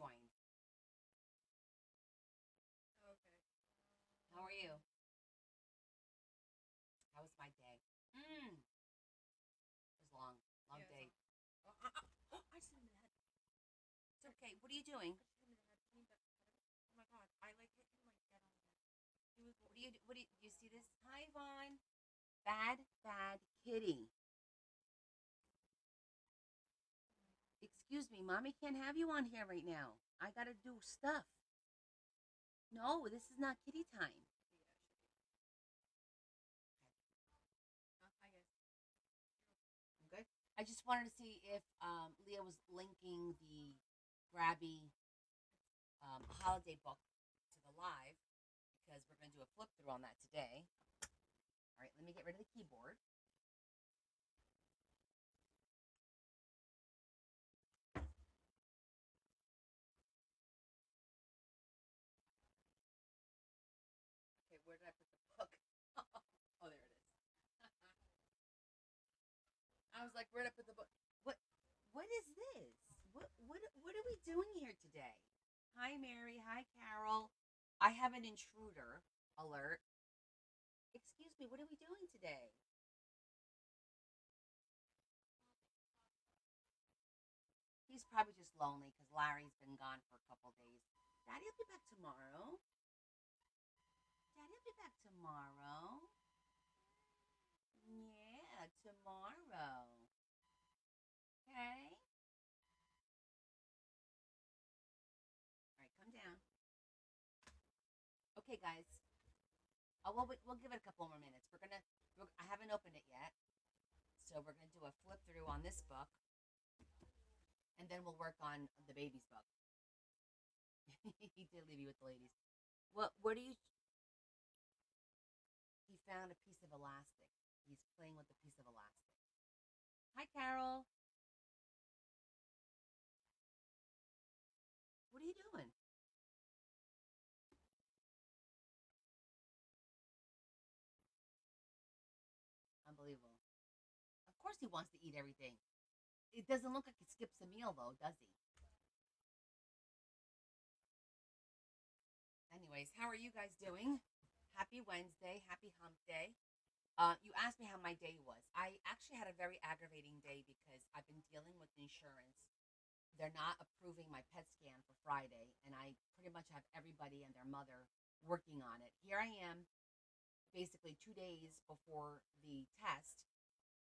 joined. Okay. How are you? How was my day? It was long, long Yeah, it's day. on. I just hit him in the head. It's okay. What are you doing? I just hit him in the head. Can you oh my god. I like hit him like dead on the head. He was Do you see this? Hi, Vaughn. Bad, bad kitty. Excuse me, mommy can't have you on here right now. I gotta do stuff. No, this is not kitty time. I guess. I'm good. I just wanted to see if Leah was linking the Grabby holiday book to the live because we're going to do a flip through on that today. All right, let me get rid of the keyboard. Okay, where did I put the book? Oh, there it is. I was like, where did I put the book? What? What is this? What are we doing here today? Hi, Mary. Hi, Carol. I have an intruder alert. Excuse me. What are we doing today? He's probably just lonely because Larry's been gone for a couple days. Daddy'll be back tomorrow. Daddy'll be back tomorrow. Yeah, tomorrow. Okay. All right, come down. Okay, guys. We'll give it a couple more minutes. I haven't opened it yet, so we're gonna do a flip through on this book, and then we'll work on the baby's book. He did leave you with the ladies. What do you? He found a piece of elastic. He's playing with a piece of elastic. Hi, Carol. What are you doing? Unbelievable. Of course, he wants to eat everything. It doesn't look like he skips a meal, though, does he? Anyways, how are you guys doing? Happy Wednesday. Happy hump day. You asked me how my day was. I actually had a very aggravating day because I've been dealing with insurance. They're not approving my PET scan for Friday, and I pretty much have everybody and their mother working on it. Here I am, basically 2 days before the test,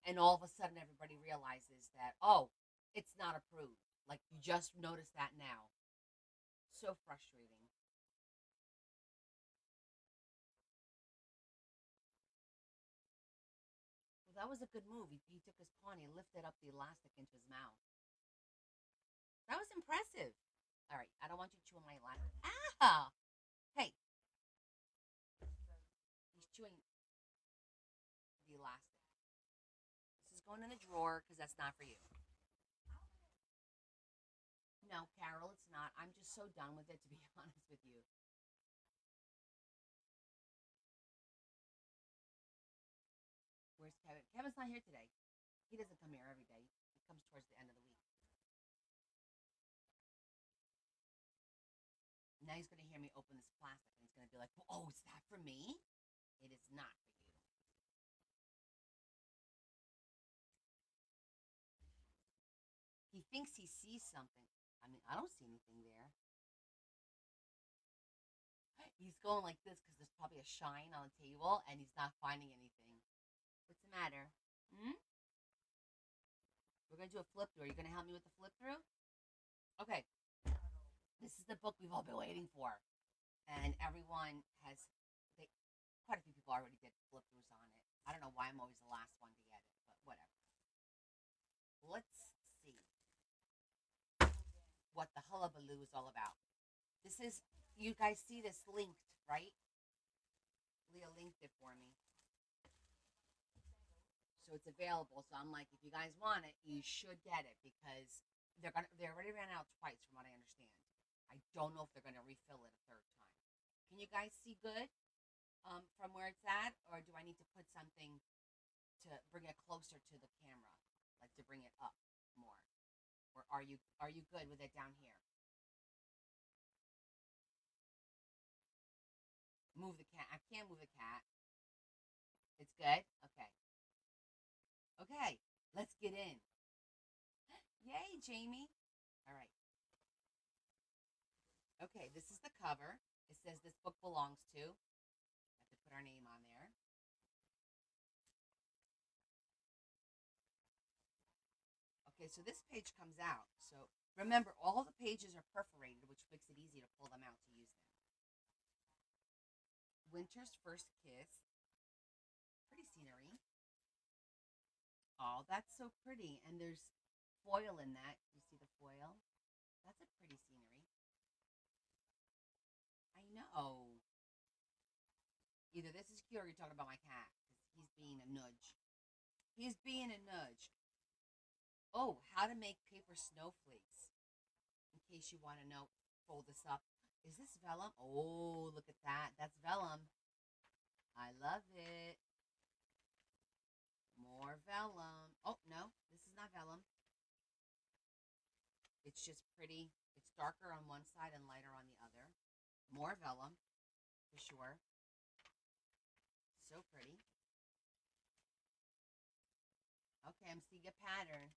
and all of a sudden everybody realizes that, oh, it's not approved. Like, you just noticed that now. So frustrating. Well, that was a good move. He took his paw and he lifted up the elastic into his mouth. That was impressive. All right, I don't want you chewing my elastic. Ah! Hey, he's chewing the elastic. This is going in the drawer because that's not for you. No, Carol, it's not. I'm just so done with it, to be honest with you. Where's Kevin? Kevin's not here today. He doesn't come here every day. He comes towards the end of the week. Now he's going to hear me open this plastic and he's going to be like, oh, is that for me? It is not for you. He thinks he sees something. I mean, I don't see anything there. He's going like this because there's probably a shine on the table and he's not finding anything. What's the matter? Hmm? We're going to do a flip through. Are you going to help me with the flip through? Okay. This is the book we've all been waiting for. And everyone has, they, quite a few people already did flip throughs on it. I don't know why I'm always the last one to get it, but whatever. Let's see what the hullabaloo is all about. This is, you guys see this linked, right? Leah linked it for me. So it's available. So I'm like, if you guys want it, you should get it because they already ran out twice from what I understand. I don't know if they're gonna refill it a third time. Can you guys see good from where it's at, or do I need to put something to bring it closer to the camera, like to bring it up more? Or are you good with it down here? move the cat. I can't move the cat. It's good? Okay. Okay. Let's get in. Yay, Jamie. All right. Okay, this is the cover. It says this book belongs to. I have to put our name on there. Okay, so this page comes out. So remember, all the pages are perforated, which makes it easy to pull them out to use them. Winter's First Kiss. Pretty scenery. Oh, that's so pretty. And there's foil in that. You see the foil? That's a pretty scenery. I know. Either this is cute or you're talking about my cat. Because he's being a nudge. He's being a nudge. Oh, how to make paper snowflakes. In case you want to know, fold this up. Is this vellum? Oh, look at that. That's vellum. I love it. More vellum. Oh, no, this is not vellum. It's just pretty. It's darker on one side and lighter on the other. More vellum, for sure. So pretty. Okay, I'm seeing a pattern.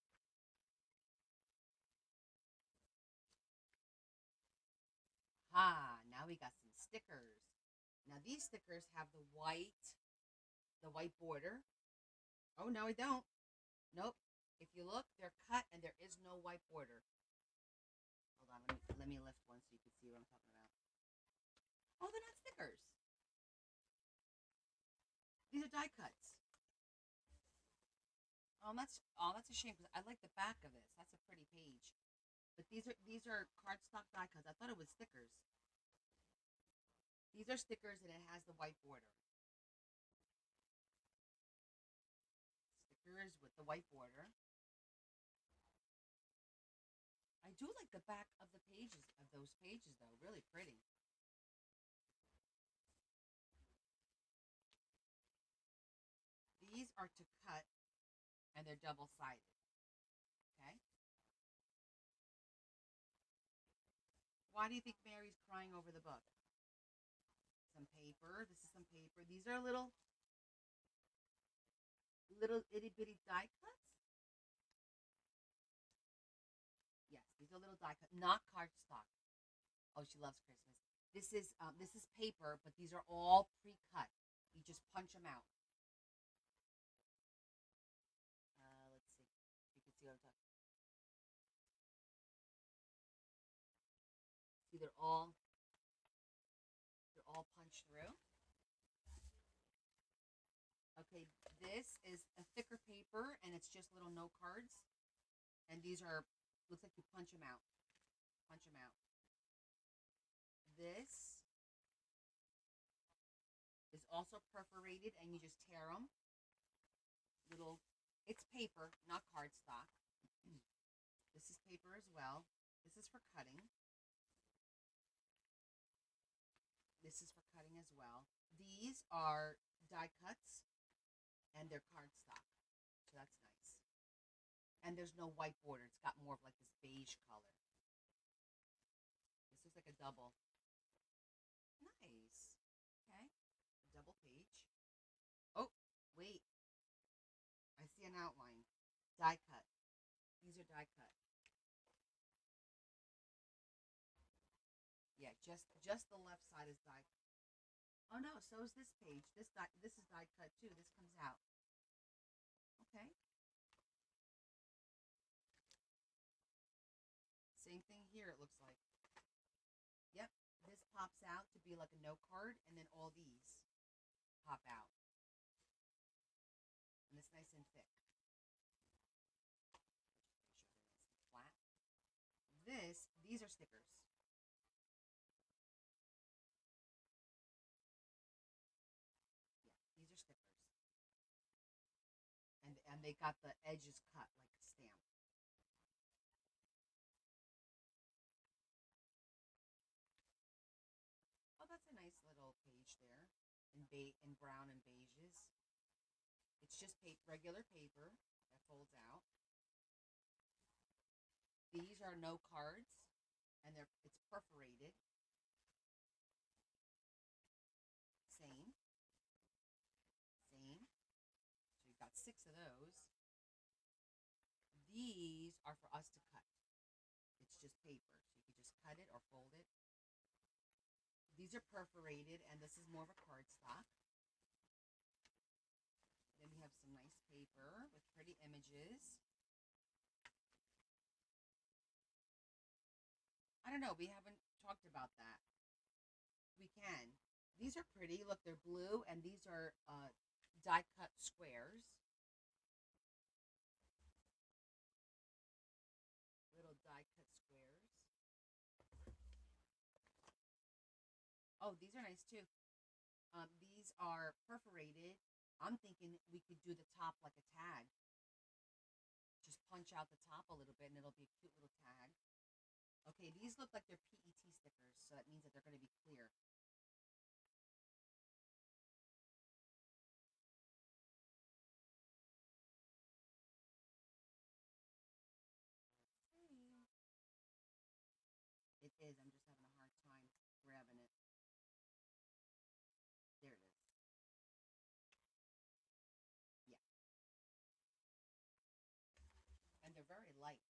Ha, now we got some stickers. Now these stickers have the white border. Oh, no, I don't. Nope. If you look, they're cut and there is no white border. Hold on, let me lift one so you can see what I'm talking about. Oh, they're not stickers. These are die cuts. Oh, that's a shame because I like the back of this. That's a pretty page. But these are cardstock die cuts. I thought it was stickers. These are stickers and it has the white border. Stickers with the white border. I do like the back of the pages of those pages though. Really pretty. These are to cut and they're double sided. Okay. Why do you think Mary's crying over the book? Some paper. This is some paper. These are little itty bitty die cuts. Yes, these are little die cuts, not cardstock. Oh, she loves Christmas. This is paper, but these are all pre-cut. You just punch them out. Let's see. You can see what I'm talking. See, they're all punched through. Okay, this is a thicker paper, and it's just little note cards. And these are looks like you punch them out. Punch them out. This is also perforated, and you just tear them. Little, it's paper, not cardstock. This is paper as well. This is for cutting. This is for cutting as well. These are die cuts and they're cardstock. So that's nice. And there's no white border. It's got more of like this beige color. This is like a double. Nice. Okay. A double page. Oh, wait. I see an outline. Die cut. These are die cut. Yeah, just the left side is die. Oh no, so is this page. This is die cut too. This comes out. Okay. Same thing here. It looks like. Yep. This pops out to be like a note card, and then all these pop out, and it's nice and thick. Make sure they're nice and flat. These are stickers. Yeah, these are stickers. And they got the edges cut like a stamp. Oh, that's a nice little page there in brown and beiges. It's just regular paper that folds out. These are no cards, and it's perforated. got 6 of those. These are for us to cut. It's just paper, so you can just cut it or fold it. These are perforated, and this is more of a cardstock. Then we have some nice paper with pretty images. I don't know. We haven't talked about that. We can. These are pretty. Look, they're blue, and these are die cut squares. Little die cut squares. Oh, these are nice too. These are perforated. I'm thinking we could do the top like a tag. Just punch out the top a little bit, and it'll be a cute little tag. Okay, these look like they're PET stickers, so that means that they're going to be clear. It is. I'm just having a hard time grabbing it. There it is. Yeah. And they're very light.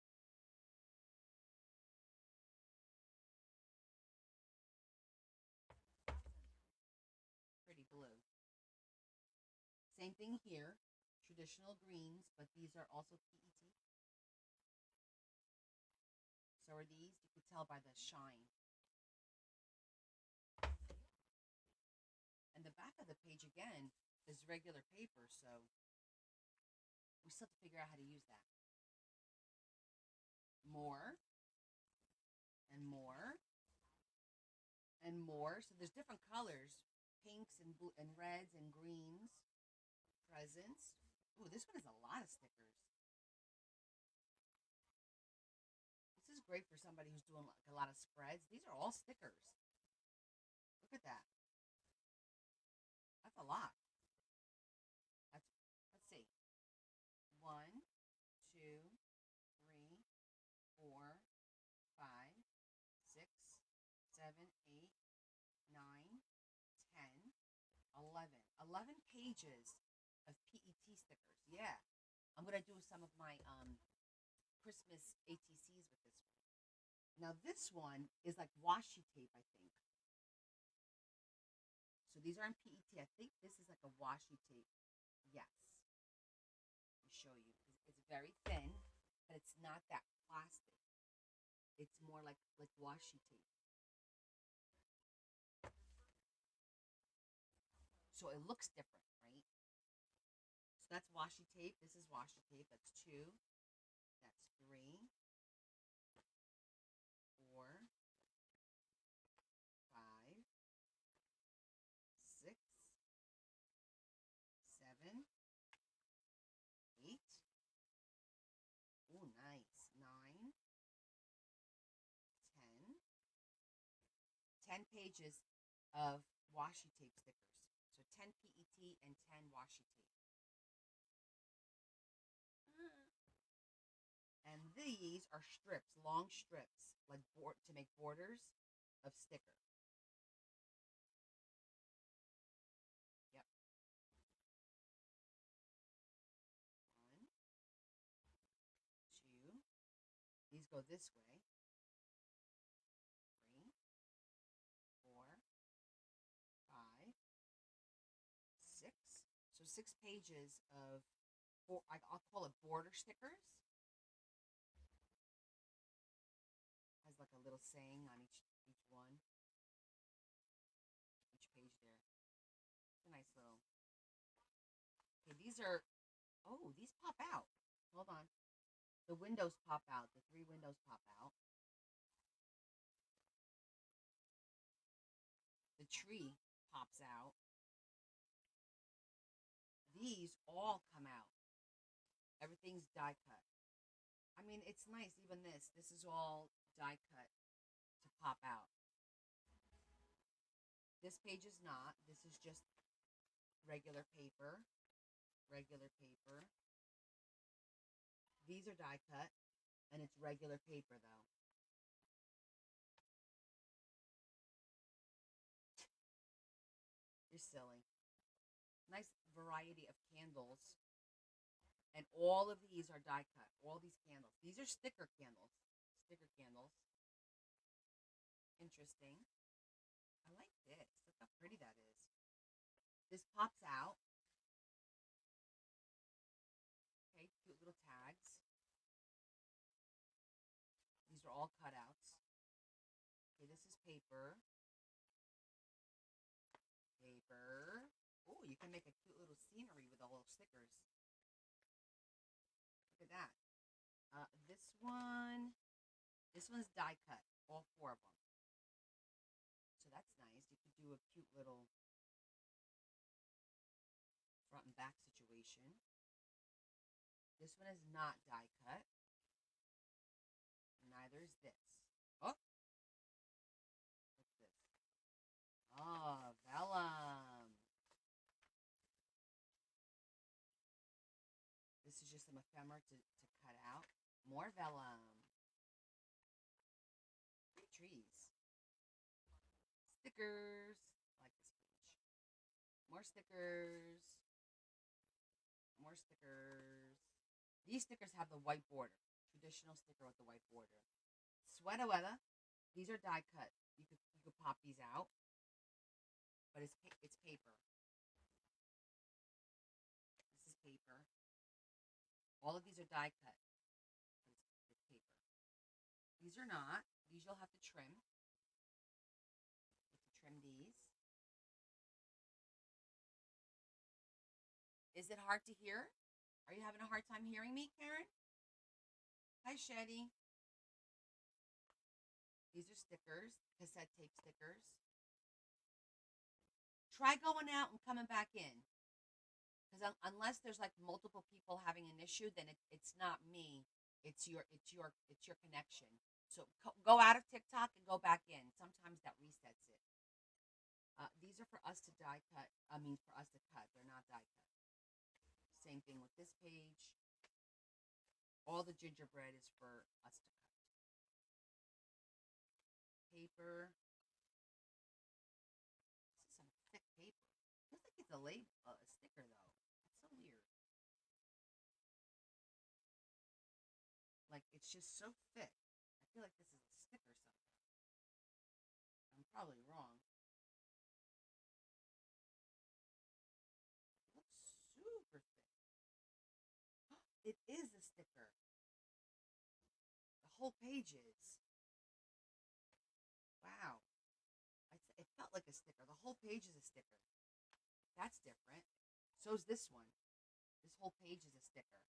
Pretty blue. Same thing here. Traditional greens, but these are also PET. So are these. You can tell by the shine. And the back of the page, again, is regular paper, so we still have to figure out how to use that. More, and more, and more. So there's different colors, pinks and blue and reds and greens. Presents. Ooh, this one has a lot of stickers. This is great for somebody who's doing like a lot of spreads. These are all stickers. Look at that. That's a lot. Let's see. 1, 2, 3, 4, 5, 6, 7, 8, 9, 10, 11. 11 pages of PET stickers. Yeah. I'm going to do some of my Christmas ATCs with this one. Now this one is like washi tape, I think. So these are in PET. I think this is like a washi tape. Yes. Let me show you. It's very thin, but it's not that plastic. It's more like washi tape. So it looks different, right? So that's washi tape. This is washi tape. That's 2. That's 3, 4, 5, 6, 7, 8. Oh, nice. 9, 10. 10 pages of washi tape stickers. So 10 PET and 10 washi tape. And these are strips, long strips, like to make borders of sticker. Yep. 1, 2. These go this way. 3, 4, 5, 6. So 6 pages of I'll call it border stickers. Has like a little saying on each one, each page there. It's a nice little. Okay, these are. Oh, these pop out. Hold on. The windows pop out. The 3 windows pop out. The tree pops out. These all come out. Everything's die cut. I mean, it's nice. Even this. This is all die cut to pop out. This page is not. This is just regular paper. Regular paper. These are die cut, and it's regular paper, though. You're silly. Nice variety of candles. And all of these are die cut. All these candles. These are sticker candles. Sticker candles. Interesting. I like this. Look how pretty that is. This pops out. Okay, cute little tags. These are all cutouts. Okay, this is paper. Paper. Oh, you can make a cute little scenery with all those stickers. Look at that. This one's die cut. All four of them. So that's nice. You could do a cute little front and back situation. This one is not die cut. Neither is this. Oh, what's this? Oh, vellum. This is just some ephemera to cut out. More vellum. Pretty trees. Stickers. I like this page. More stickers. More stickers. These stickers have the white border. Traditional sticker with the white border. Sweater weather. These are die cut. You could pop these out, but it's paper. This is paper. All of these are die cut. It's paper. These are not. These you'll have to trim. You have to trim these. Is it hard to hear? Are you having a hard time hearing me, Karen? Hi, Shetty. These are stickers, cassette tape stickers. Try going out and coming back in. Because unless there's like multiple people having an issue, then it's not me. It's your connection. So go out of TikTok and go back in. Sometimes that resets it. These are for us to die cut. For us to cut. They're not die cut. Same thing with this page. All the gingerbread is for us to cut. Paper. This is some thick paper. Feels like it's a sticker though. It's so weird. Like it's just so thick. I feel like this is a sticker somewhere. I'm probably wrong. It looks super thick. It is a sticker. The whole page is. Wow. It felt like a sticker. The whole page is a sticker. That's different. So is this one. This whole page is a sticker.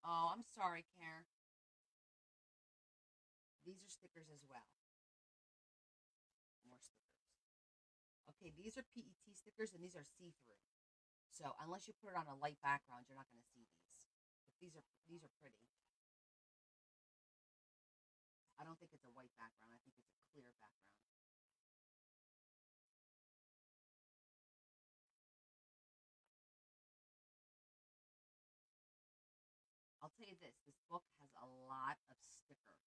Oh, I'm sorry, Karen. These are stickers as well. More stickers. Okay, these are PET stickers and these are see-through. So unless you put it on a light background, you're not going to see these. But these are pretty. I don't think it's a white background. I think it's a clear background. I'll tell you this book has a lot of sticker.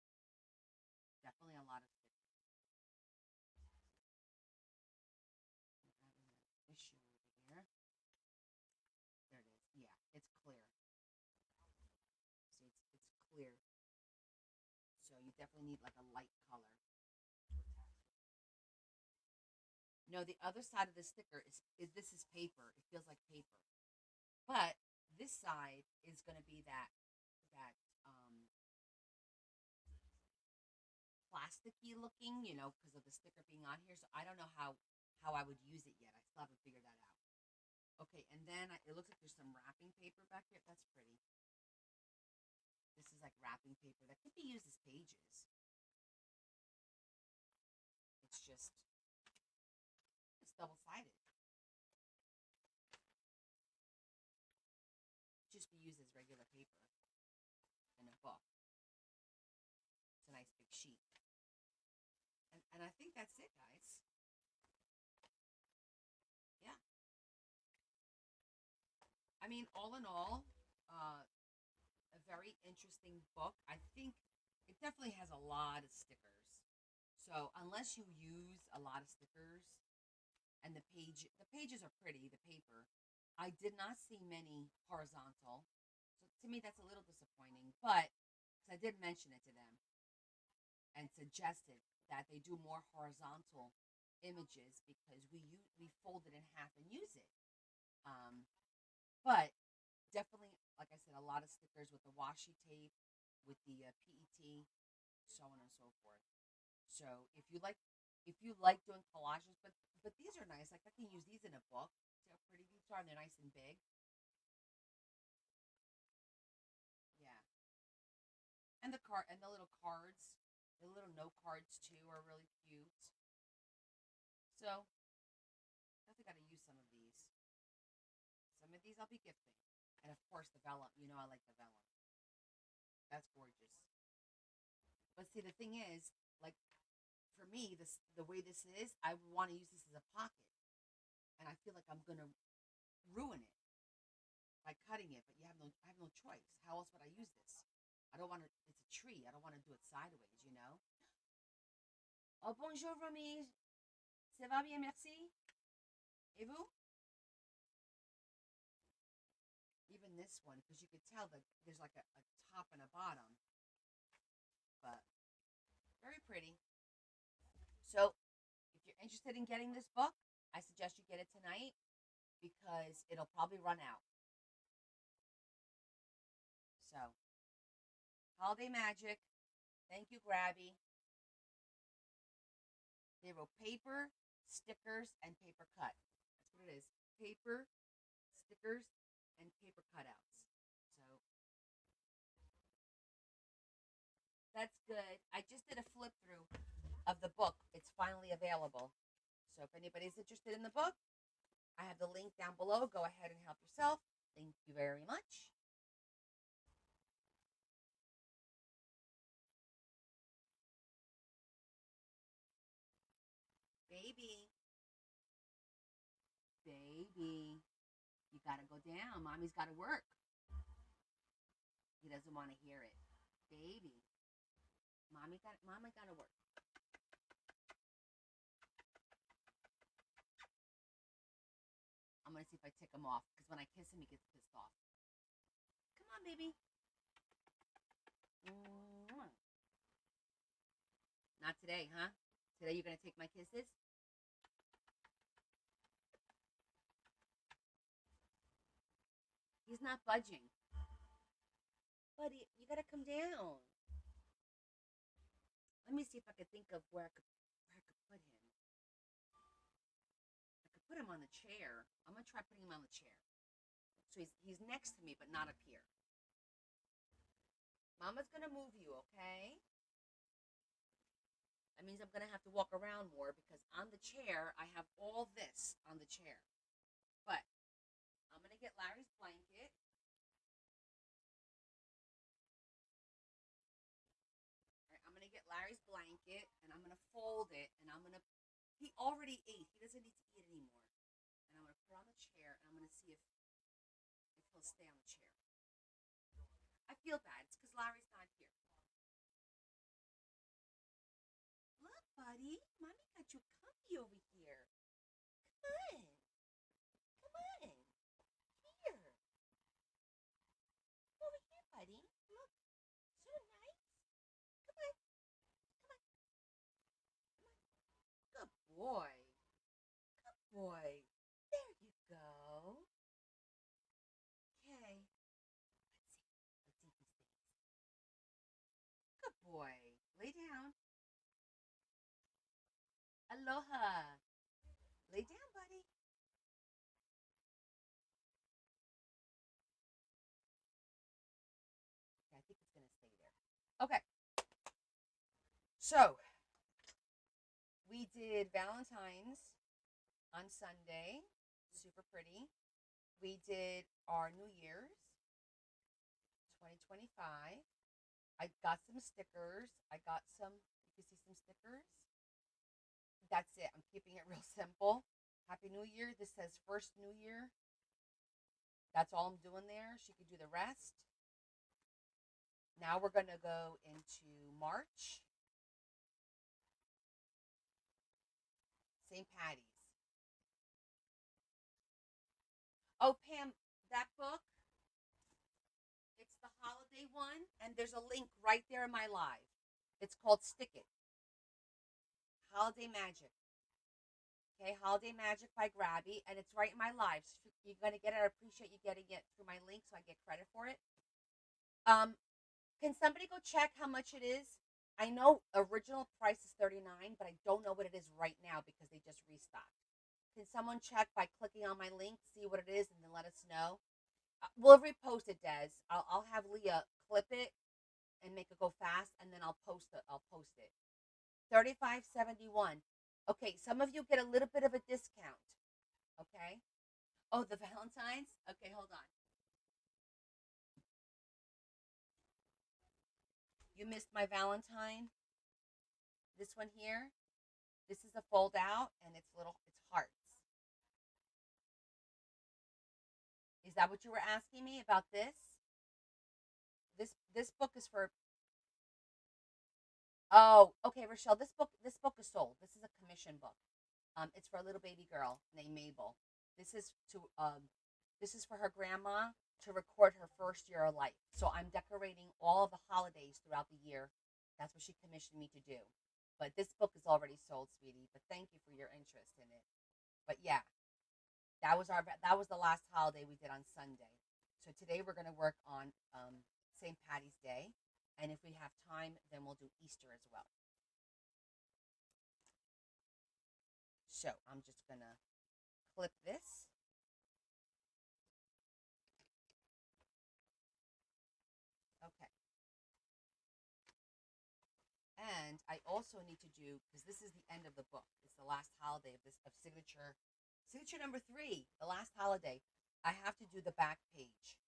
Definitely a lot of sticker. Issue over here. There it is. Yeah, it's clear. See, it's clear. So you definitely need like a light color. No, the other side of the sticker is this is paper. It feels like paper. But this side is going to be that plasticky looking, because of the sticker being on here. So I don't know how I would use it yet. I still haven't figured that out. Okay, and then it looks like there's some wrapping paper back here. That's pretty. This is like wrapping paper that could be used as pages. It's double-sided. Just be used as regular paper in a book. It's a nice big sheet. And I think that's it, guys. Yeah. All in all, a very interesting book. I think it definitely has a lot of stickers. So unless you use a lot of stickers, and the pages are pretty, the paper, I did not see many horizontal. So to me, that's a little disappointing. But because I did mention it to them and suggested that they do more horizontal images because we fold it in half and use it. Um, but definitely, like I said, a lot of stickers with the washi tape, with the PET, so on and so forth. So if you like doing collages, but these are nice. Like I can use these in a book. See how pretty these are? And they're nice and big. Yeah, and the little cards, the little note cards too are really cute. So definitely got to use some of these. Some of these I'll be gifting, and of course the vellum. You know I like the vellum. That's gorgeous. But see, the thing is, like for me, this the way this is, I want to use this as a pocket, and I feel like I'm gonna ruin it by cutting it. But I have no choice. How else would I use this? I don't want to. It's a tree. I don't want to do it sideways. You know. Oh bonjour, Romy. Ça va bien, merci. Et vous? Even this one, because you could tell that there's like a top and a bottom, but very pretty. So if you're interested in getting this book, I suggest you get it tonight because it'll probably run out. So, Holiday Magic. Thank you, Grabby. They wrote paper, stickers, and paper cut. That's what it is. Paper, stickers, and paper cutouts. So that's good. I just did a flip through of the book. It's finally available. So if anybody's interested in the book, I have the link down below. Go ahead and help yourself. Thank you very much. Baby, baby, you gotta go down. Mommy's gotta work. He doesn't want to hear it. Baby, mama gotta work. I'm gonna see if I tick him off because when I kiss him, he gets pissed off. Come on, baby. Mwah. Not today, huh? Today you're gonna take my kisses? He's not budging. Buddy, you gotta come down. Let me see if I could think of where I could put him. I could put him on the chair. I'm gonna try putting him on the chair. So he's next to me, but not up here. Mama's gonna move you, okay? That means I'm gonna have to walk around more because on the chair I have all this on the chair. But I'm gonna get Larry's blanket. Right, I'm gonna get Larry's blanket and I'm gonna fold it and I'm gonna. He already ate. He doesn't need to eat anymore. And I'm gonna put it on the chair and I'm gonna see if he'll stay on the chair. I feel bad. It's because Larry's not here. Look, buddy, mommy got you comfy over here. Come on, come on, here, over here, buddy. Look, so nice. Come on, come on, come on. Good boy. Good boy. There you go. Okay. Let's see. Let's see if he stays. Good boy. Lay down. Aloha. Lay down, buddy. Yeah, I think it's gonna stay there. Okay. So we did Valentine's on Sunday. Super pretty. We did our New Year's 2025. I got some stickers. I got some, you can see some stickers. That's it. I'm keeping it real simple. Happy New Year. This says First New Year. That's all I'm doing there. She could do the rest. Now we're going to go into March. St. Patty's. Oh, Pam, that book, it's the holiday one, and there's a link right there in my live. It's called Stick It Holiday Magic. Okay, Holiday Magic by Grabby, and it's right in my live. So you're gonna get it. I appreciate you getting it through my link, so I get credit for it. Um, can somebody go check how much it is? I know original price is 39, but I don't know what it is right now because they just restocked. Can someone check by clicking on my link, see what it is, and then let us know? We'll repost it, Des. I'll have Leah clip it and make it go fast, and then I'll post it. 35.71. Okay, some of you get a little bit of a discount. Okay. Oh, the Valentines. Okay, hold on. You missed my Valentine. This one here. This is a fold out, and it's little. It's hearts. Is that what you were asking me about this? This book is for. Oh, okay, Rochelle. This book is sold. This is a commission book. It's for a little baby girl named Mabel. This is to this is for her grandma to record her first year of life. So I'm decorating all of the holidays throughout the year. That's what she commissioned me to do. But this book is already sold, sweetie. But thank you for your interest in it. But yeah, that was the last holiday we did on Sunday. So today we're going to work on St. Patty's Day, and if we have time, then we'll do Easter as well. So I'm just going to clip this. Okay. And I also need to do, because this is the end of the book. It's the last holiday of signature number 3, the last holiday. I have to do the back page.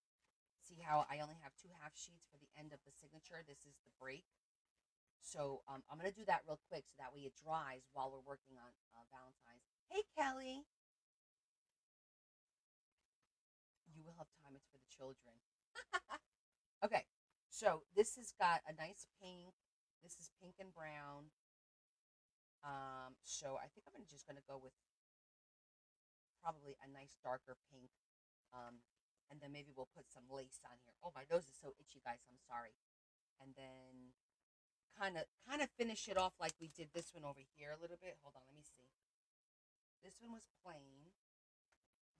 See how I only have 2 half sheets for the end of the signature. This is the break. So I'm going to do that real quick so that way it dries while we're working on Valentine's. Hey, Kelly. You will have time. It's for the children. Okay. So this has got a nice pink. This is pink and brown. So I think just gonna go with probably a nice darker pink. And then maybe we'll put some lace on here. Oh, my nose is so itchy, guys. I'm sorry. And then kind of finish it off like we did this one over here a little bit. Hold on, let me see. This one was plain.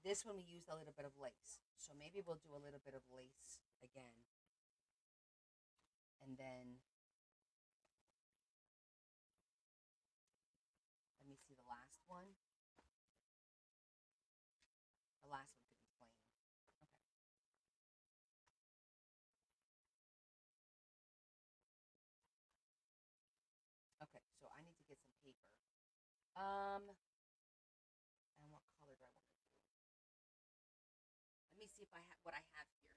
This one we used a little bit of lace. So maybe we'll do a little bit of lace again. And then let me see the last one. The last one could be plain. Okay. Okay, so I need to get some paper. And what color do I want to do? Let me see if I have what I have here.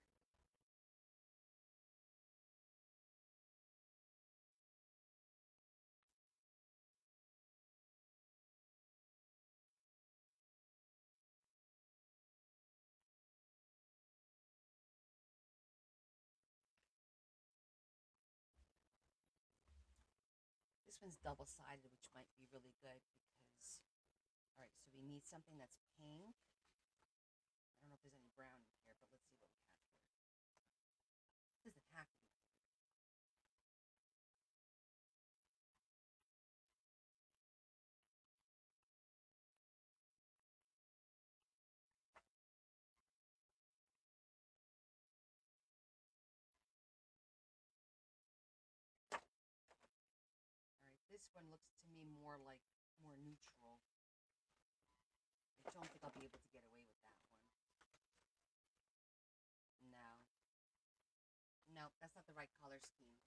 This one's double-sided, which might be really good because, all right, so we need something that's pink. I don't know if there's any brown in here, but let's see what we have here. This doesn't have to be. All right, this one looks to me more neutral. I don't think I'll be able to get away with that one. No. No, that's not the right color scheme.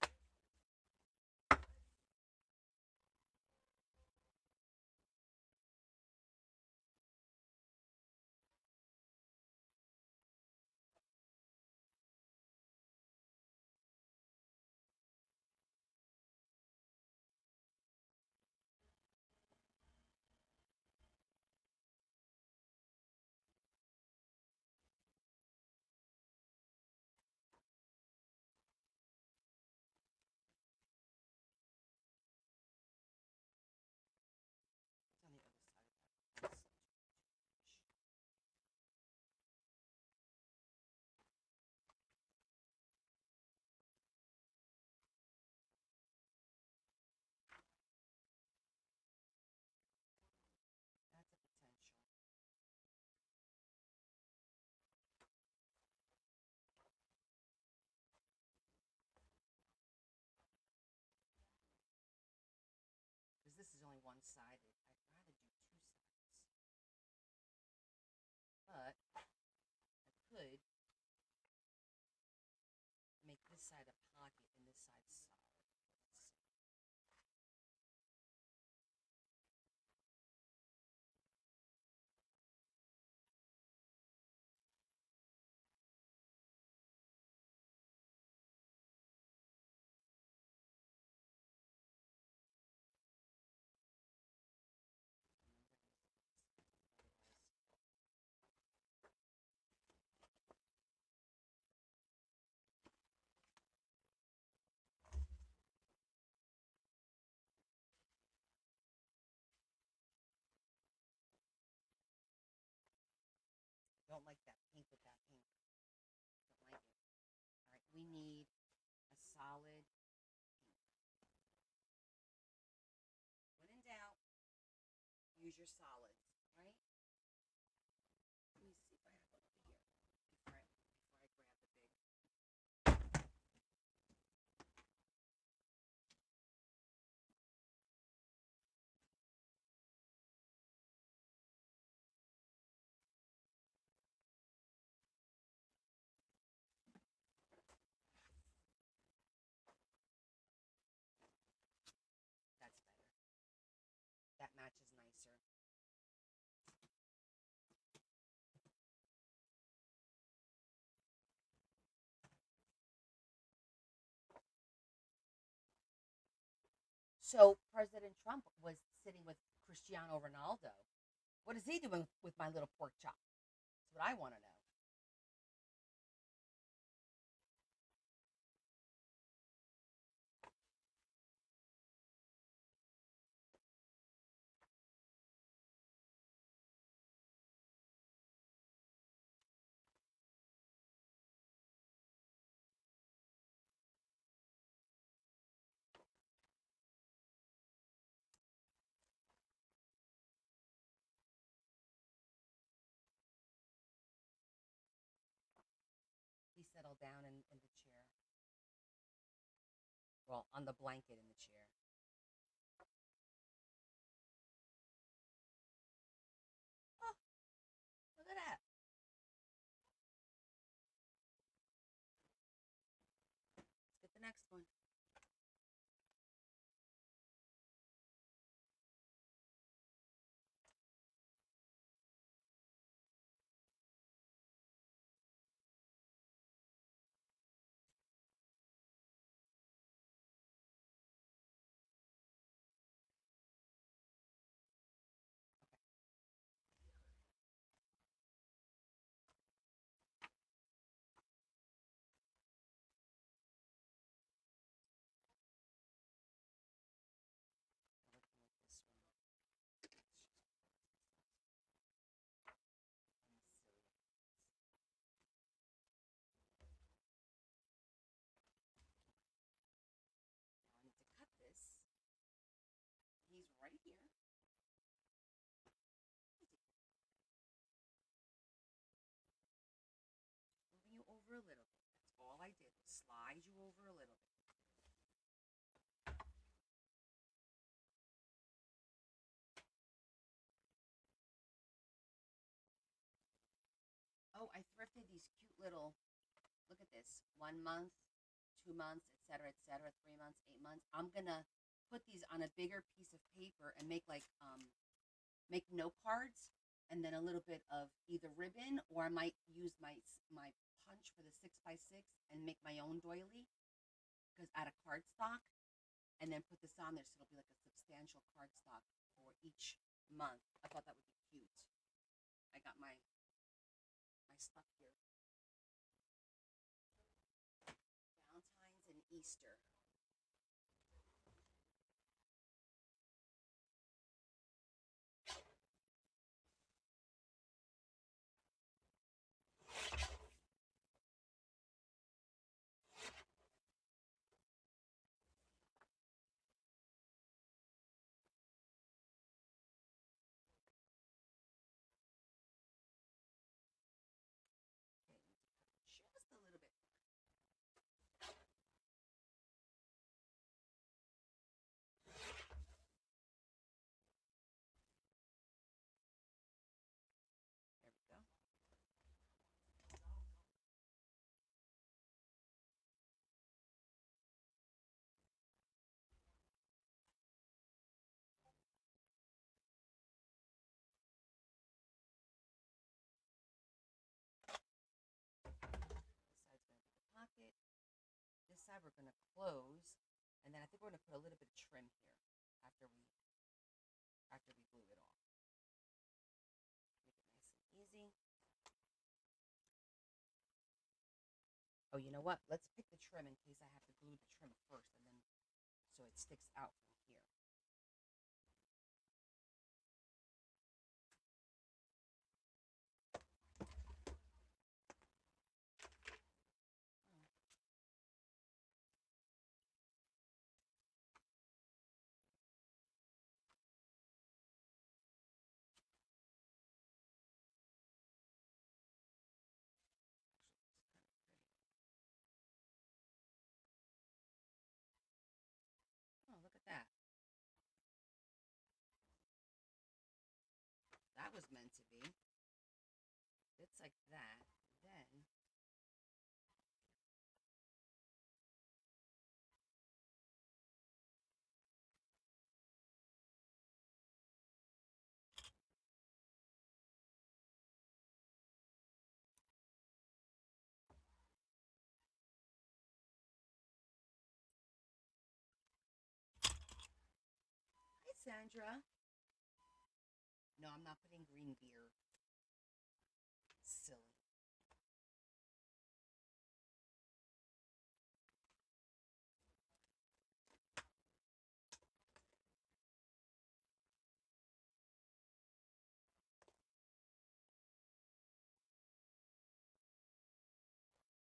side a pocket and this side solid. Don't like that pink with that pink. Don't like it. All right, we need a solid pink. When in doubt, use your solids, right? Let me see if I have one over here before I grab the big. That's better. That matches nicer. So President Trump was sitting with Cristiano Ronaldo. What is he doing with my little pork chop? That's what I want to know. He settled down in the chair. Well, on the blanket in the chair. Oh, look at that. Let's get the next one. This one. Now I need to cut this. He's right here. Moving you over a little bit. That's all I did. Slide you over a little bit. Oh, I thrifted these cute little, look at this, 1 month, 2 months, etc., etc., 3 months, 8 months. I'm gonna put these on a bigger piece of paper and make note cards, and then a little bit of either ribbon, or I might use my punch for the 6x6 and make my own doily because out of cardstock, and then put this on there so it'll be like a substantial cardstock for each month. I thought that would be cute. I got my stuff here. Valentine's and Easter. Okay, just a little bit. side we're going to close, and then I think we're going to put a little bit of trim here after we glue it off. Make it nice and easy. Oh, you know what? Let's pick the trim in case I have to glue the trim first, and then so it sticks out from here. Oh, look at that. That was meant to be. It's like that. Then hi, Sandra. No, I'm not putting green beer. Silly.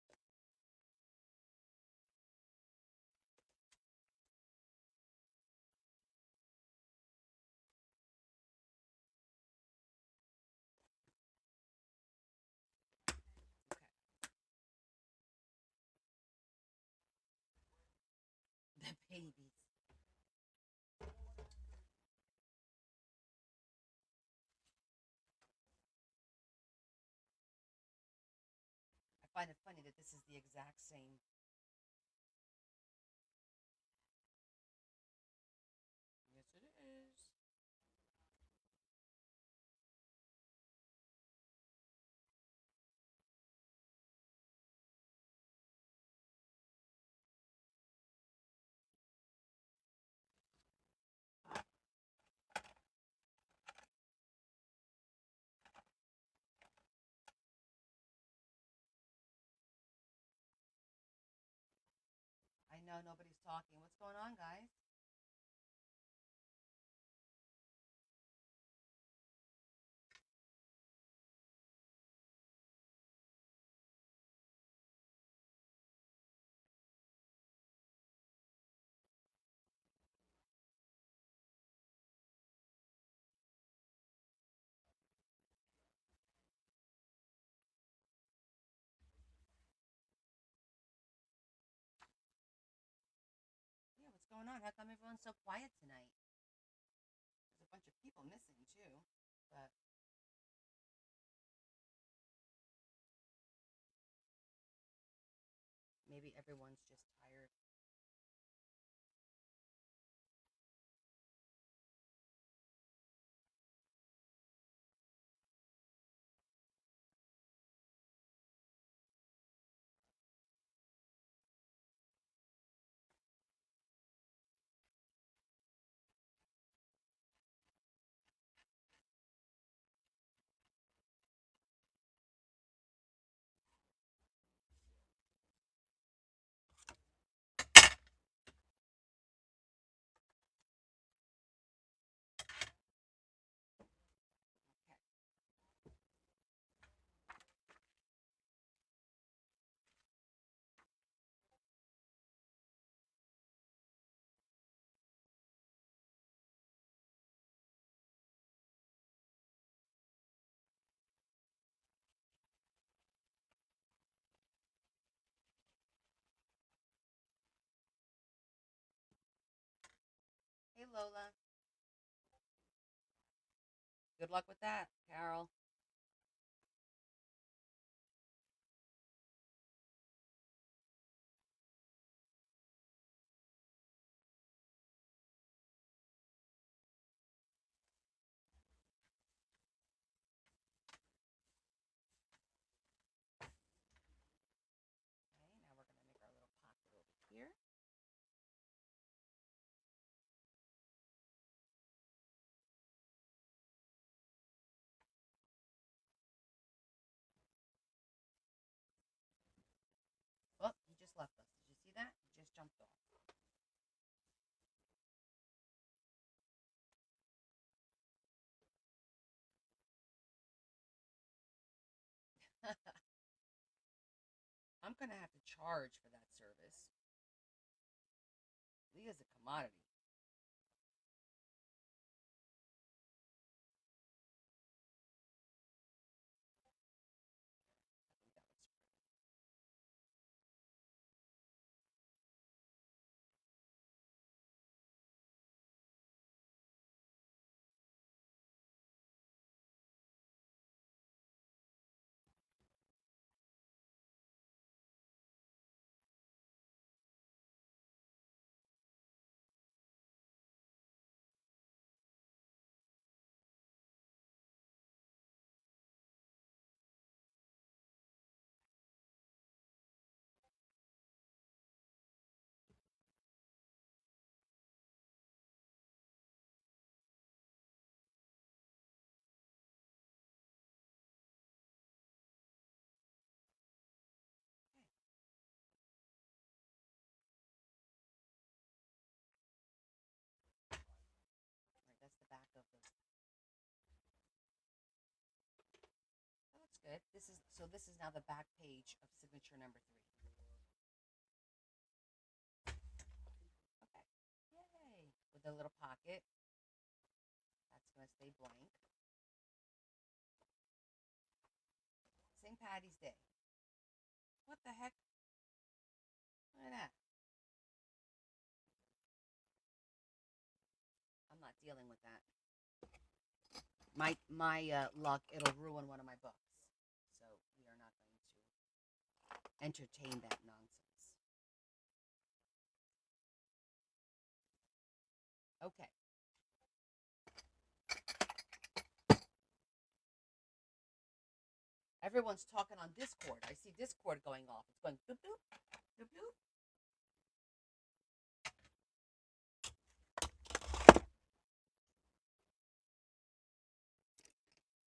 Okay. The babies. I find it funny that this is the exact same. Yes, it is. I know nobody's talking. What's going on, guys? Yeah, what's going on? How come everyone's so quiet tonight? There's a bunch of people missing too, but maybe everyone's just tired. Hey, Lola. Good luck with that, Carol. Okay, now we're gonna make our little pocket over here. I'm gonna have to charge for that service. Leah's a commodity. I think that looks right. That's the back of the. That looks good. This is so. This is now the back page of signature number 3. Okay. Yay! With a little pocket. That's gonna stay blank. St. Patty's Day. What the heck? Look at that. I'm not dealing with that. My luck, it'll ruin one of my books. So we are not going to entertain that nonsense. Okay. Everyone's talking on Discord. I see Discord going off. It's going boop boop boop boop.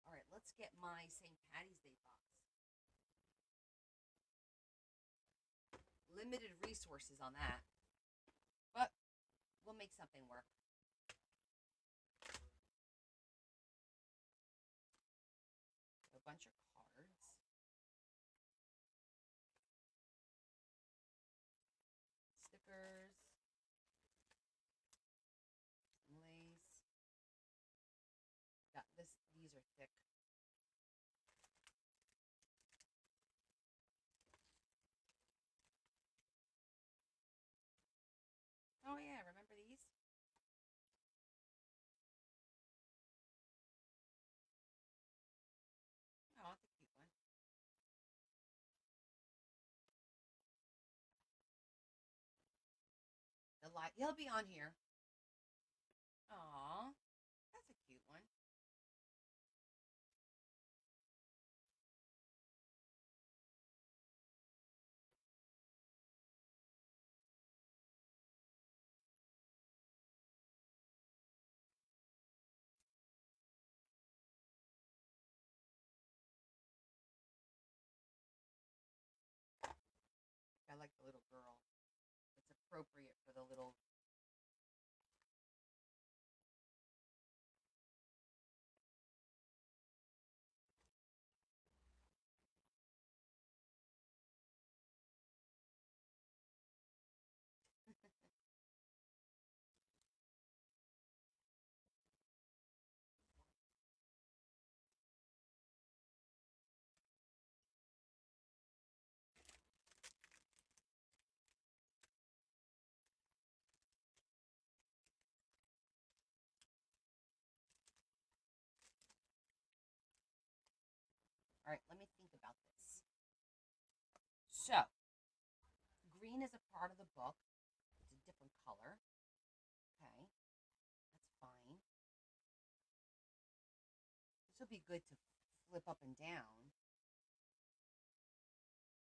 All right, let's get my St. Patty's Day box. Limited resources on that, but we'll make something work. A bunch of cards. Stickers. Lace. Got this. These are thick. Oh yeah, remember these? Oh, that's a cute one. The light. He'll be on here. Aw, that's a cute one. I like the little girl. It's appropriate for the little. All right, let me think about this. So, green is a part of the book. It's a different color. Okay, that's fine. This will be good to flip up and down.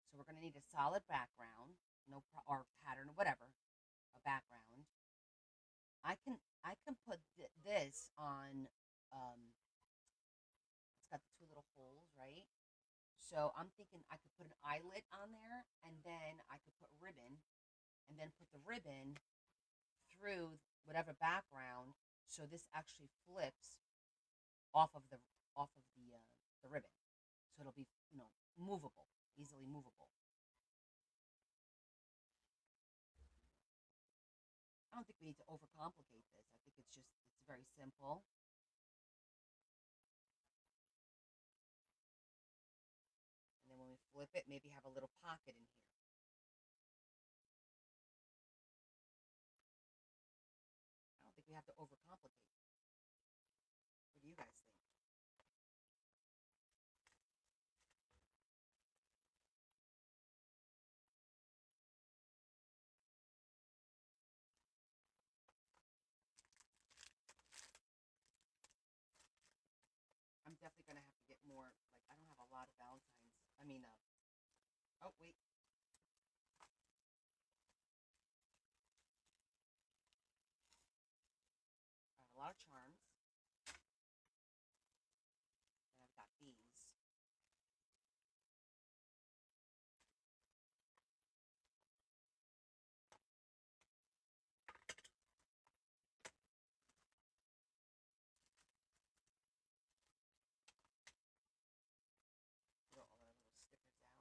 So we're going to need a solid background, or pattern or whatever, a background. I can put this on. Um, it's got the two little holes, right? So I'm thinking I could put an eyelet on there, and then I could put ribbon, and then put the ribbon through whatever background, so this actually flips off of the off of the ribbon. so it'll be, movable, easily movable. I don't think we need to overcomplicate this. I think it's very simple. And then when we flip it, maybe have a little pocket in here. I don't think we have to overcomplicate. What do you guys think? I'm definitely gonna have to get more. Like, I don't have a lot of Valentines. I mean, oh wait, I have a lot of charms, and I've got these. Throw all our little stickers out.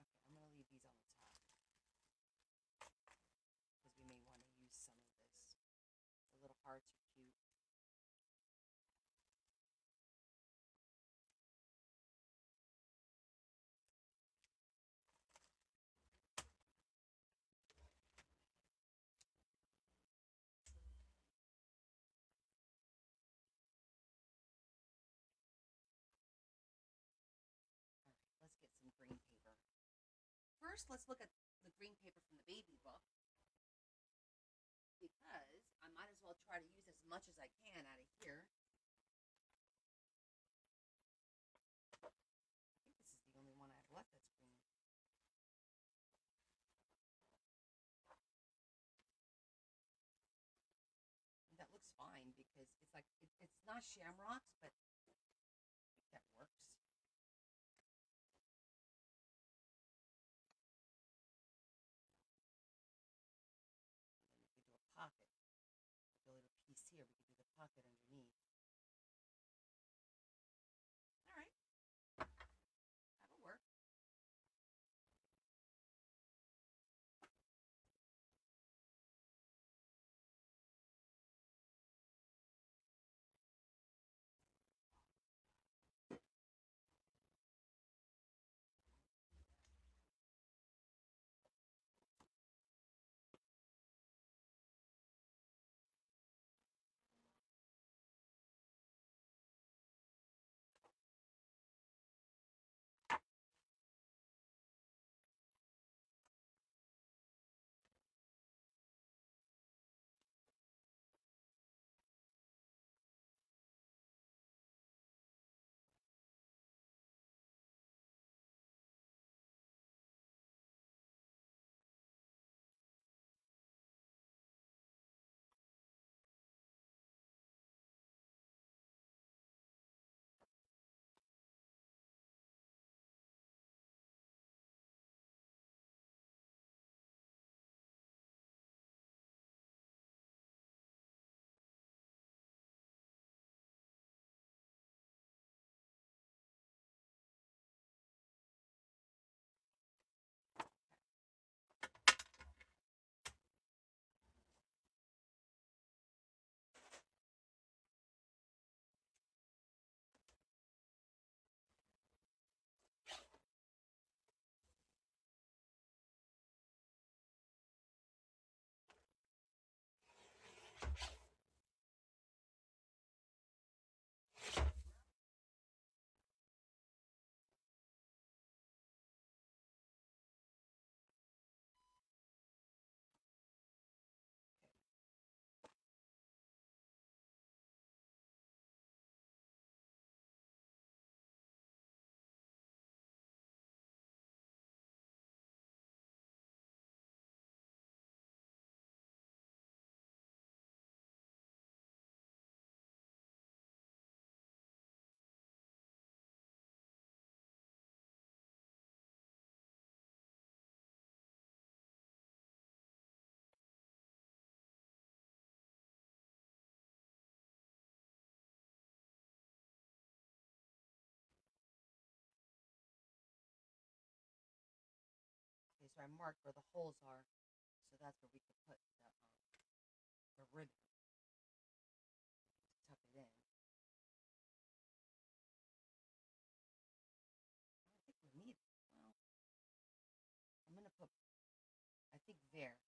Okay, I'm gonna leave these on the top because we may want to use some of this. The little hearts are cute. All right, let's get some green paper. First, let's look at the green paper from the baby book because I might as well try to use as much as I can out of here. I think this is the only one I have left that's green. And that looks fine because it's like it's not shamrocks, but I think that works. And then we can do a pocket. Like a little piece here. We can do the pocket underneath. All right, that'll work. So I marked where the holes are, so that's where we could put the ribbon to tuck it in. I think we need it. Well, I'm gonna put. I think there.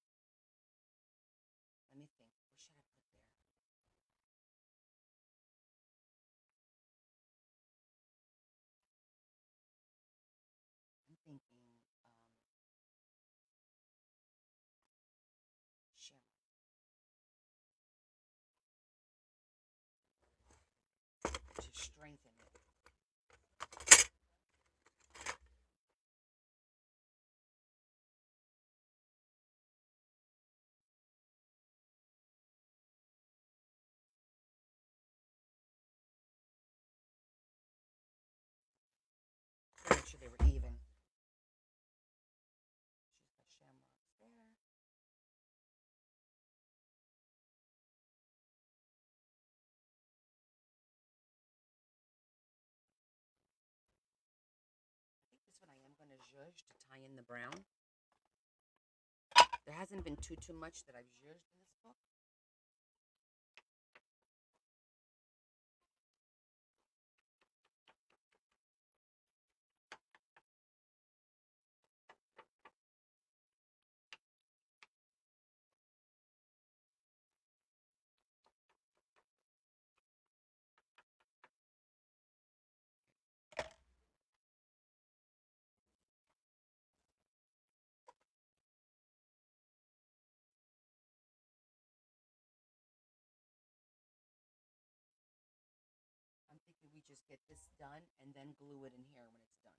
Let me think. What should I put there? I'm thinking shamrock. To strengthen it. To make sure they were even. She's got shamrocks there. I think this one I am gonna zhuzh to tie in the brown. There hasn't been too much that I've zhuzhed in this book. I'm thinking we just get this done and then glue it in here when it's done.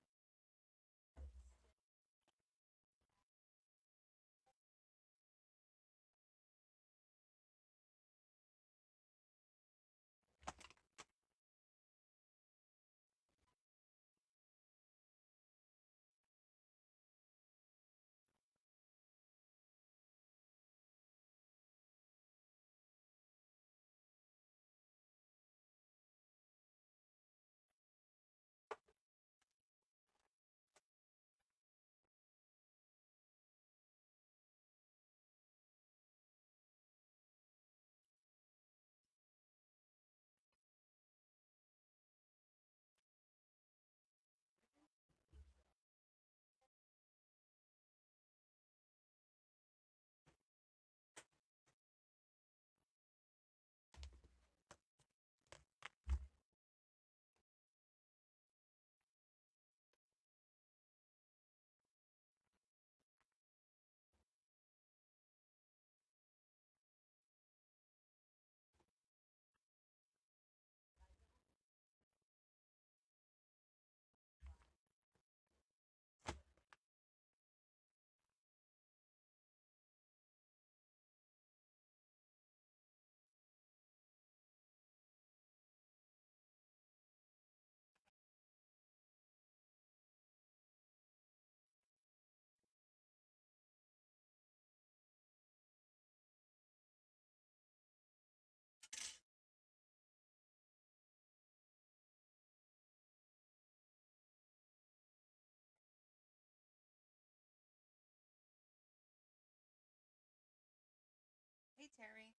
Hey Terry.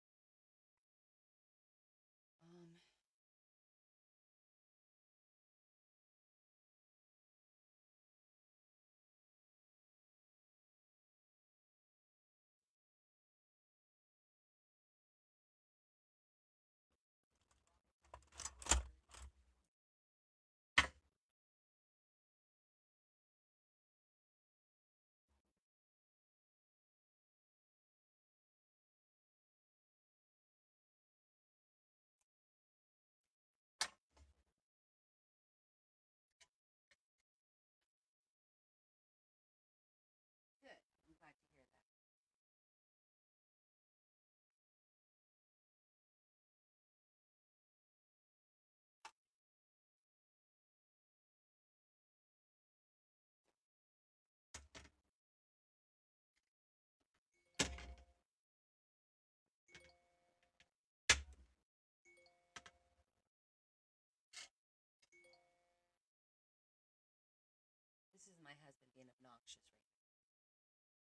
Um, good. I'm glad to hear that. This is my husband being obnoxious right now.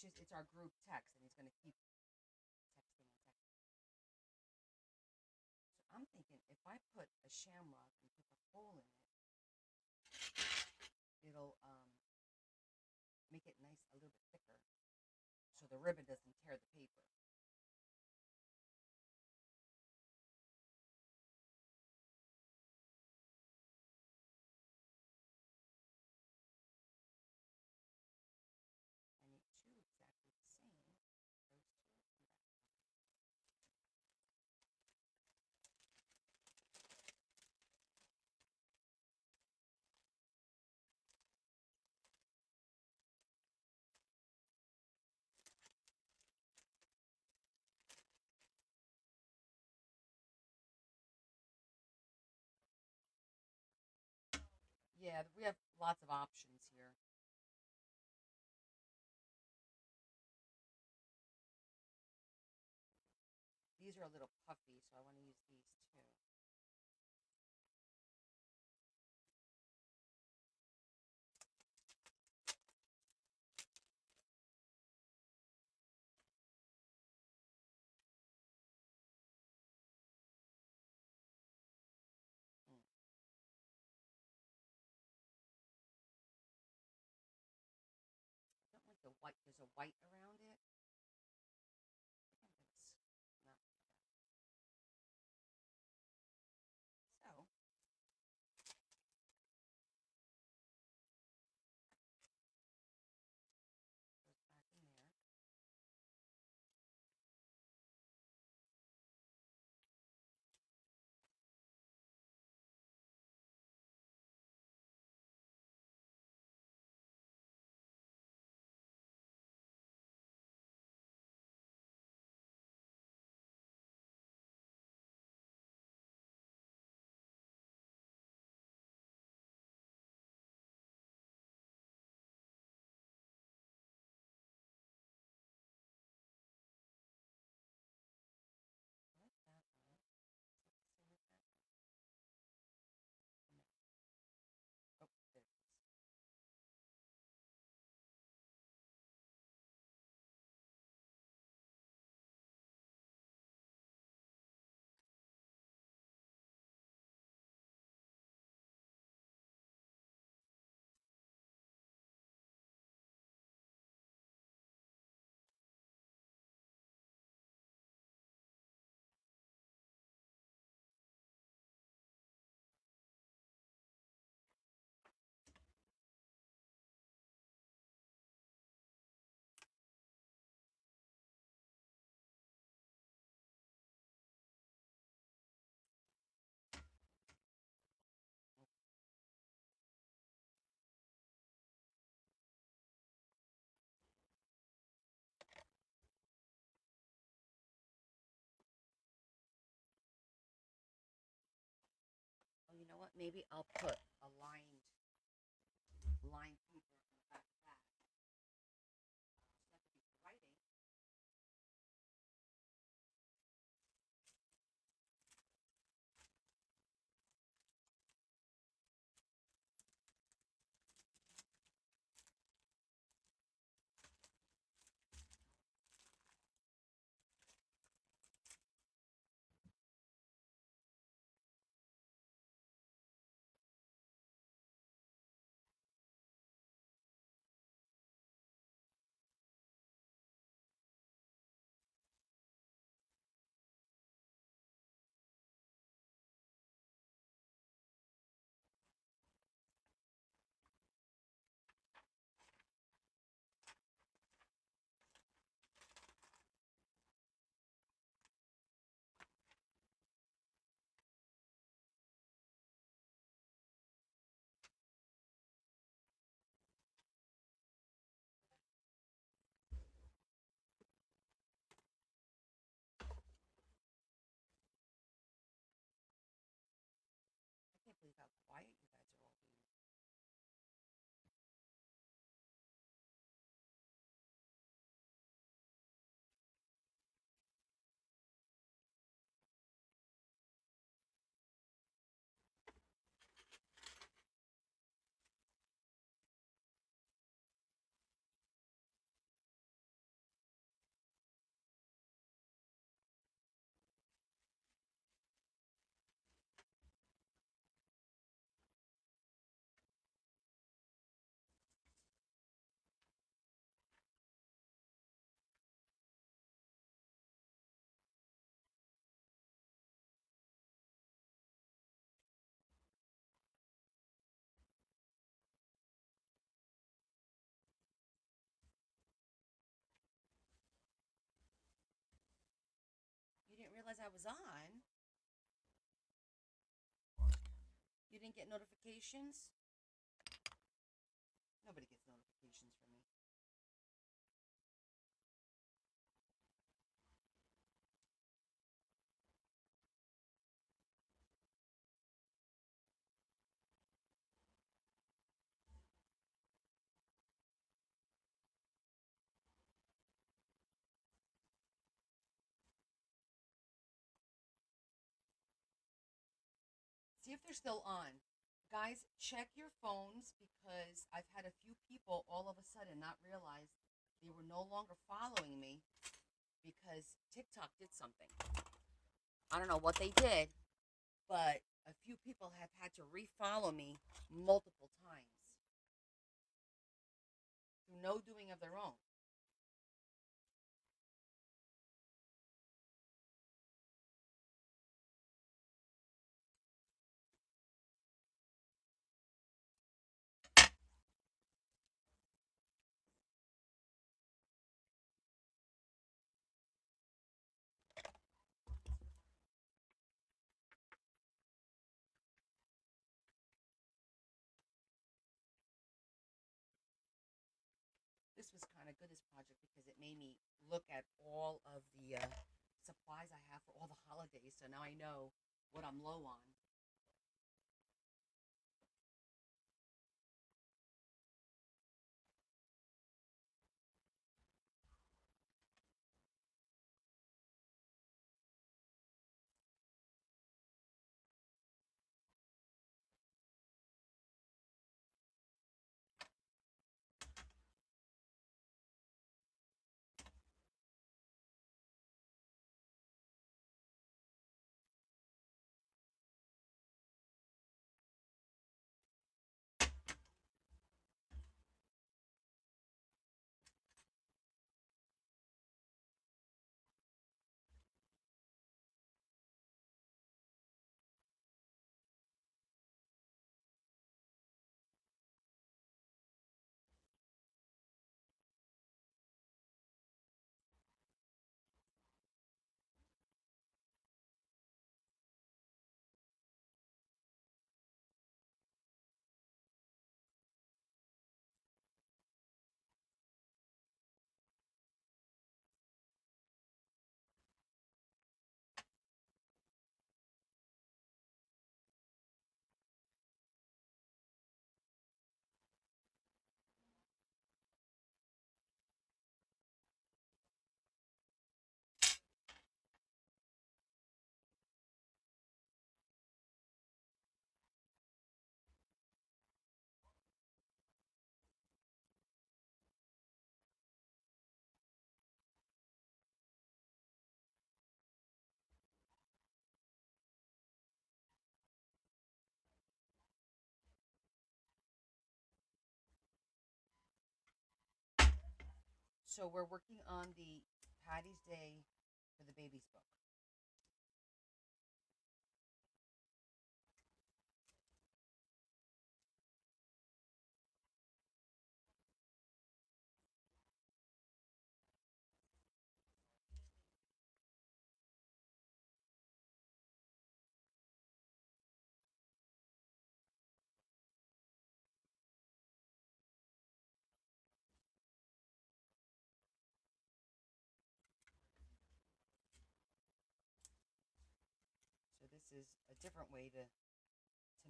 it's our group text, and he's gonna keep texting and texting. So I'm thinking if I put a shamrock and put the hole in it, it'll make it nice, a little bit thicker, so the ribbon doesn't tear the paper. I need two exactly the same. Those two and that. Yeah, we have lots of options here. These are a little puffy, so I want to use these too. Mm. I don't like the white. There's a white around it. I think I'm gonna. No. So goes back in there. Like that one. Is that the same as that? No. Oh, there it is. Oh, you know what? Maybe I'll put a lined paper on the back of that. So that could be for writing. I was on. You didn't get notifications? Nobody gets notifications from me. See if they're still on. Guys, check your phones because I've had a few people all of a sudden not realize they were no longer following me because TikTok did something. I don't know what they did, but a few people have had to refollow me multiple times through no doing of their own. This was kind of good, this project, because it made me look at all of the supplies I have for all the holidays. So now I know what I'm low on. So we're working on the Patty's Day for the babies book. So this is a different way to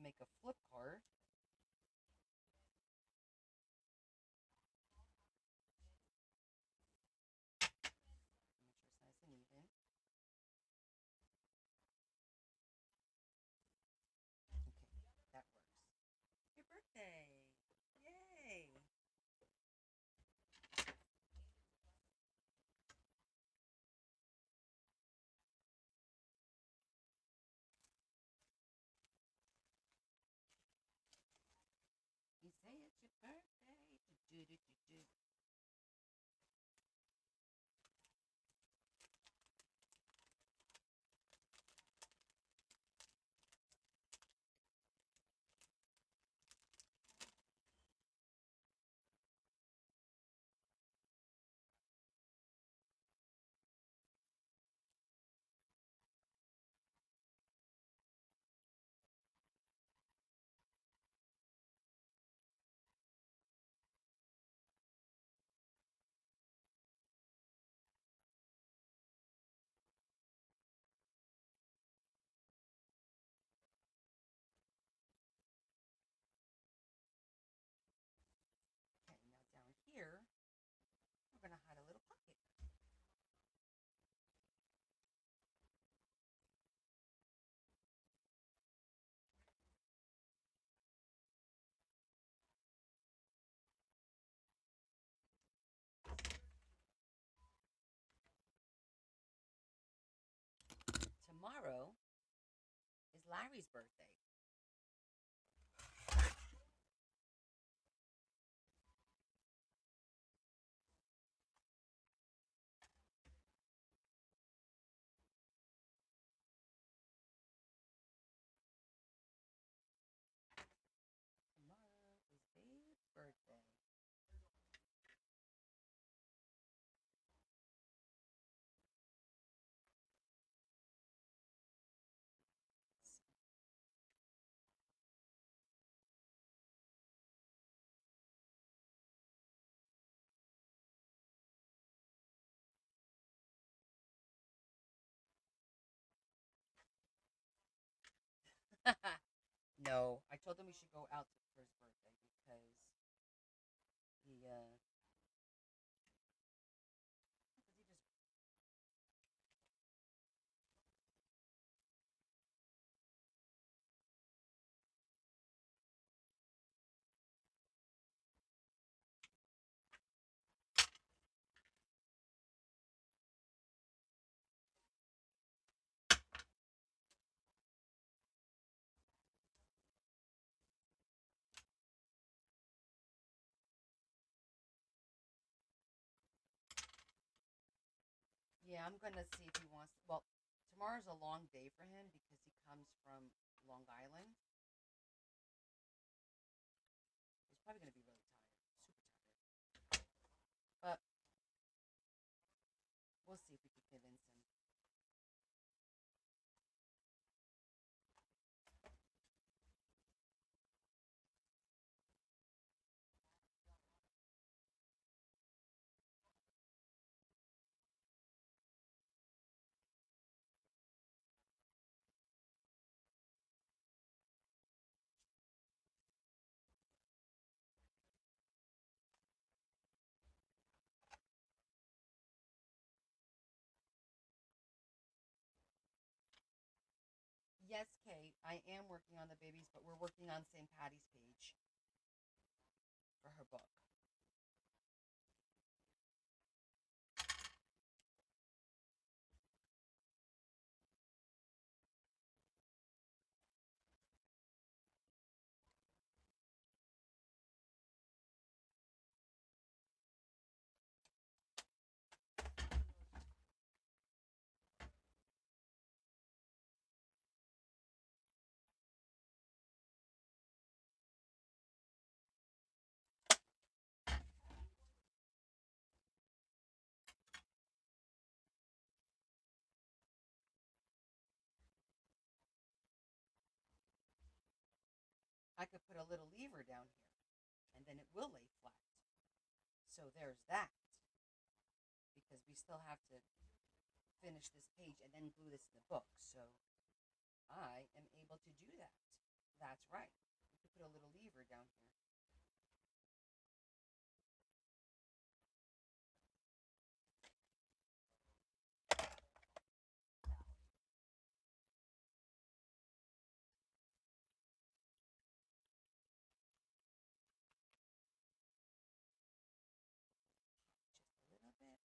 make a flip card. Make sure it's nice and even. Okay, that works. Your birthday. Yay. You say it's your birthday. Do, do, do, do. Larry's birthday. Tomorrow is Babe's birthday. No, I told him we should go out for his birthday because he just. Yeah, I'm gonna see if he wants. Well, tomorrow's a long day for him because he comes from Long Island. He's probably gonna be really tired, super tired. But we'll see if we can convince him. Yes, Kate, I am working on the babies, but we're working on St. Patty's page for her book. I could put a little lever down here, and then it will lay flat. So there's that, because we still have to finish this page and then glue this in the book. So I am able to do that. That's right. We could put a little lever down here. Just a little bit.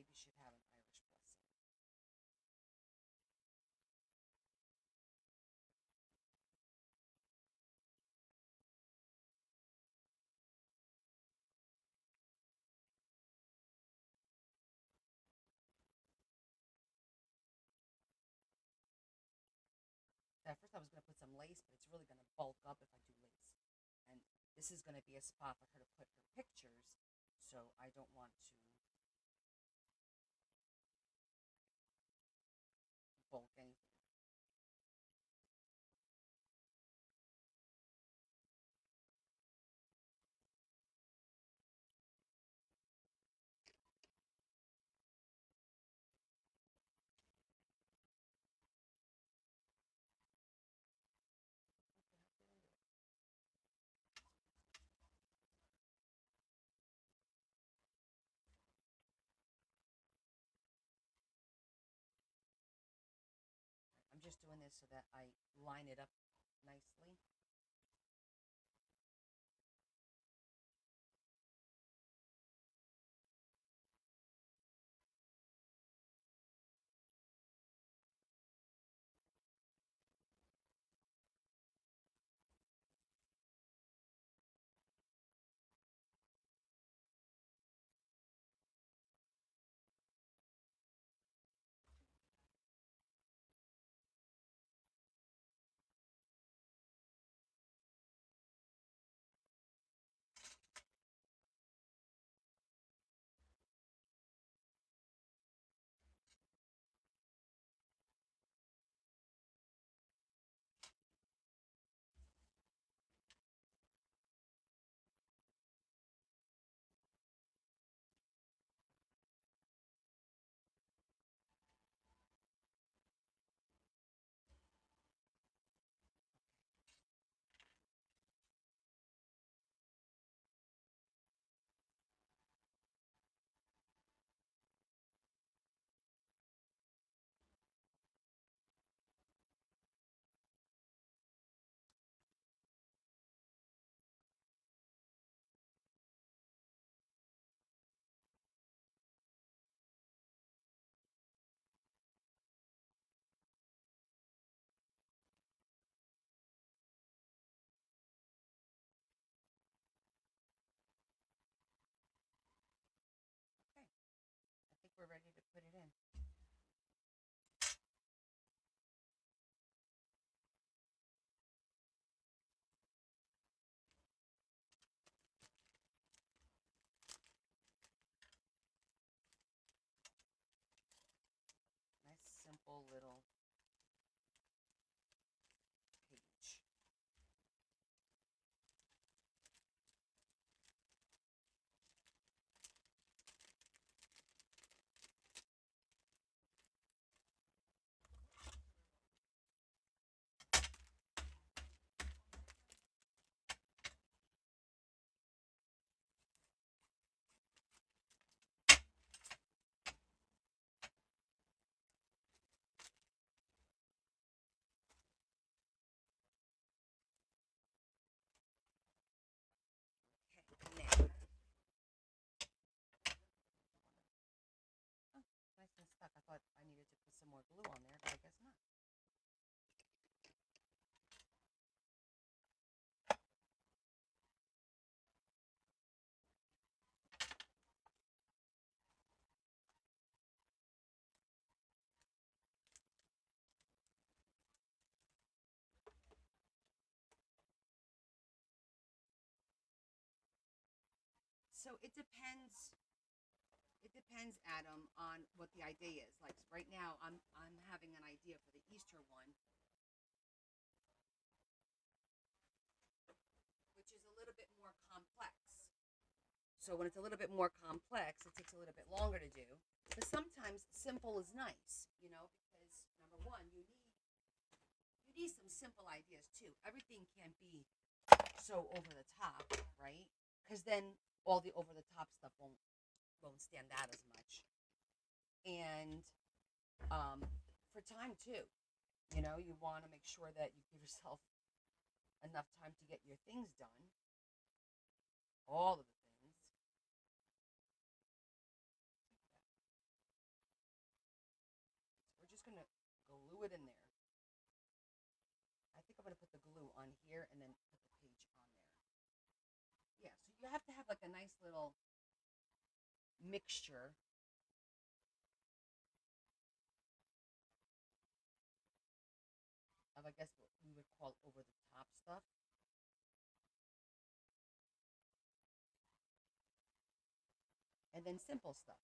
baby should have an Irish blessing. At first, I was going to put some lace, but it's really going to bulk up if I do lace. And this is going to be a spot for her to put her pictures, so I don't want to bulk anything. I'm just doing this so that I line it up nicely. Okay, I think we're ready to put it in. Nice, simple little page. Okay, now. Oh, nice and stuck. I thought I needed to put some more glue on there, but I guess not. So it depends. It depends, Adam, on what the idea is. Like right now, I'm having an idea for the Easter one, which is a little bit more complex. So when it's a little bit more complex, it takes a little bit longer to do. But sometimes simple is nice, because number one, you need some simple ideas too. Everything can't be so over the top, right? Because then all the over the top stuff won't stand out as much. And for time too, you want to make sure that you give yourself enough time to get your things done, all of the things. nice little mixture of, I guess, what we would call over the top stuff. And then simple stuff.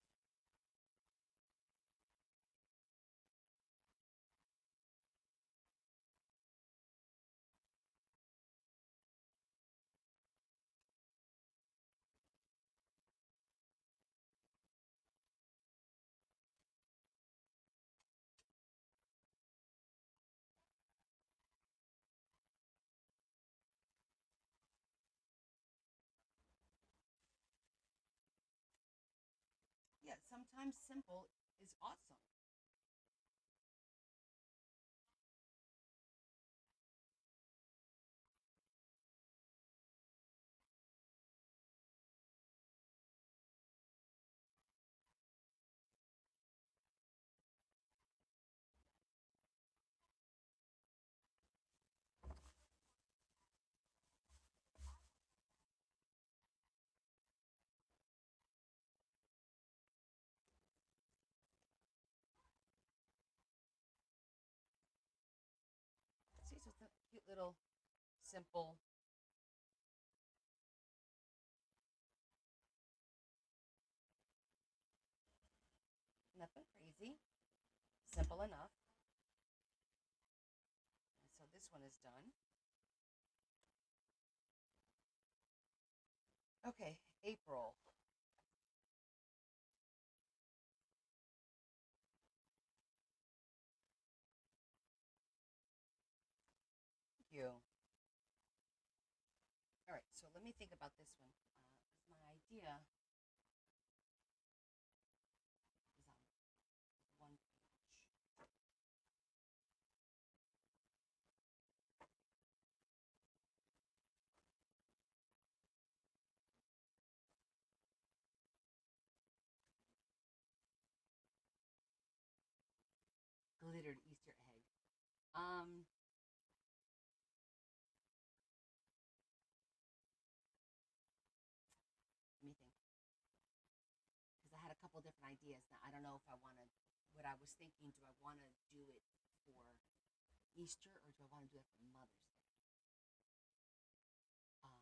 Yeah, sometimes simple is awesome. See, so it's a cute little simple. Nothing crazy, simple enough. And so this one is done. Okay, April. Thank you. All right, so let me think about this one. Because my idea is on one page. Glittered Easter egg. Let me think. Because I had a couple different ideas. Now I don't know if I want to. What I was thinking, do I want to do it for Easter or do I want to do it for Mother's Day? Um,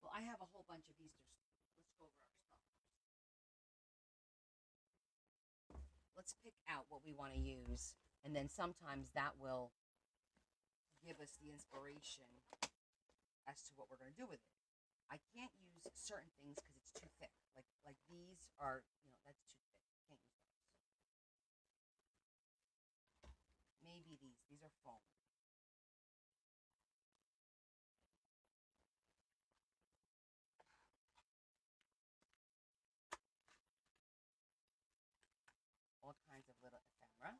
well, I have a whole bunch of Easter. Let's go over our stuff. Let's pick out what we want to use, and then sometimes that will give us the inspiration as to what we're going to do with it. I can't use certain things because it's too thick. Like these are, that's too thick. Can't use those. Maybe these. These are foam. All kinds of little ephemera.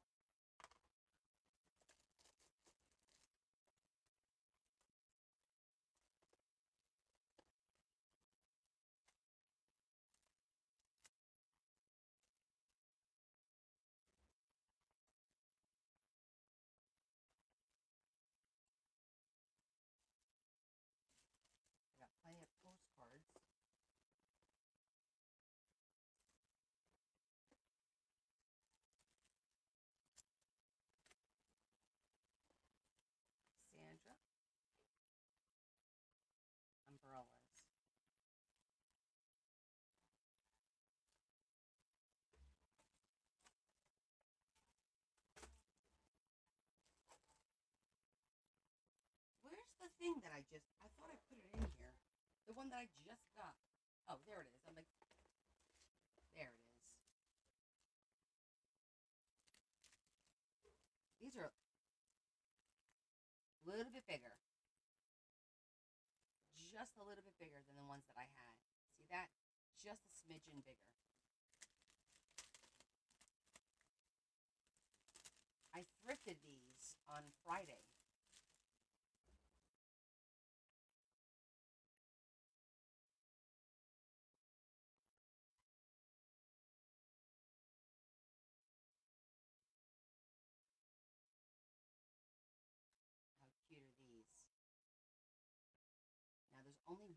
I got plenty of postcards. Sandra. Umbrellas. Where's the thing that I thought I put it in here. The one that I just got. Oh, there it is. I'm like, there it is. These are a little bit bigger. Just a little bit bigger than the ones that I had. See that? Just a smidgen bigger. I thrifted these on Friday.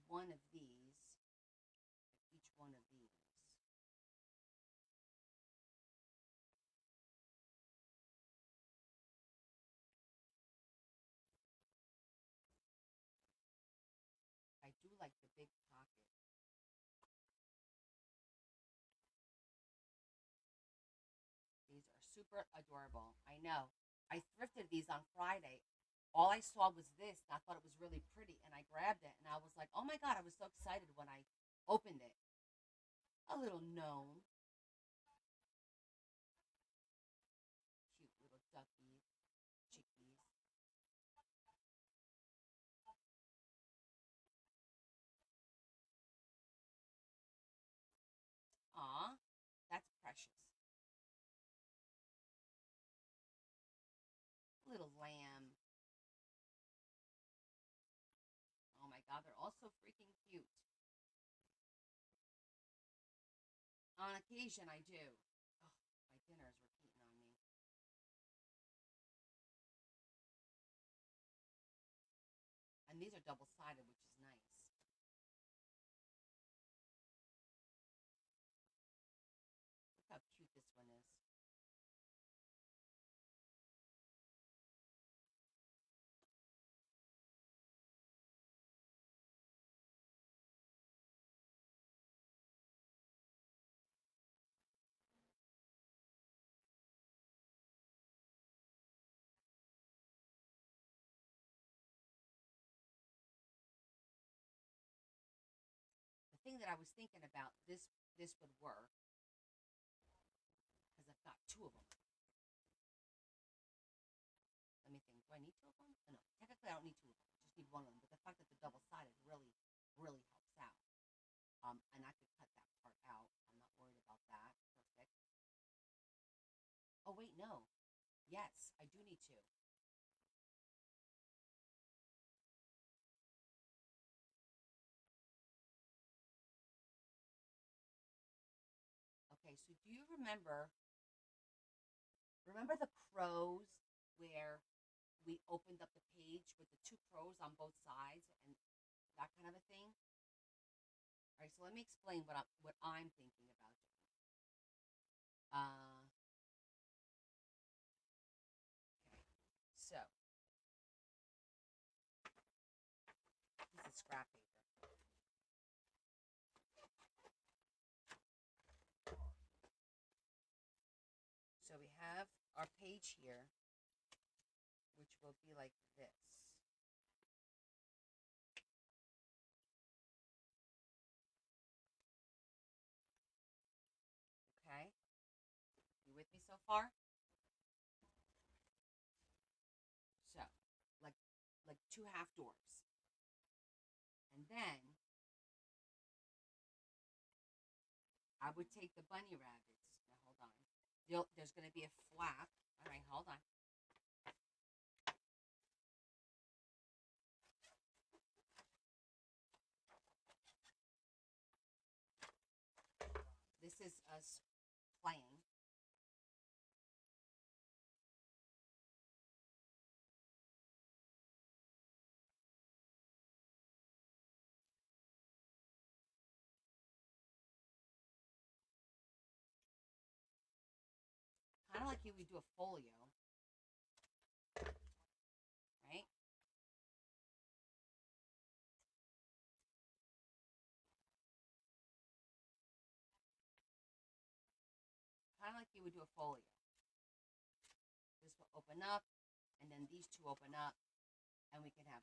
one of these, each one of these, I do like the big pocket. These are super adorable. I know. I thrifted these on Friday. All I saw was this, and I thought it was really pretty, and I grabbed it, and I was like, oh my God, I was so excited when I opened it. A little gnome. Cute little duckies, chickies. Aw, that's precious. Little lamb. Oh my God, they're all so freaking cute. On occasion, I do. Oh, my dinner is repeating on me. And these are double sided, which is nice. Look how cute this one is. The thing that I was thinking about, this would work because I've got two of them. Let me think. Do I need two of them? Oh, no, technically I don't need two of them. I just need one of them. But the fact that they're double sided really, really helps out. And I could cut that part out. I'm not worried about that. Perfect. Oh wait, no. Yes, I do need two. Okay, so do you remember the crows where we opened up the page with the two crows on both sides and that kind of a thing? All right, so let me explain what I'm thinking about doing. Okay, so this is scrap paper. So we have our page here, which will be like this. Okay, you with me so far? So, like two half doors, and then I would take the bunny rabbits. Now hold on. There's going to be a flap. All right, hold on. This is us playing. Kind of like you would do a folio, right? Kind of like you would do a folio. This will open up, and then these two open up, and we can have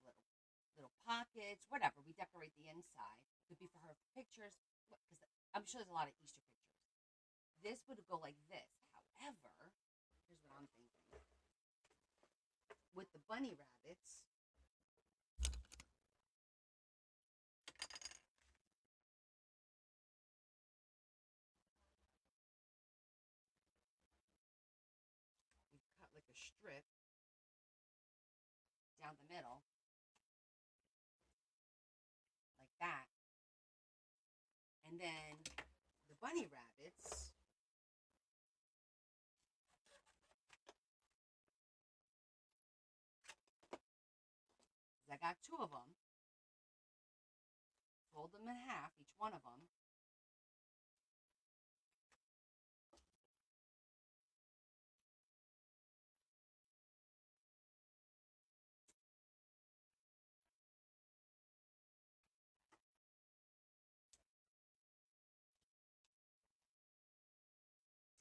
little pockets, whatever. We decorate the inside. Could be for her pictures, because I'm sure there's a lot of Easter pictures. This would go like this. However, here's what I'm thinking. With the bunny rabbits, we've cut like a strip down the middle, like that. And then the bunny rabbits, I got two of them. fold them in half, each one of them.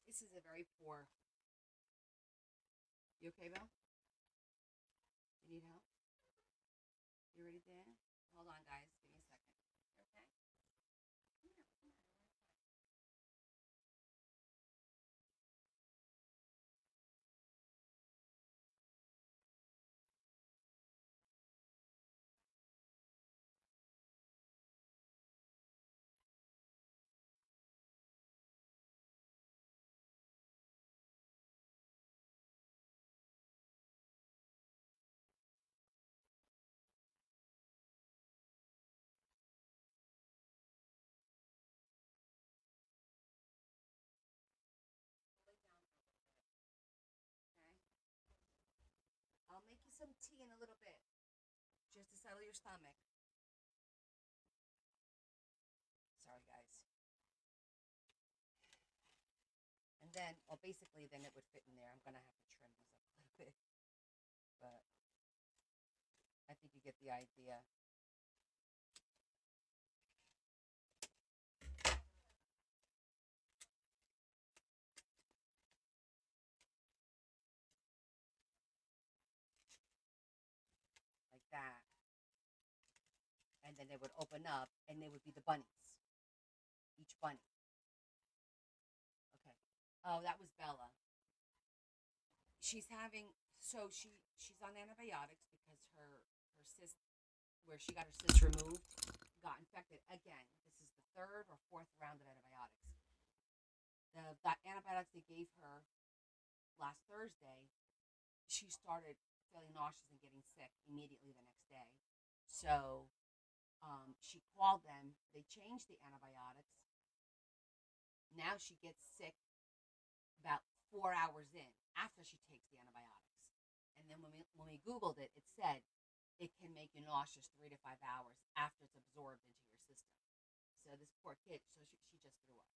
This is a very poor. You okay, Bill? You need help? You ready, Dan? Hold on, guys. Give me a second. You okay? Come here. Come here. Okay. I'll make you some tea in a little bit, just to settle your stomach. Sorry, guys. And then, well, basically, then it would fit in there. I'm gonna have to trim this up a little bit, but I think you get the idea. Like that. And then they would open up, and they would be the bunnies. Each bunny. Okay. Oh, that was Bella. She's having she's on antibiotics because her cyst, where she got her cyst removed, got infected again. This is the third or fourth round of antibiotics. The antibiotics they gave her last Thursday, she started feeling nauseous and getting sick immediately the next day. So she called them. They changed the antibiotics. Now she gets sick about 4 hours in after she takes the antibiotics. And then when we Googled it, it said it can make you nauseous 3 to 5 hours after it's absorbed into your system. So this poor kid, so she just threw up.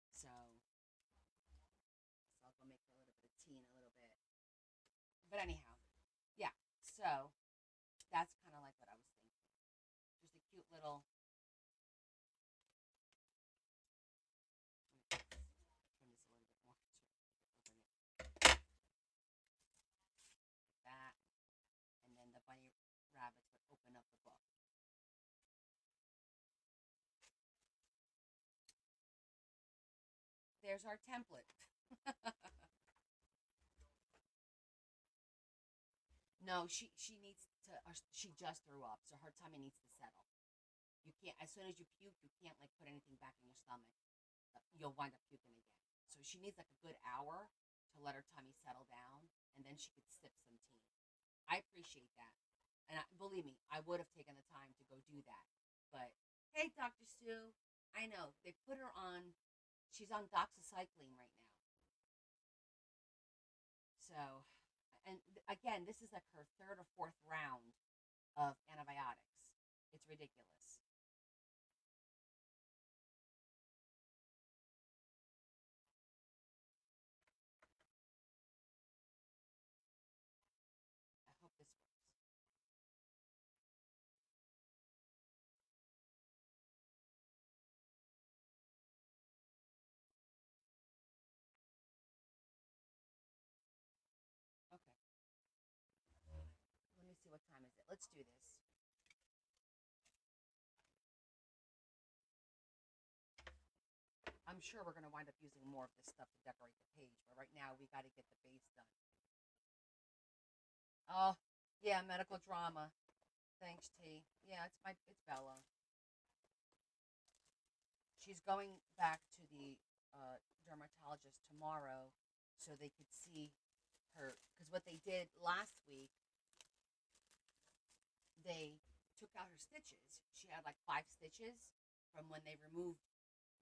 So I'll go make her a little bit of tea in a little bit. But anyhow, yeah. So that's kind of like what I was thinking. Just a cute little. Trim this a little bit more to open it like that, and then the bunny rabbits would open up the book. There's our template. No, she needs to. She just threw up, so her tummy needs to settle. You can't. As soon as you puke, you can't like put anything back in your stomach. You'll wind up puking again. So she needs like a good hour to let her tummy settle down, and then she could sip some tea. I appreciate that, and believe me, I would have taken the time to go do that. But hey, Dr. Sue, I know they put her on. She's on doxycycline right now. So, and again, this is like her third or fourth round of antibiotics. It's ridiculous. I hope this works. Okay. Let me see, what time is it. Let's do this. I'm sure we're going to wind up using more of this stuff to decorate the page, but right now we got to get the base done. Oh, yeah, medical drama. Thanks, T. Yeah, it's Bella. She's going back to the dermatologist tomorrow so they could see her, because what they did last week, they took out her stitches. She had like 5 stitches from when they removed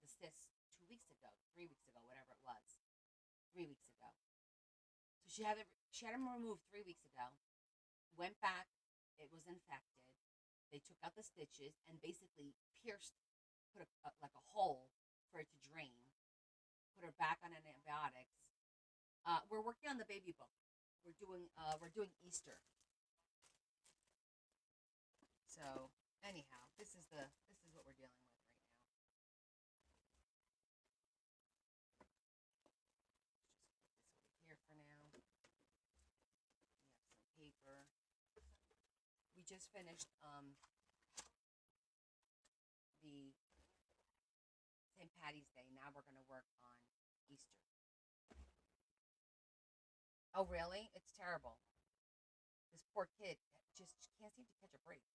the cyst 2 weeks ago, 3 weeks ago, whatever it was, 3 weeks ago. So she had them removed 3 weeks ago. Went back, it was infected. They took out the stitches and basically pierced, put like a hole for it to drain. Put her back on antibiotics. We're working on the baby book. We're doing Easter. So anyhow, this is what we're dealing with right now. Just put this over here for now. We have some paper. We just finished the St. Patty's Day. Now we're gonna work on Easter. Oh really? It's terrible. This poor kid just can't seem to catch a break.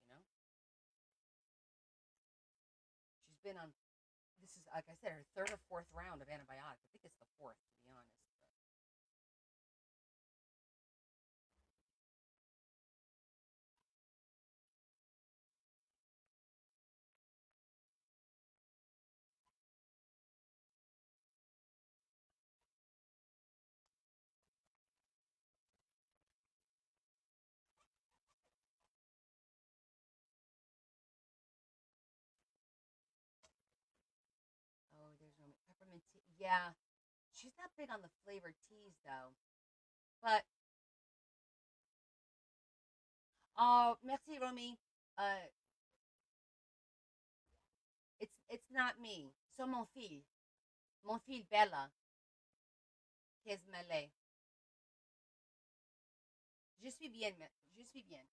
She's been on. This is like I said, her third or fourth round of antibiotics. I think it's the fourth, to be honest. Oh, there's no peppermint tea. Yeah, she's not big on the flavored teas though. But oh, merci Romy. It's not me. So mon fil Bella, qui est mêlé. Je suis bien, je suis bien.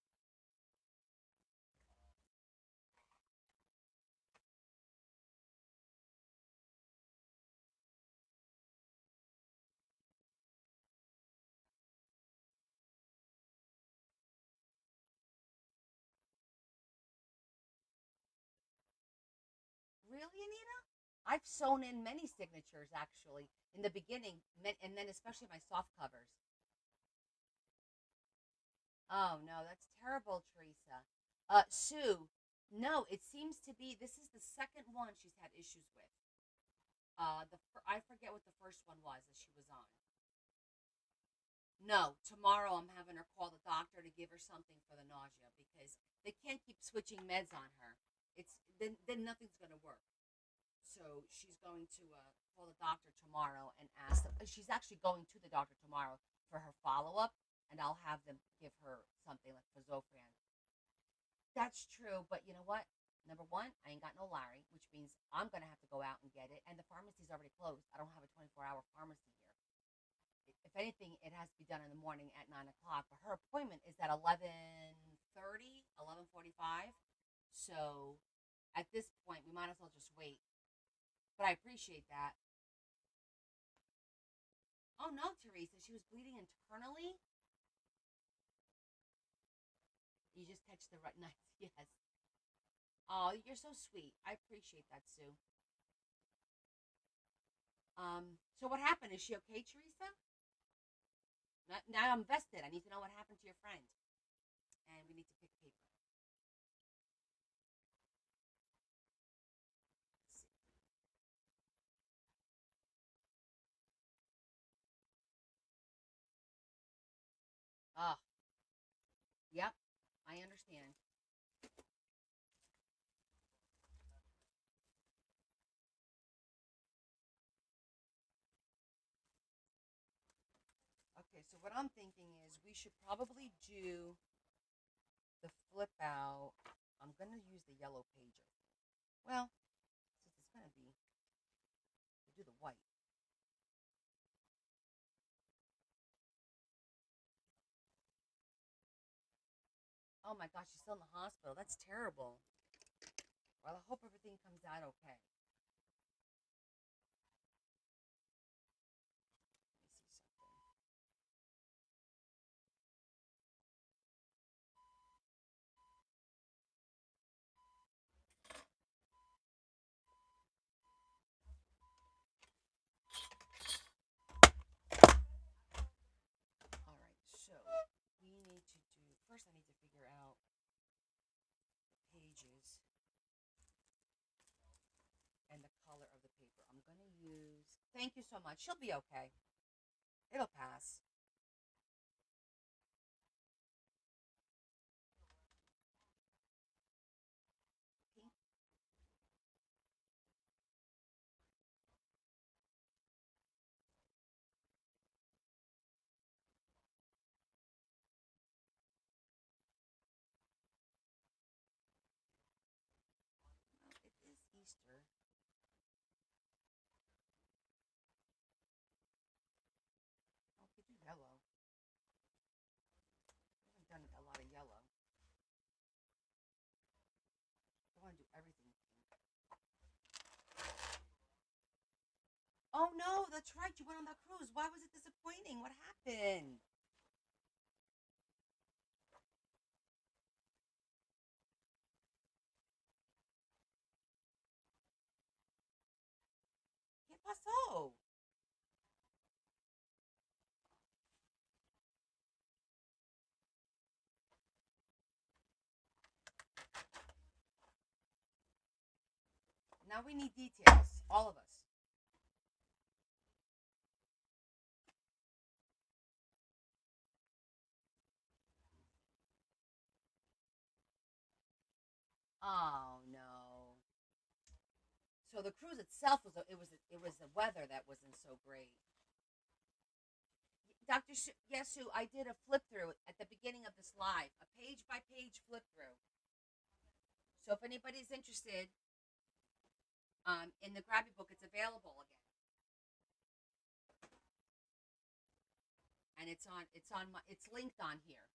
Really, Anita? I've sewn in many signatures actually in the beginning, and then especially my soft covers. Oh no, that's terrible, Teresa. Sue, no, it seems to be this is the second one she's had issues with. I forget what the first one was that she was on. No, tomorrow I'm having her call the doctor to give her something for the nausea because they can't keep switching meds on her. Then nothing's gonna work. So she's going to call the doctor tomorrow and ask them. She's actually going to the doctor tomorrow for her follow up, and I'll have them give her something like Fazofran. That's true, but you know what? Number one, I ain't got no Larry, which means I'm gonna have to go out and get it, and the pharmacy's already closed. I don't have a 24-hour pharmacy here. If anything, it has to be done in the morning at 9 o'clock. But her appointment is at 11:30, 11:45. So at this point, we might as well just wait. But I appreciate that. Oh no, Teresa, she was bleeding internally. You just catch the right night. Yes. Oh, you're so sweet. I appreciate that, Sue. So what happened? Is she okay, Teresa? Now I'm vested. I need to know what happened to your friend, and we need to pick paper. Let's see. Oh, yep. I understand. Okay, so what I'm thinking is we should probably do the flip out. I'm gonna use the yellow pager. Well, since it's gonna be, we'll do the white. Oh my gosh, she's still in the hospital. That's terrible. Well, I hope everything comes out okay. Let me see something. All right, so we need to do first. I need to figure out the pages and the color of the paper. I'm gonna use. Thank you so much. She'll be okay. It'll pass. Oh, that's right. You went on that cruise. Why was it disappointing? What happened? ¿Qué pasó? Now we need details. All of us. Oh no. So the cruise itself was it was the weather that wasn't so great. Dr. Yesu, I did a flip through at the beginning of this live, a page by page flip through. So if anybody's interested, in the Grabby book, it's available again, and it's linked on here.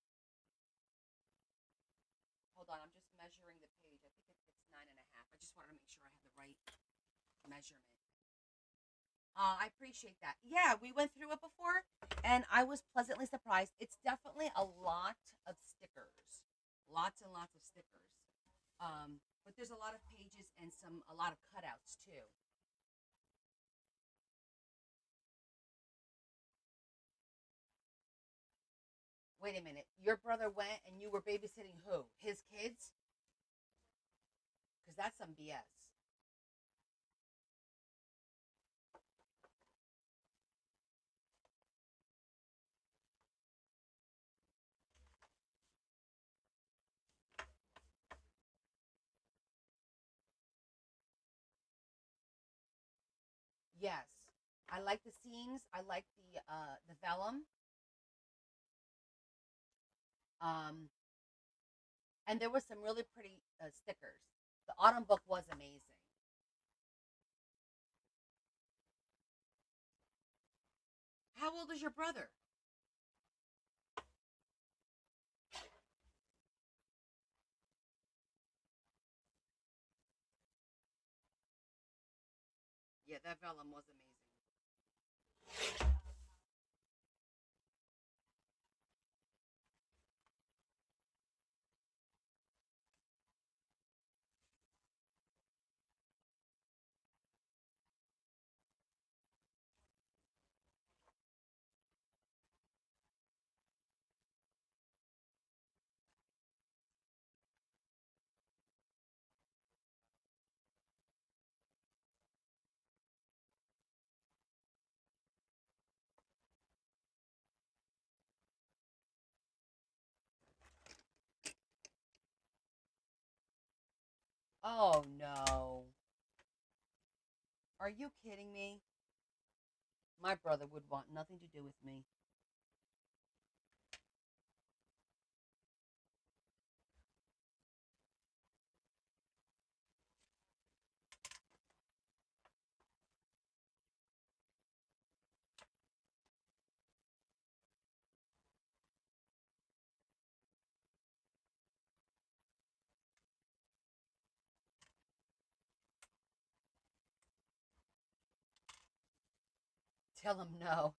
Hold on, I'm just measuring the page. I think it's 9.5. I just wanted to make sure I had the right measurement. I appreciate that. Yeah, we went through it before, and I was pleasantly surprised. It's definitely a lot of stickers, lots and lots of stickers. But there's a lot of pages and a lot of cutouts too. Wait a minute, your brother went and you were babysitting who? His kids? Because that's some BS. Yes, I like the seams. I like the vellum. Um, and there was some really pretty stickers. The autumn book was amazing. How old is your brother? Yeah, that vellum was amazing. Oh no. Are you kidding me? My brother would want nothing to do with me. Tell him no.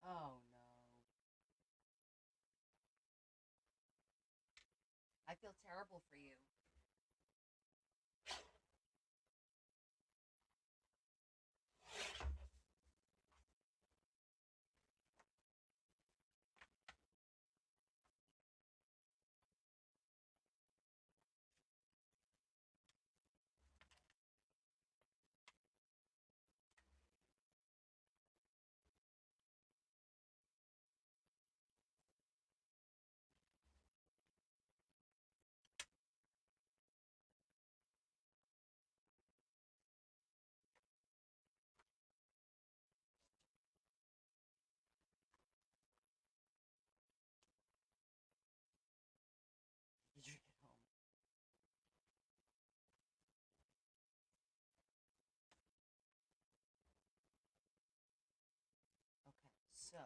Oh no. I feel terrible for you. so?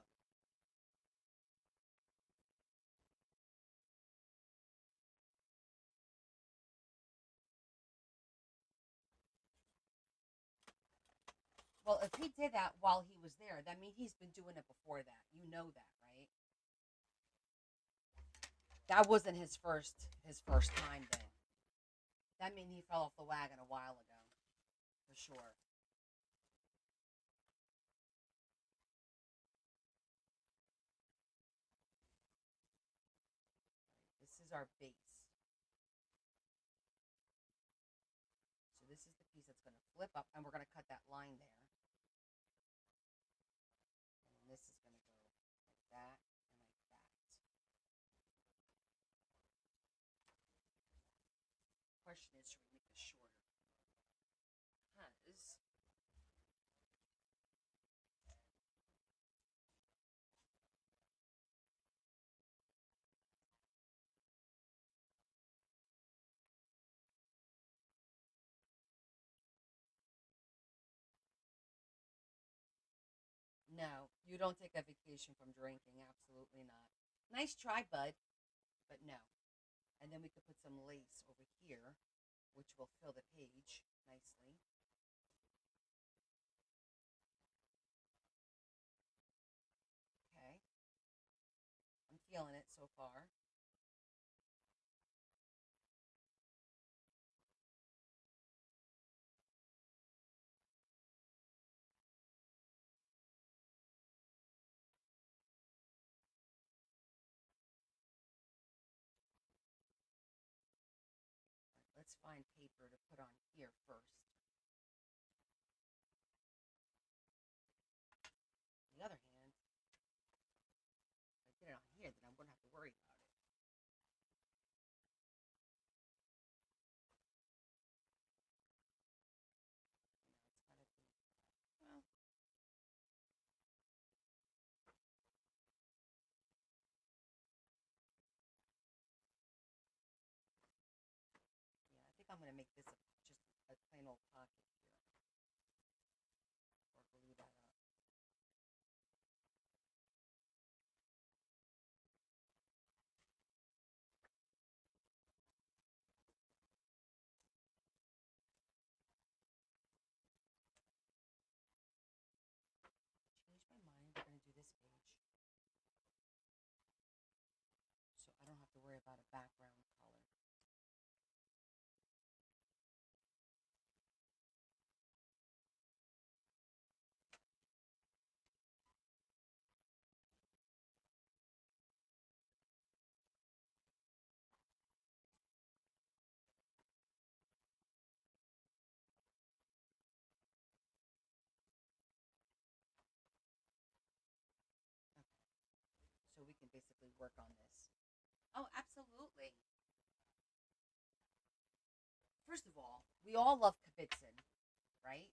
Well, if he did that while he was there, that means he's been doing it before that. You know that, right? That wasn't his first time then. That means he fell off the wagon a while ago, for sure. This is our base. So this is the piece that's going to flip up, and we're going to cut that line there. And this is going to go like that and like that. Question is, should we make this shorter? Because no, you don't take a vacation from drinking. Absolutely not. Nice try, bud, but no. And then we could put some lace over here, which will fill the page nicely. Okay, I'm feeling it so far. Let's find paper to put on here first. On the other hand, if I did it on here, then I wouldn't have to worry about it. You know, it's gotta be, well, yeah, I think I'm gonna make this just a plain old pocket here, or glue that up. Change my mind. We're gonna do this page, so I don't have to worry about a background color. Okay, so we can basically work on this. Oh, absolutely. First of all, we all love Kavitzin, right?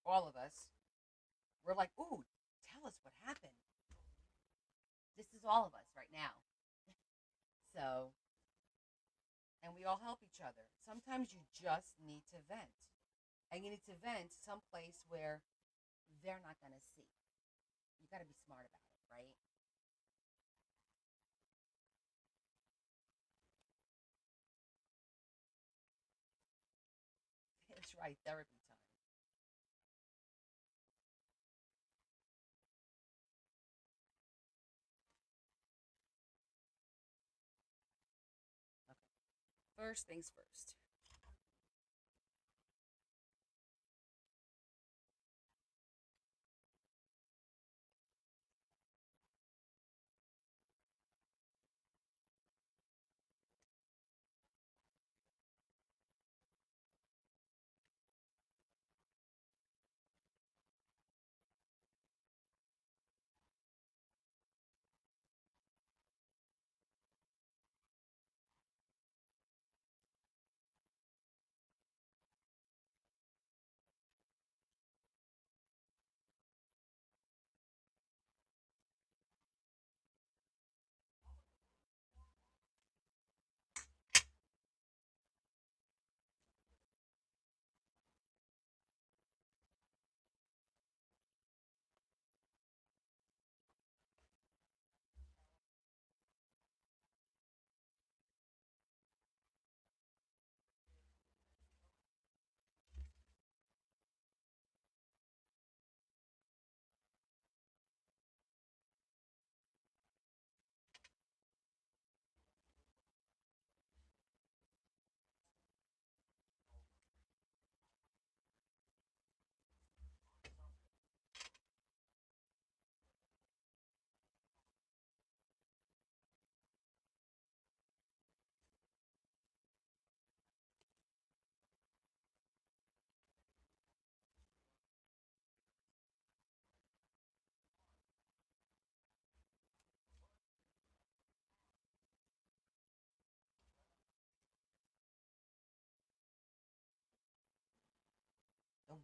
All of us. We're like, ooh, tell us what happened. This is all of us right now. So, and we all help each other. Sometimes you just need to vent. And you need to vent someplace where they're not going to see. You got to be smart about it, right? It's right, therapy time. Okay, first things first.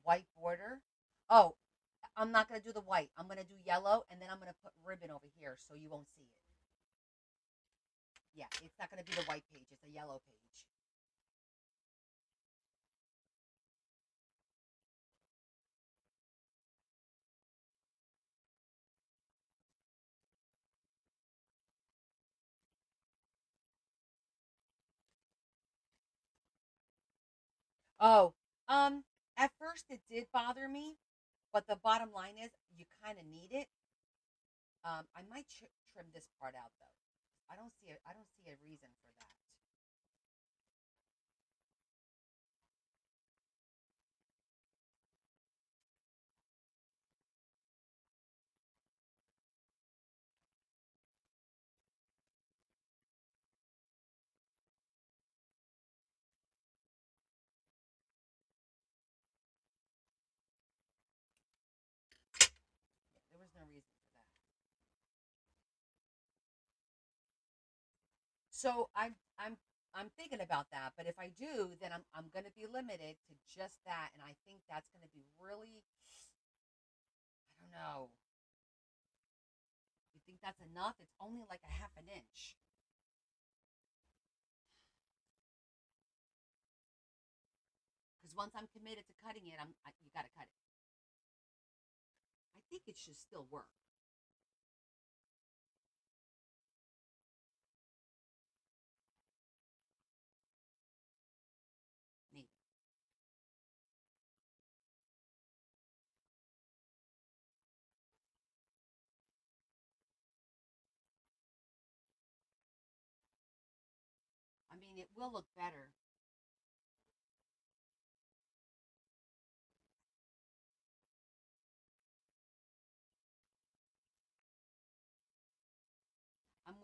white border. Oh, I'm not gonna do the white. I'm gonna do yellow, and then I'm gonna put ribbon over here so you won't see it. Yeah, it's not gonna be the white page. It's a yellow page. Oh, at first it did bother me, but the bottom line is you kind of need it. I might trim this part out though. I don't see a reason for that. Yeah, there was no reason for that. So I'm thinking about that, but if I do, then I'm going to be limited to just that, and I think that's going to be really, I don't know. You think that's enough? It's only like a half an inch. Because once I'm committed to cutting it, you got to cut it. I think it should still work. Maybe. I mean, it will look better. I'm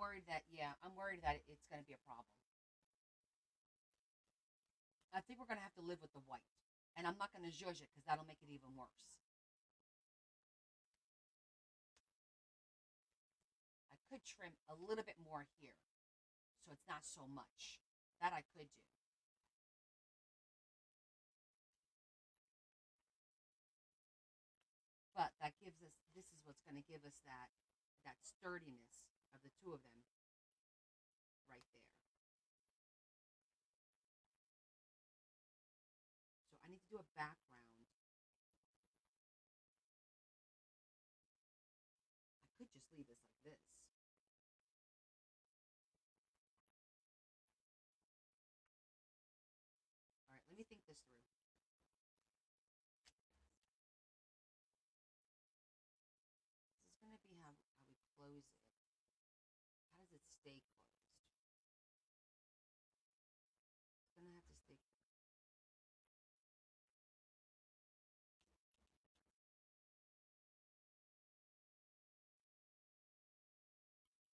worried that it's going to be a problem. I think we're going to have to live with the white. And I'm not going to zhuzh it because that'll make it even worse. I could trim a little bit more here so it's not so much. That I could do. But that gives us, this is what's going to give us that sturdiness of the two of them right there. So I need to do a background. I could just leave this like this. All right, let me think this through. This is going to be how we close it. How does it stay closed? It's going to have to stay.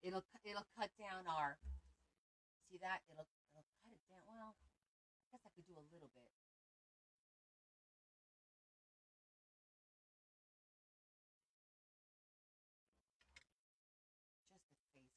It'll cut down our. See that? It'll cut it down. Well, I guess I could do a little bit. Just the face kind of a thing.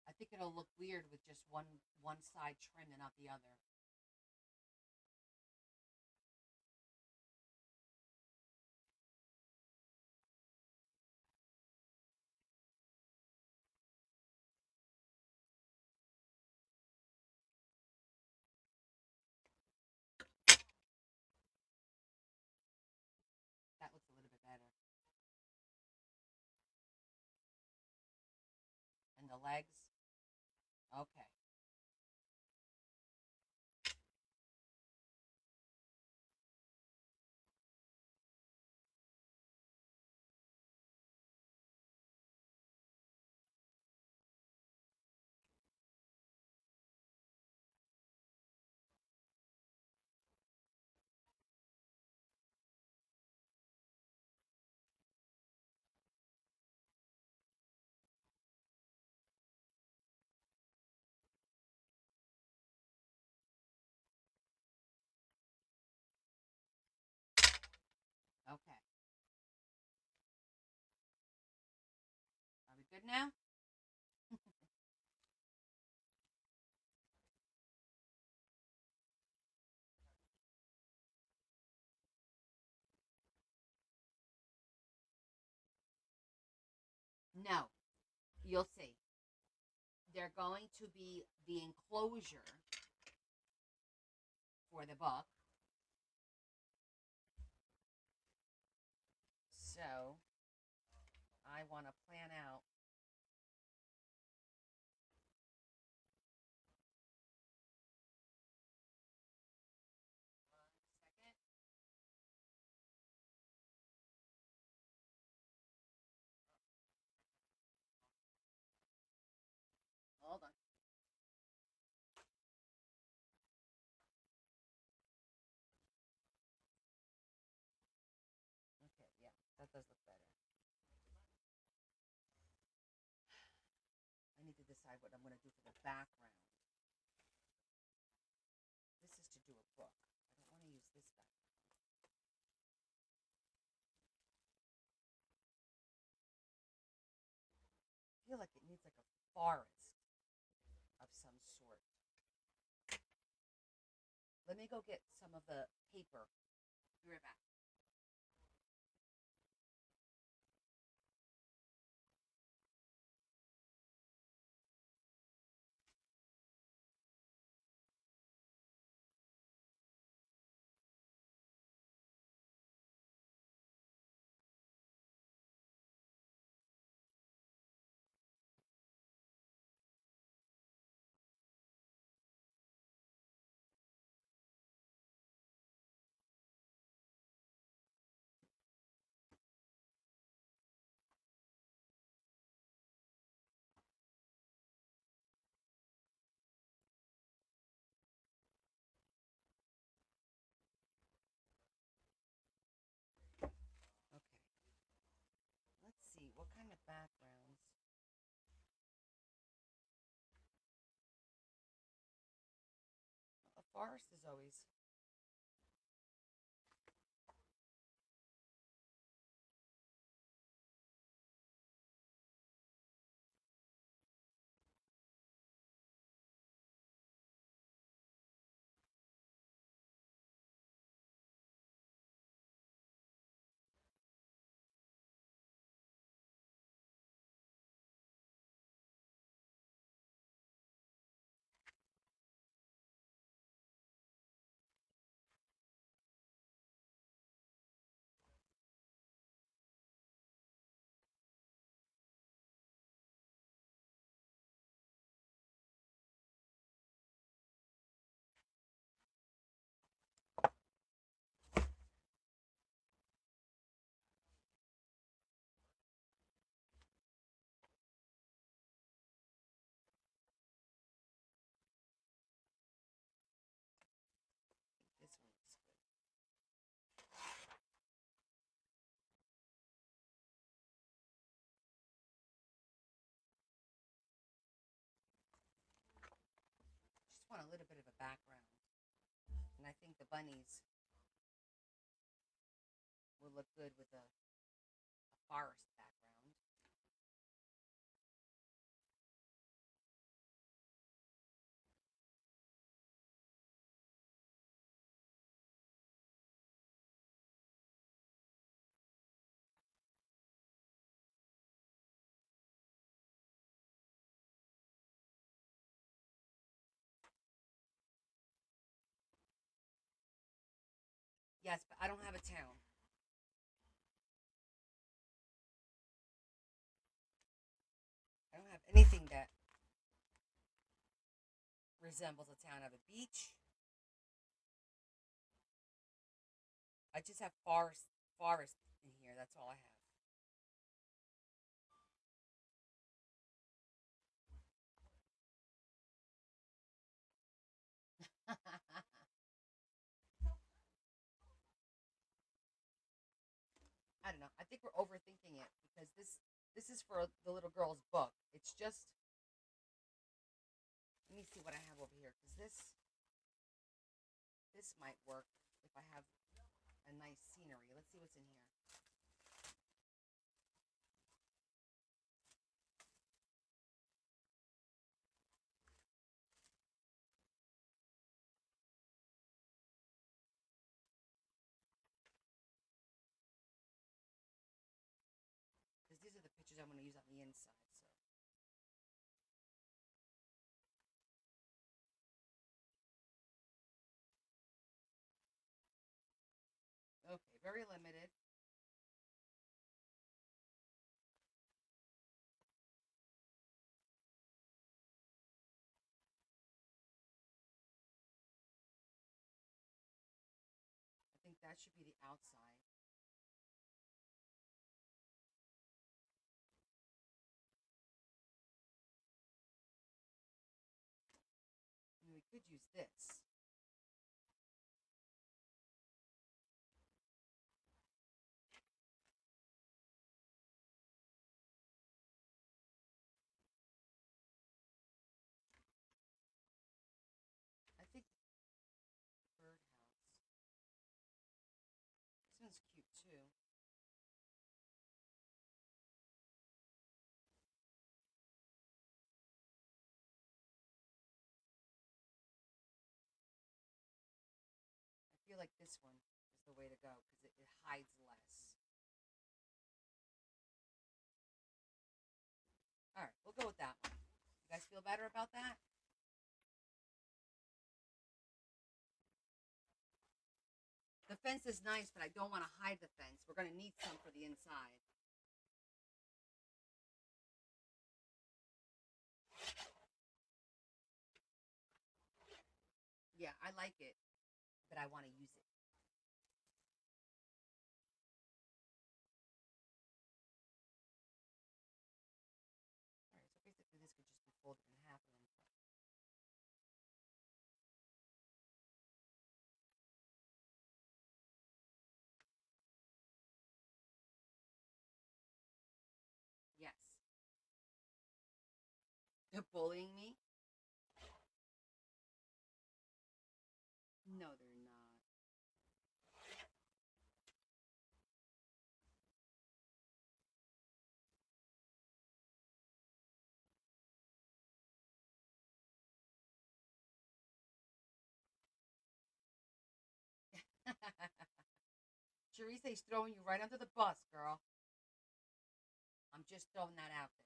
I think it'll look weird with just one side trimmed and not the other. That looks a little bit better. And the legs. Okay. now? No. You'll see. They're going to be the enclosure for the book. So I want to plan out. One second. Hold on. Okay, yeah, that does look better. I need to decide what I'm going to do for the background. This is to do a book. I don't want to use this background. I feel like it needs like a forest of some sort. Let me go get some of the paper. Be right back. Okay. Let's see. What kind of backgrounds? A forest is always. This one looks good. Just want a little bit of a background. And I think the bunnies will look good with a forest background. Yes, but I don't have a town. I don't have anything that resembles a town. I have a beach. I just have forest in here. That's all I have. I don't know. I think we're overthinking it because this is for the little girl's book. It's just let me see what I have over here because this might work if I have a nice scenery. Let's see what's in here. I'm going to use on the inside. So, okay, very limited. I think that should be the outside. And we could use this. I think birdhouse. This one's cute too. I feel like this one is the way to go because it hides less. All right, we'll go with that one. You guys feel better about that? The fence is nice, but I don't want to hide the fence. We're going to need some for the inside. Yeah, I like it, but I want to use it. All right, so basically this could just be folded in half and then cut. Yes. They're bullying me? No, they're not. Cherise's throwing you right under the bus, girl. I'm just throwing that out there.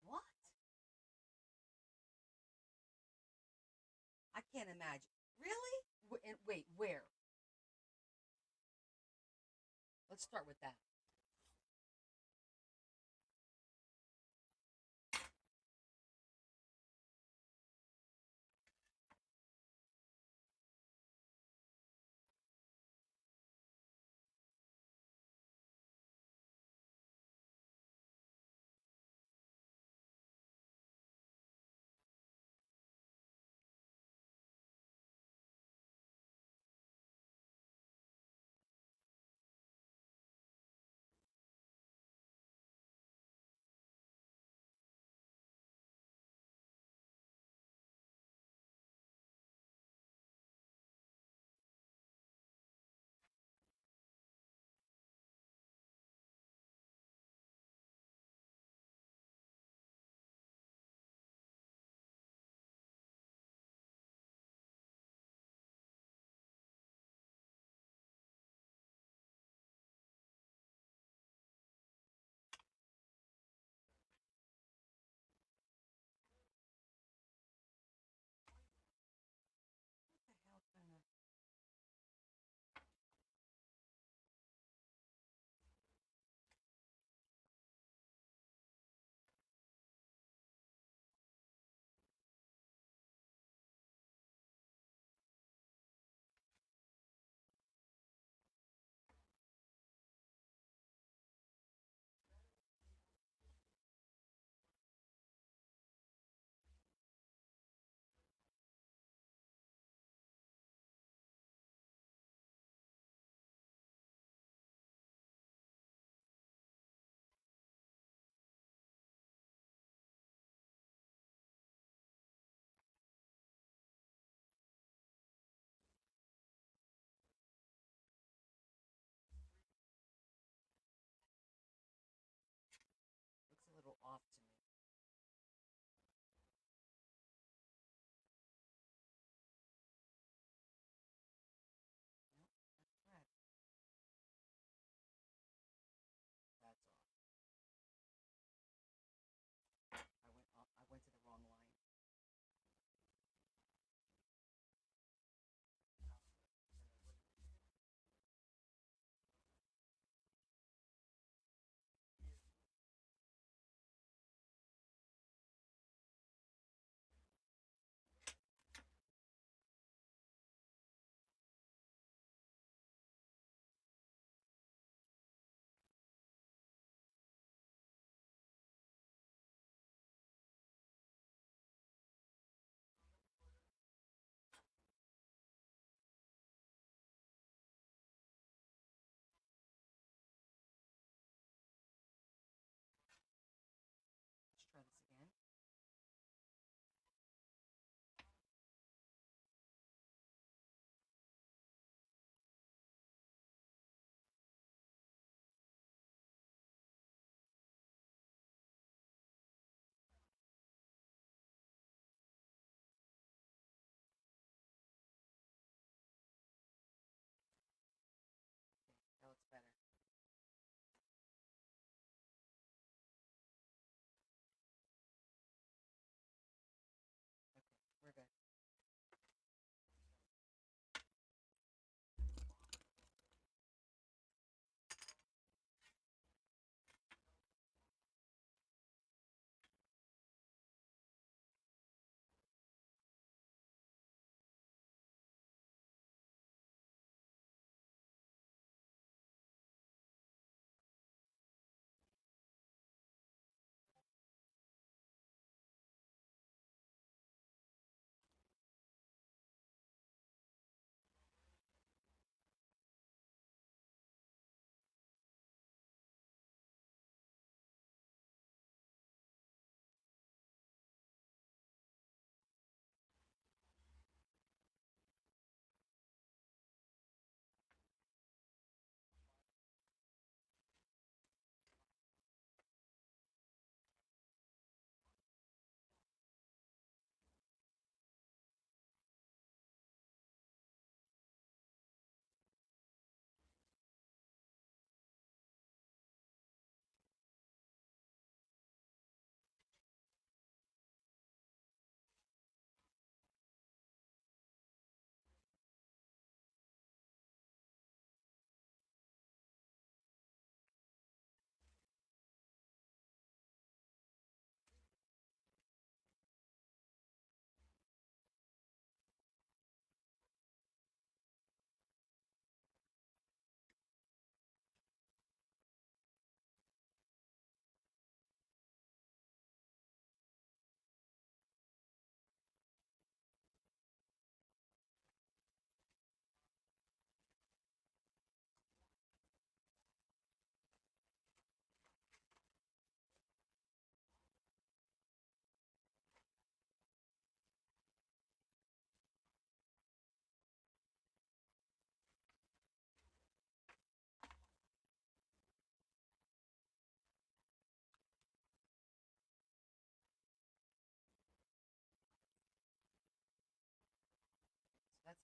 What? I can't imagine. Really? Wait, where? Let's start with that.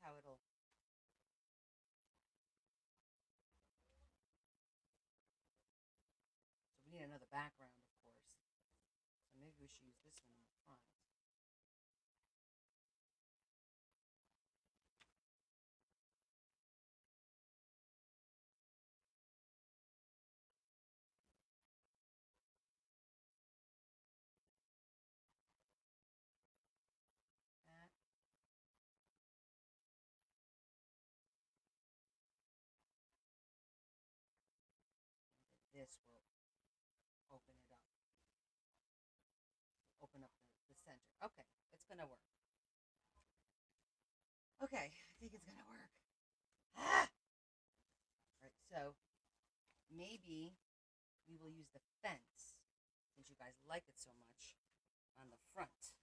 how it'll. So we need another background, of course. So maybe we should use this one in the front. That, this will open it up. Open up the center. Okay, it's gonna work. Okay, I think it's gonna work. Ah! All right, so maybe we will use the fence since you guys like it so much on the front.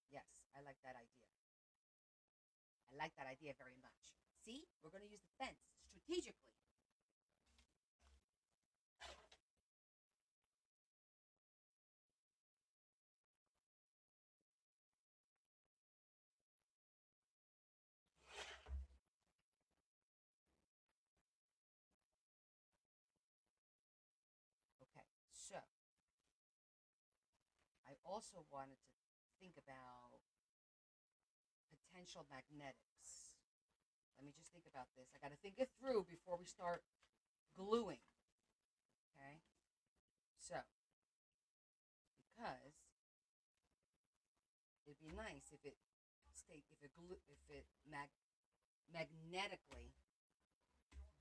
Yes, I like that idea. I like that idea very much. See, we're going to use the fence strategically. Okay, so I also wanted to think about potential magnetics. Let me just think about this. I got to think it through before we start gluing. Okay, so because it'd be nice if it magnetically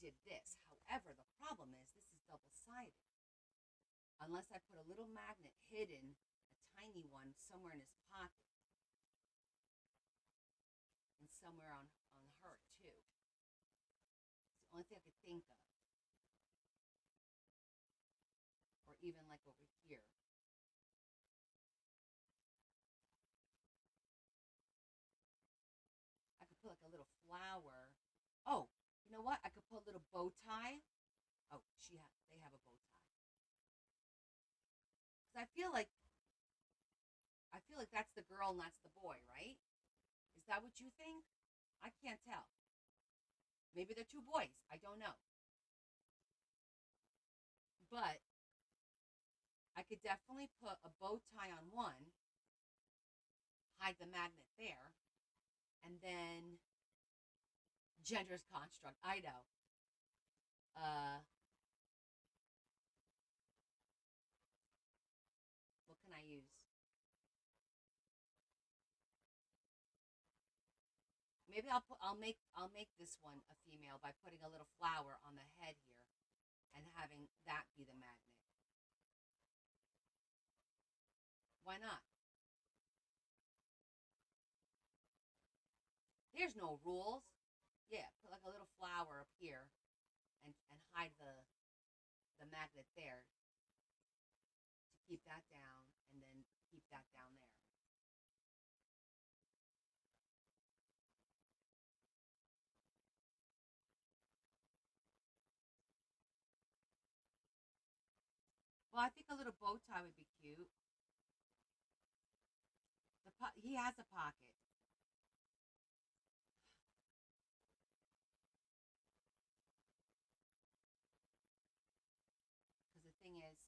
did this. However, the problem is this is double sided. Unless I put a little magnet hidden, a tiny one somewhere in his pocket, and somewhere on her too. It's the only thing I could think of. Or even like over here. I could put like a little flower. Oh, you know what? I could put a little bow tie. Oh, they have a bow tie. Because I feel like that's the girl and that's the boy, right? Is that what you think? I can't tell. Maybe they're two boys. I don't know. But I could definitely put a bow tie on one, hide the magnet there, and then gender's construct. I know. What can I use? Maybe I'll make this one a female by putting a little flower on the head here and having that be the magnet. Why not? There's no rules. Yeah, put like a little flower up here and hide the magnet there to keep that down and then keep that down there. Well, I think a little bow tie would be cute. He has a pocket. Because the thing is,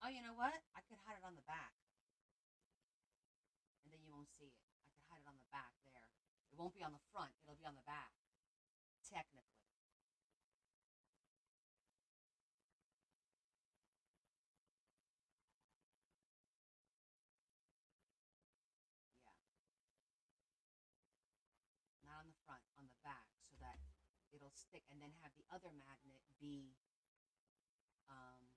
oh, you know what? I could hide it on the back, and then you won't see it. I could hide it on the back there. It won't be on the front. It'll be on the back, technically. Yeah, not on the front, on the back, so that it'll stick, and then have the other magnet be. Um,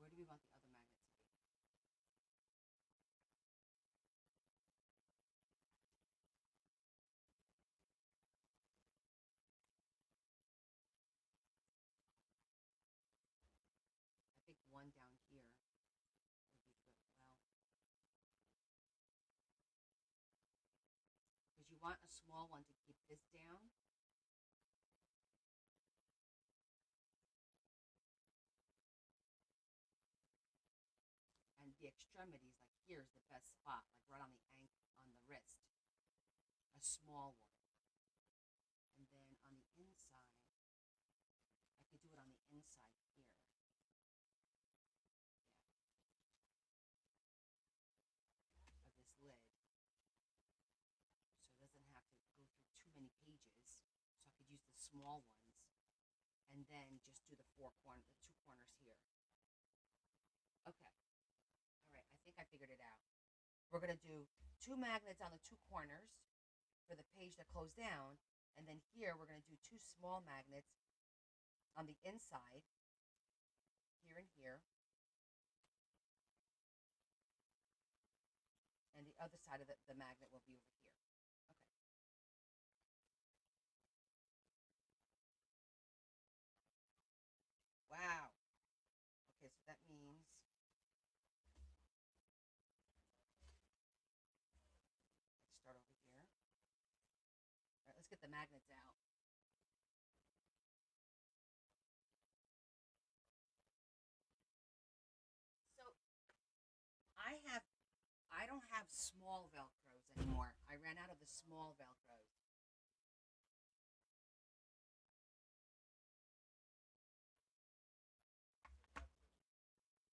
where do we want the other magnet to be? I think one down here would be good. Well, because you want a small one to keep this down. And the extremities, like here is the best spot, like right on the ankle, on the wrist. A small one. And then on the inside, I could do it on the inside here. Yeah, of this lid. So it doesn't have to go through too many pages. So I could use the small ones and then just do the the two corners here. Okay. All right. I think I figured it out. We're gonna do two magnets on the two corners for the page that closed down, and then here we're gonna do two small magnets on the inside, here and here, and the other side of the magnet will be over here. Okay. Wow. Okay, so that means let's start over here. All right, let's get the magnets out. So I don't have small Velcros anymore. I ran out of the small Velcros.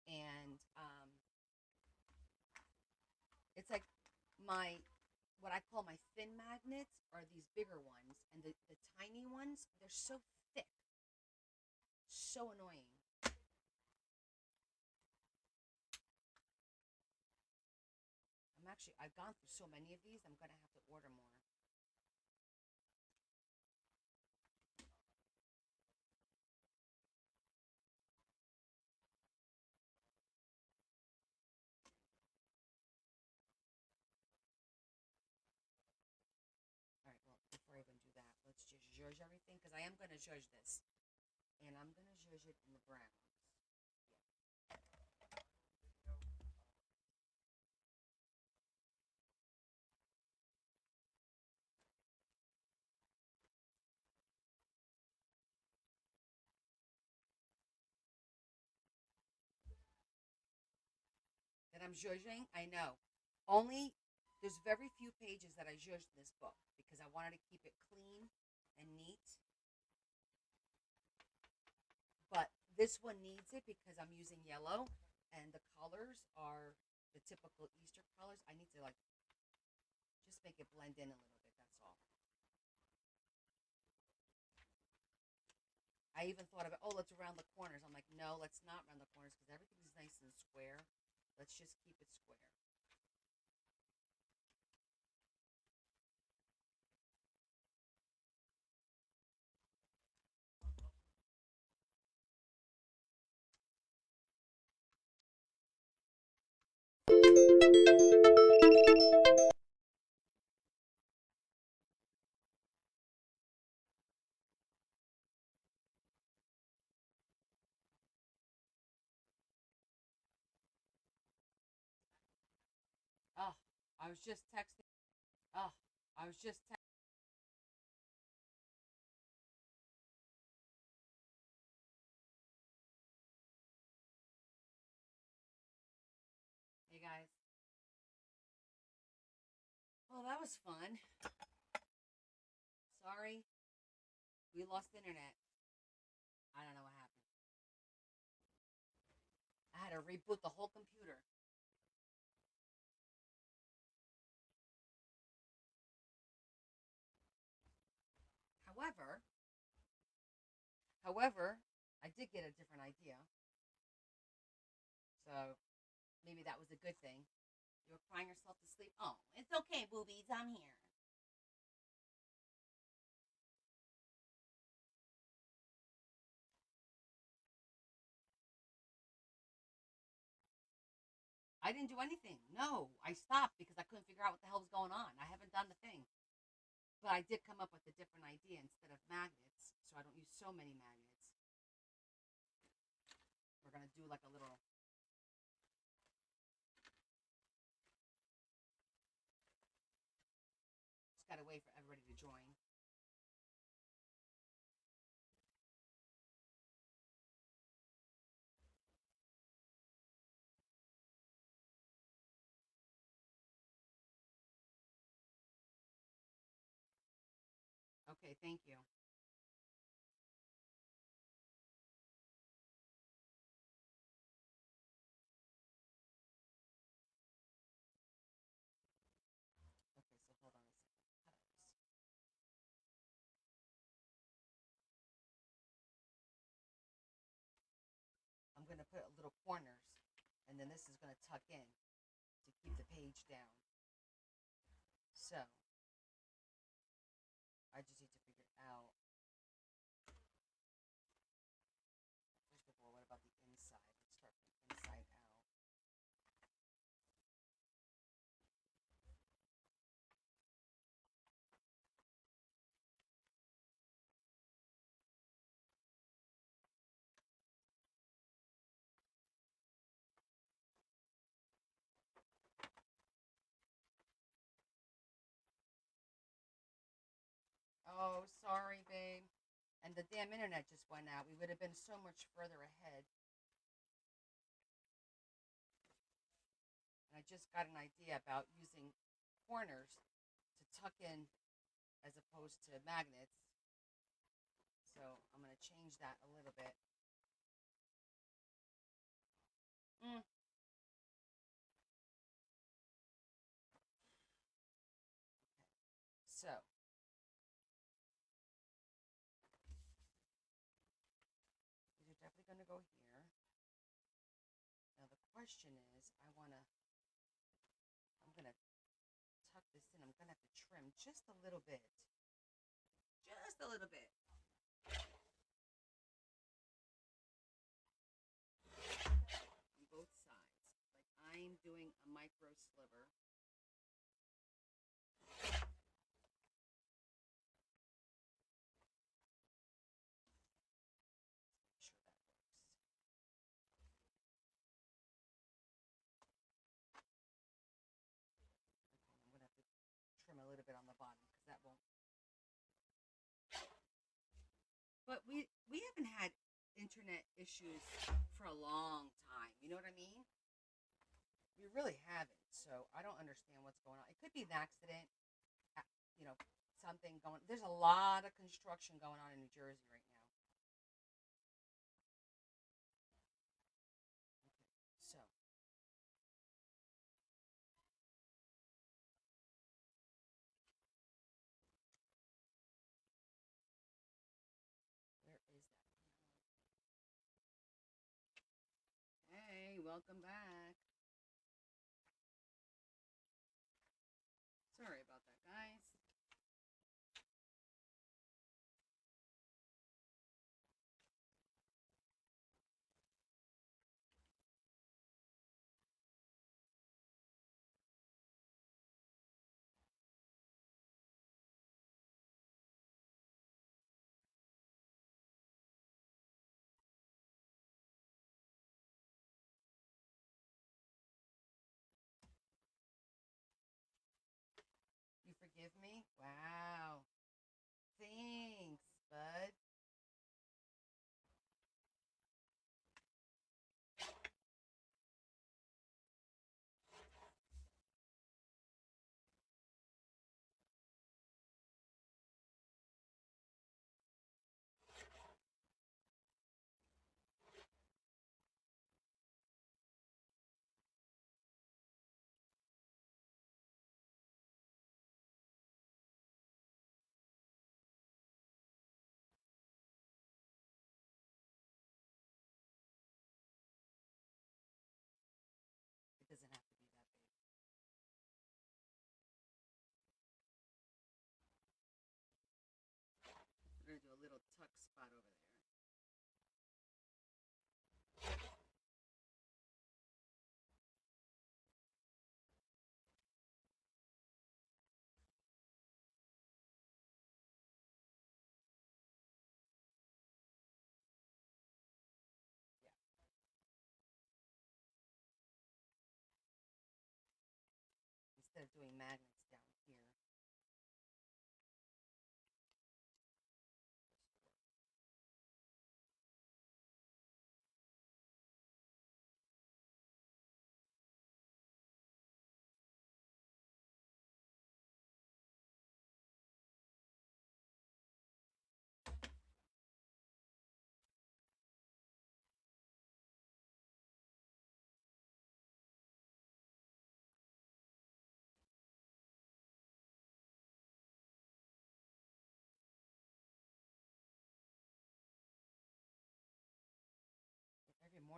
And it's like my what I call my thin magnets are these bigger ones, and the tiny ones, they're so thick, so annoying. I've gone through so many of these, I'm gonna have to order more. All right, well, before I even do that, let's just zhuzh everything, because I am gonna zhuzh this, and I'm gonna zhuzh it in the browns. That I'm zhuzhing, I know. Only there's very few pages that I zhuzhed in this book because I wanted to keep it clean and neat. But this one needs it because I'm using yellow and the colors are the typical Easter colors. I need to like just make it blend in a little bit, that's all. I even thought about, oh, let's round the corners. I'm like, no, let's not round the corners because everything's nice and square. Let's just keep it square. Oh, I was just texting. Oh, I was just texting. Hey guys. Well, that was fun. Sorry, we lost internet. I don't know what happened. I had to reboot the whole computer. However, however, I did get a different idea. So maybe that was a good thing. You were crying yourself to sleep. Oh, it's okay, boobies. I'm here. I didn't do anything. No, I stopped because I couldn't figure out what the hell was going on. I haven't done the thing. But I did come up with a different idea instead of magnets, so I don't use so many magnets. We're going to do like a little gotta wait for everybody to join. Okay, thank you. Okay, so hold on a second. I'm gonna put little corners, and then this is gonna tuck in to keep the page down. So I just need to figure out first of all, what about the inside? Let's start from inside out. Oh, sorry, babe. And the damn internet just went out. We would have been so much further ahead. And I just got an idea about using corners to tuck in as opposed to magnets. So I'm going to change that a little bit. Mm. So these are definitely going to go here. Now the question is, I'm going to tuck this in. I'm going to have to trim just a little bit. Just a little bit. On both sides. Like I'm doing a micro sliver. Make sure that works. Okay, I'm going to have to trim a little bit on the bottom because that won't. But we haven't had internet issues for a long time. You know what I mean? We really haven't. So I don't understand what's going on. It could be an accident. You know, something going. There's a lot of construction going on in New Jersey right now. Okay, so where is that? Hey, welcome back. Sorry about that, guys. You forgive me? Wow. Thanks, bud. It doesn't have to be that big. We're gonna do a little tuck spot over there. Yeah. Instead of doing magnets down here.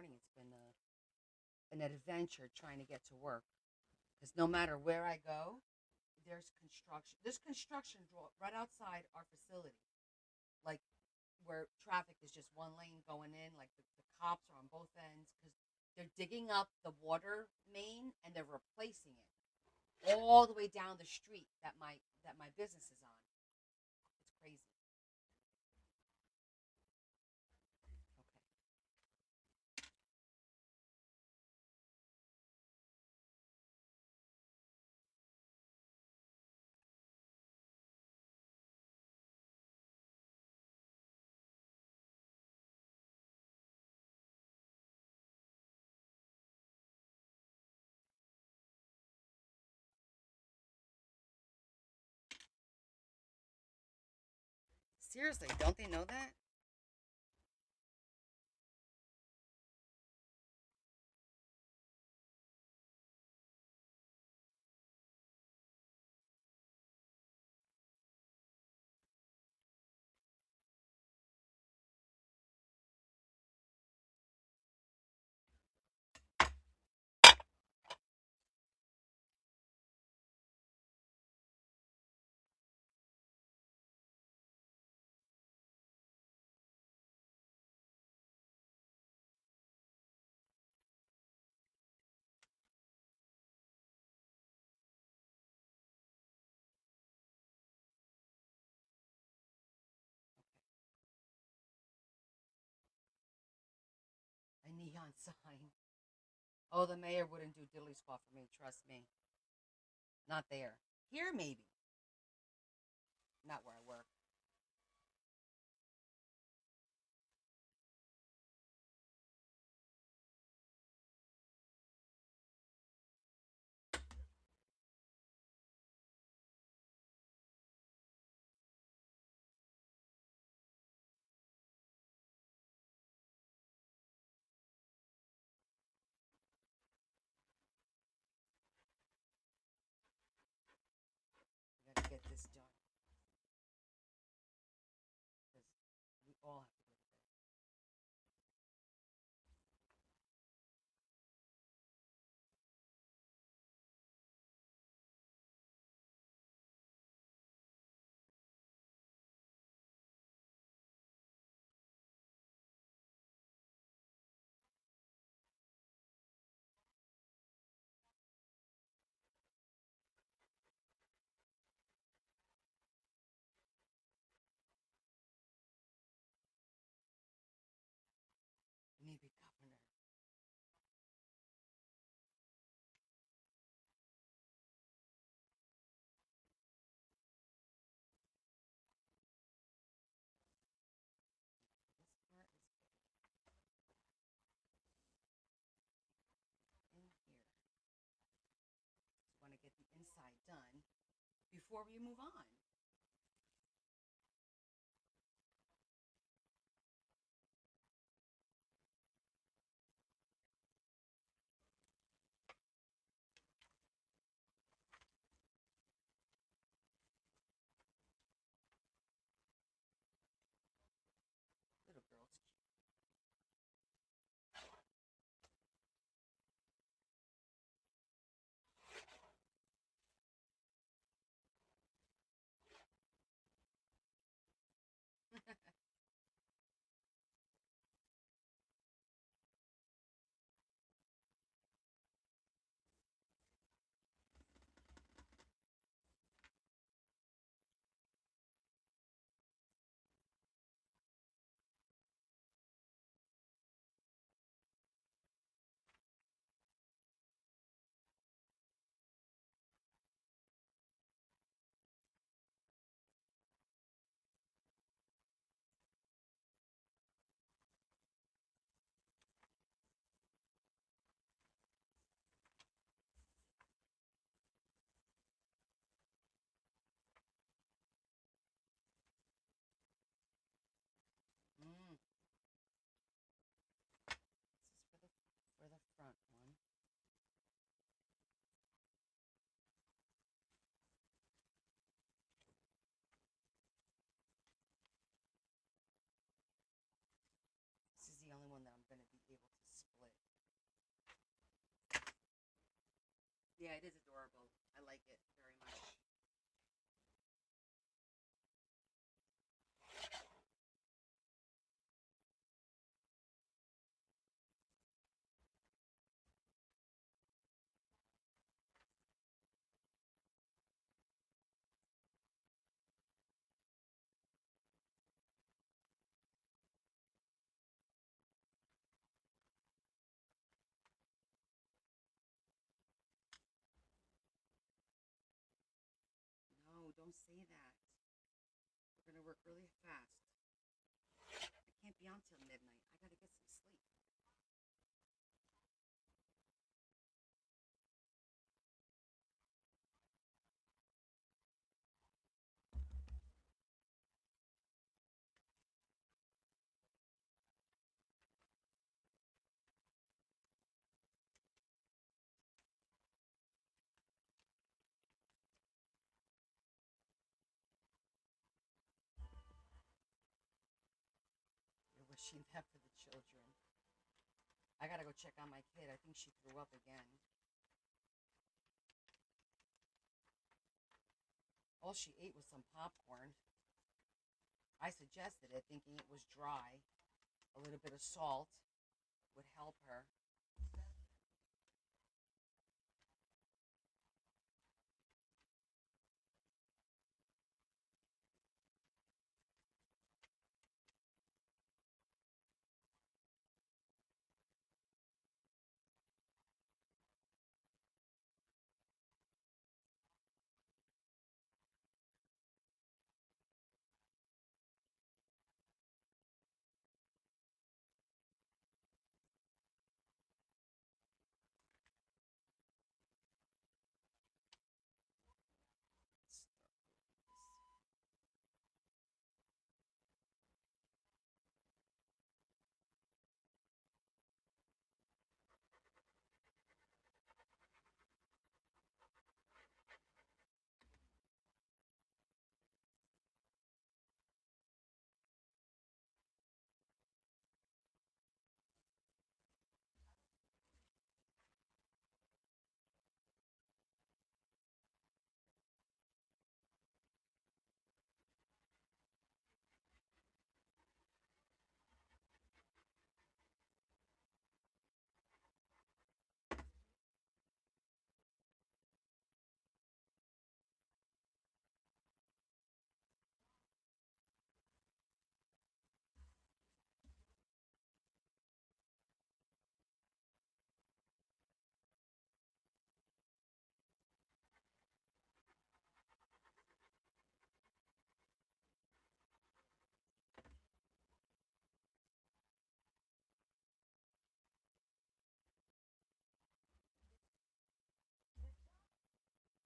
morning it's been an adventure trying to get to work because no matter where I go, there's construction. There's construction right outside our facility, like where traffic is just one lane going in. Like the cops are on both ends because they're digging up the water main and they're replacing it all the way down the street that my business is on. It's crazy. Okay. Seriously, don't they know that? A neon sign. Oh, the mayor wouldn't do diddly squat for me. Trust me. Not there. Here, maybe. Not where I work. I gotta get this done because we all have to go to bed. We need to be governor. This part is in here. Just want to get the inside done before we move on. Little girls. Yeah, it is adorable. I like it very much. No, don't say that. We're gonna work really fast. I can't be on till midnight. I gotta get some sleep. You're wishing that for the children. I gotta go check on my kid. I think she threw up again. All she ate was some popcorn. I suggested it, thinking it was dry. A little bit of salt would help her.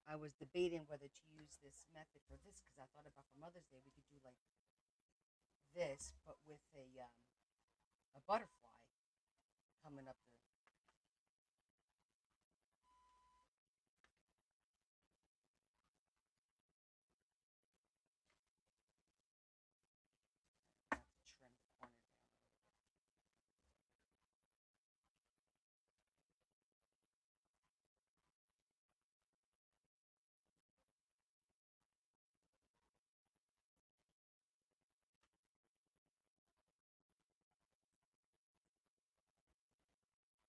I was debating whether to use this method for this because I thought about for Mother's Day we could do like this, but with a butterfly coming up the I have to trim the corner down a little bit.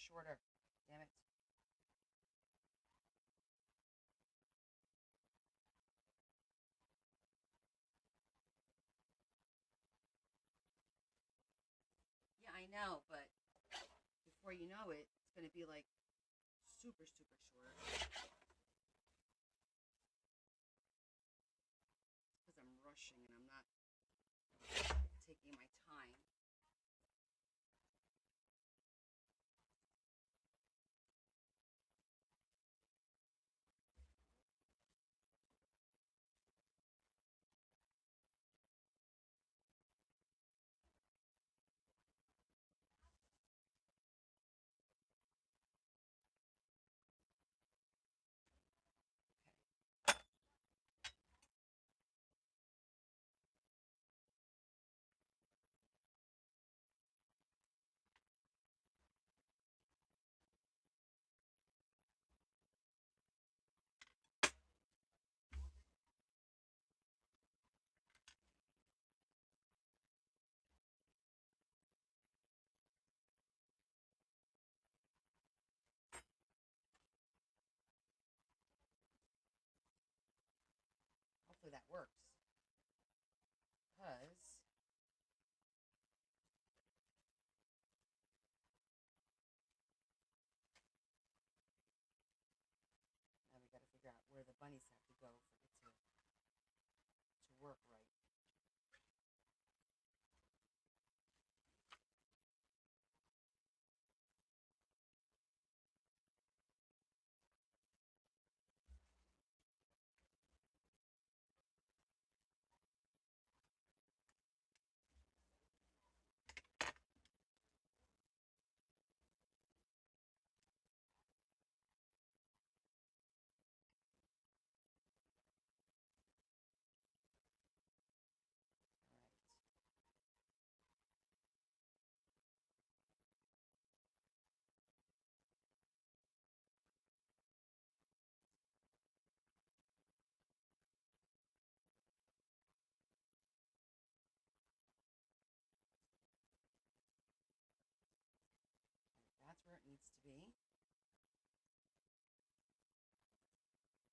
shorter. Damn it. Yeah, I know, but before you know it, it's gonna be like super, super short. Because I'm rushing and I'm not taking my time. Hopefully that works. Because now we got to figure out where the bunnies have to go for it to work right. All right. That's where it needs to be. It's just giving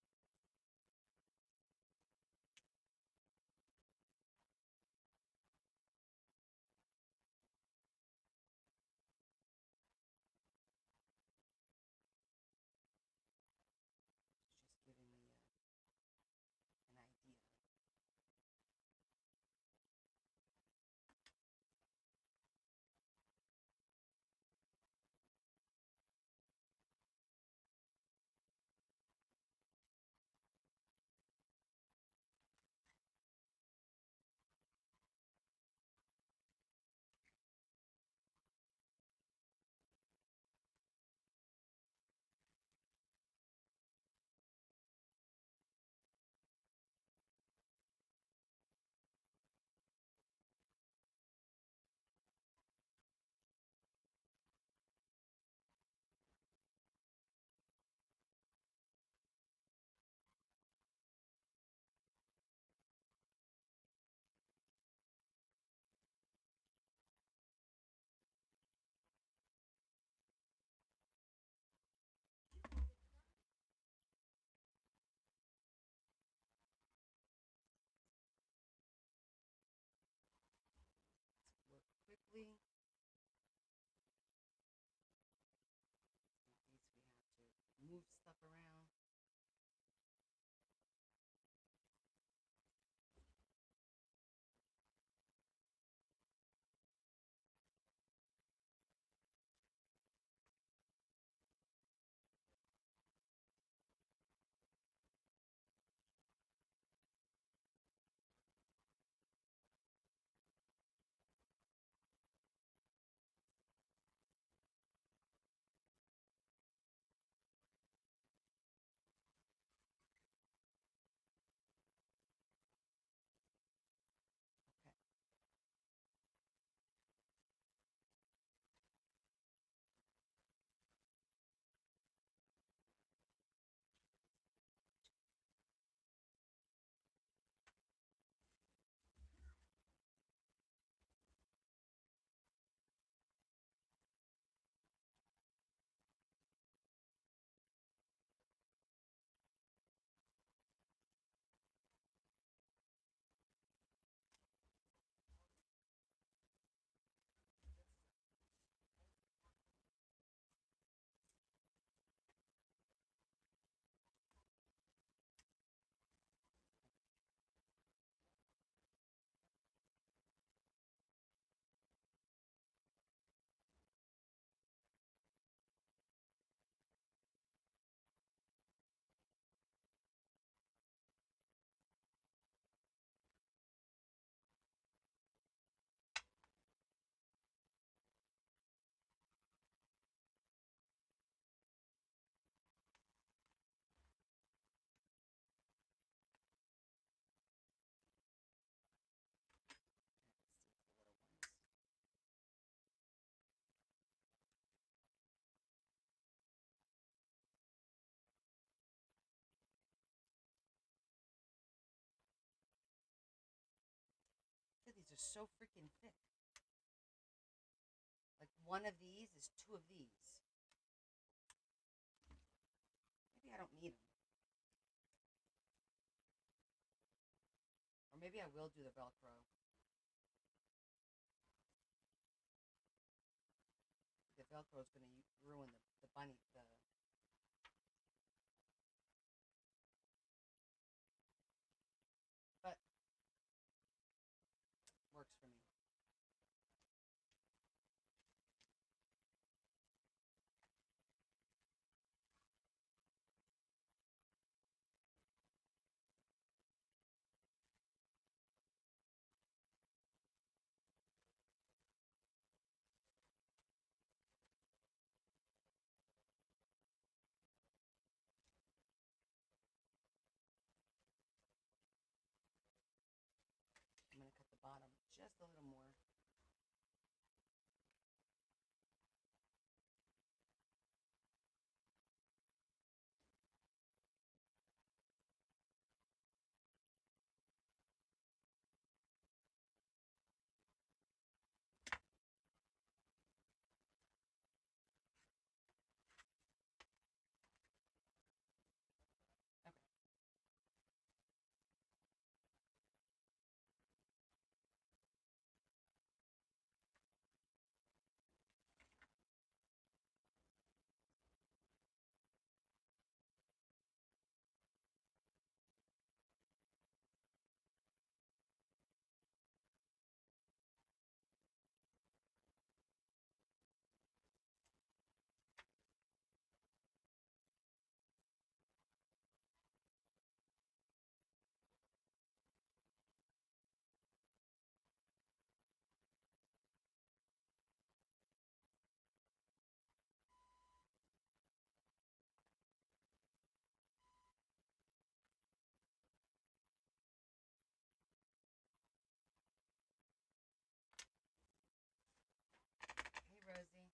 me an idea. Work quickly. In case we have to move stuff around. just so freaking thick. Like one of these is two of these. Maybe I don't need them. Or maybe I will do the Velcro. The Velcro is going to ruin the bunny, but works for me. I'm going to cut the bottom just a little more. Okay. Hey, Rosie.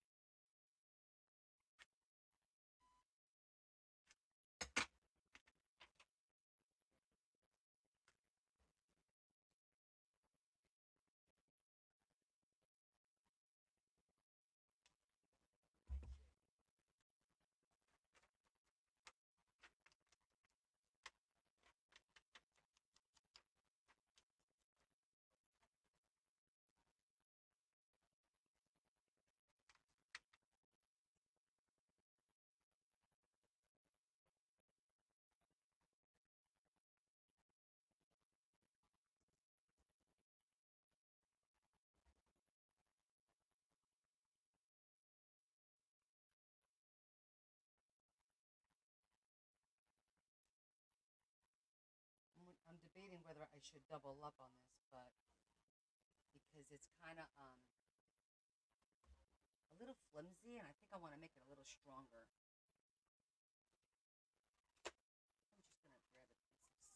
I'm debating whether I should double up on this, but because it's kind of a little flimsy, and I think I want to make it a little stronger. I'm just gonna grab a piece of something.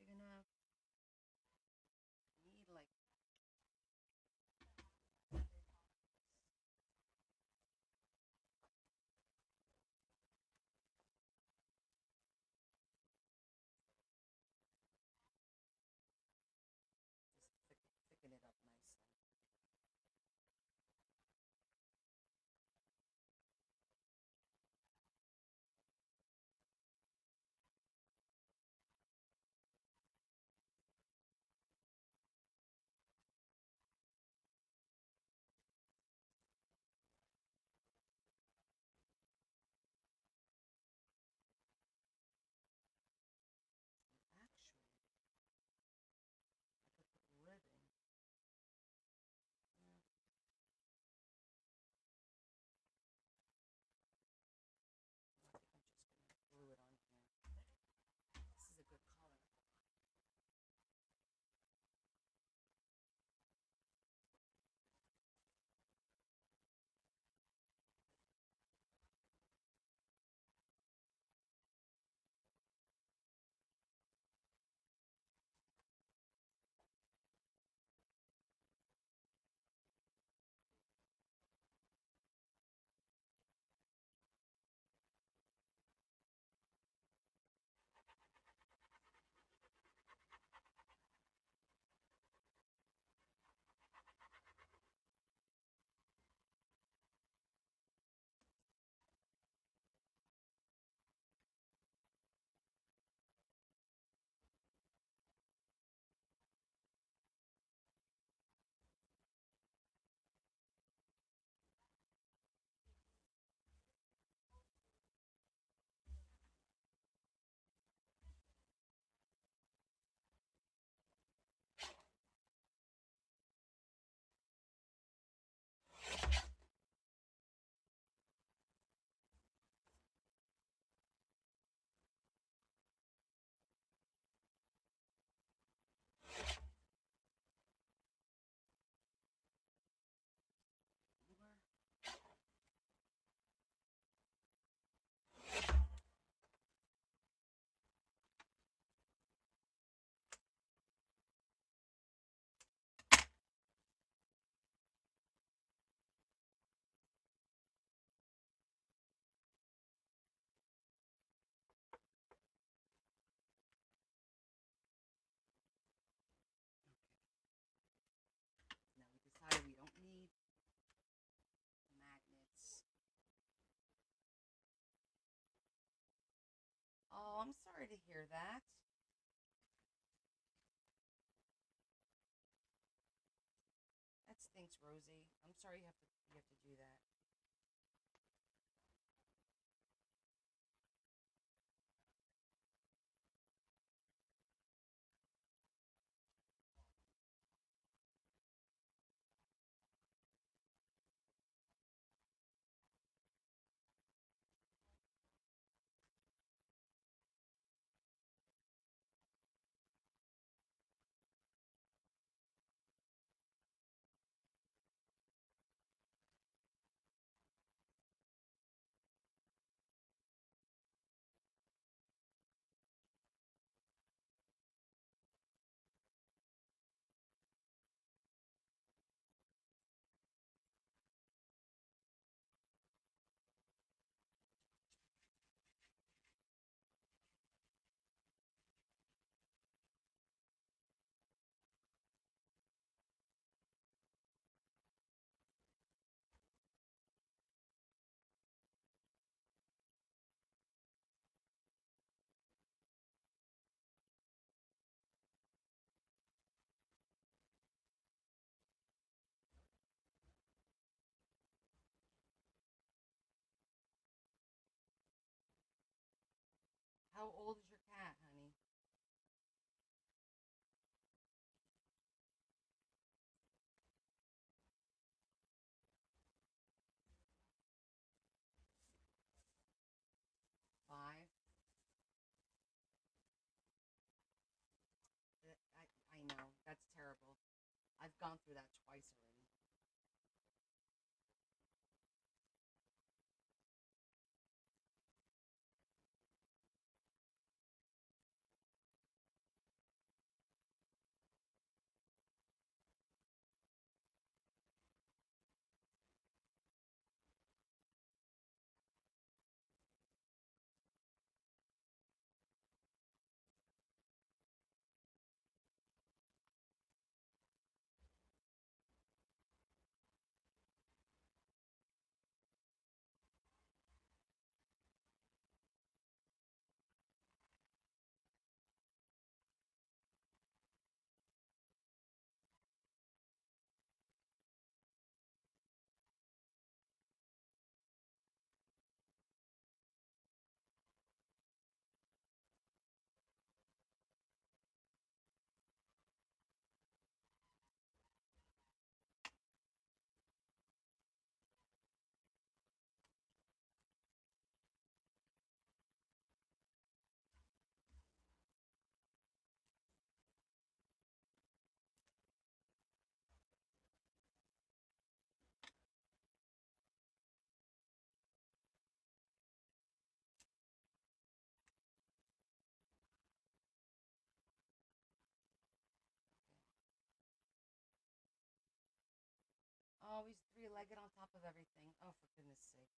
Big enough. I need like I'm sorry to hear that. That stinks, Rosie. I'm sorry you have to do that. How old is your cat, honey? 5. I know. That's terrible. I've gone through that twice already. Oh, he's three-legged on top of everything. Oh, for goodness sake.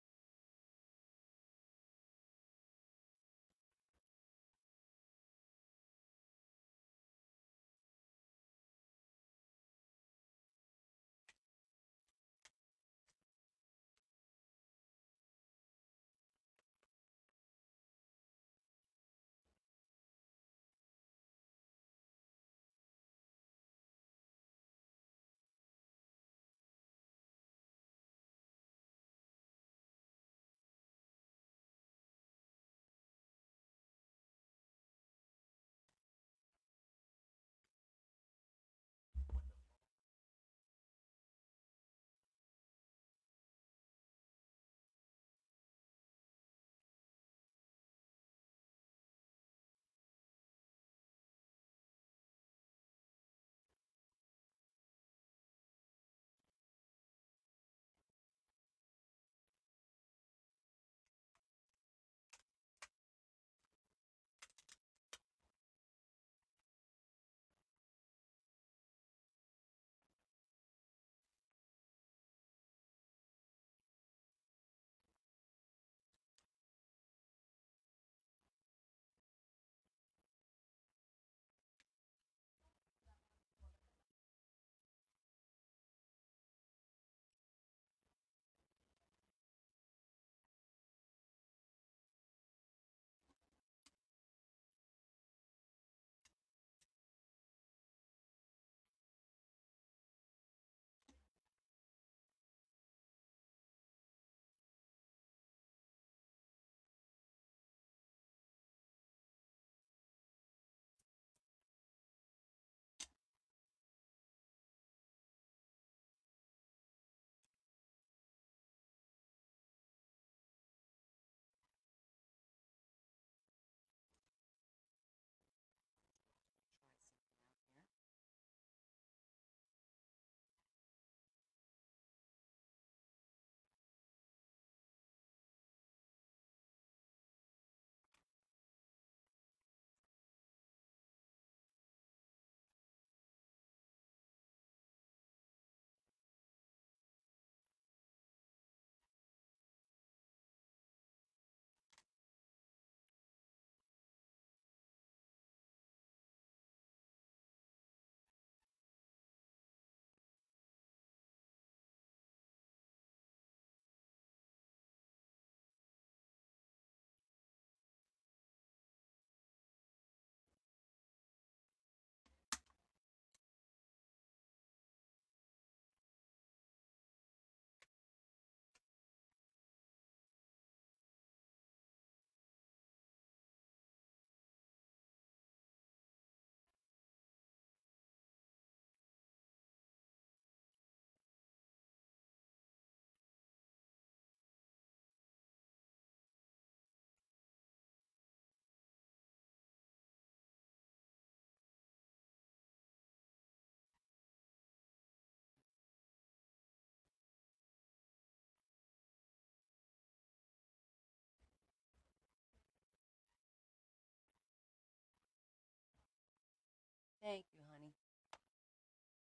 Thank you, honey.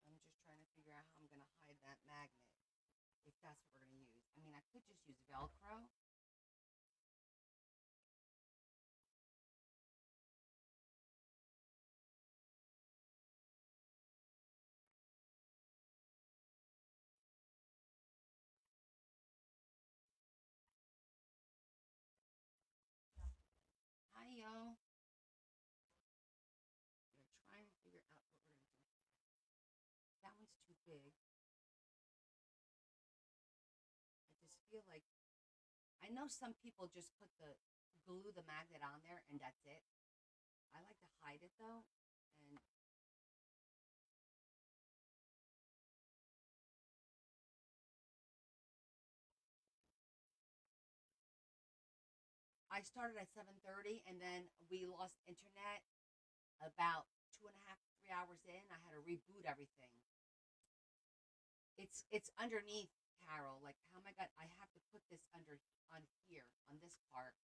I'm just trying to figure out how I'm gonna hide that magnet if that's what we're gonna use. I mean, I could just use Velcro. Hi, yo. We're trying to figure out what we're gonna do. That one's too big. I just feel like I know some people just put the glue the magnet on there and that's it. I like to hide it though, and I started at 7:30, and then we lost internet about 2.5, 3 hours in. I had to reboot everything. It's underneath, Carol. Like, how am I got? I have to put this under on here on this part.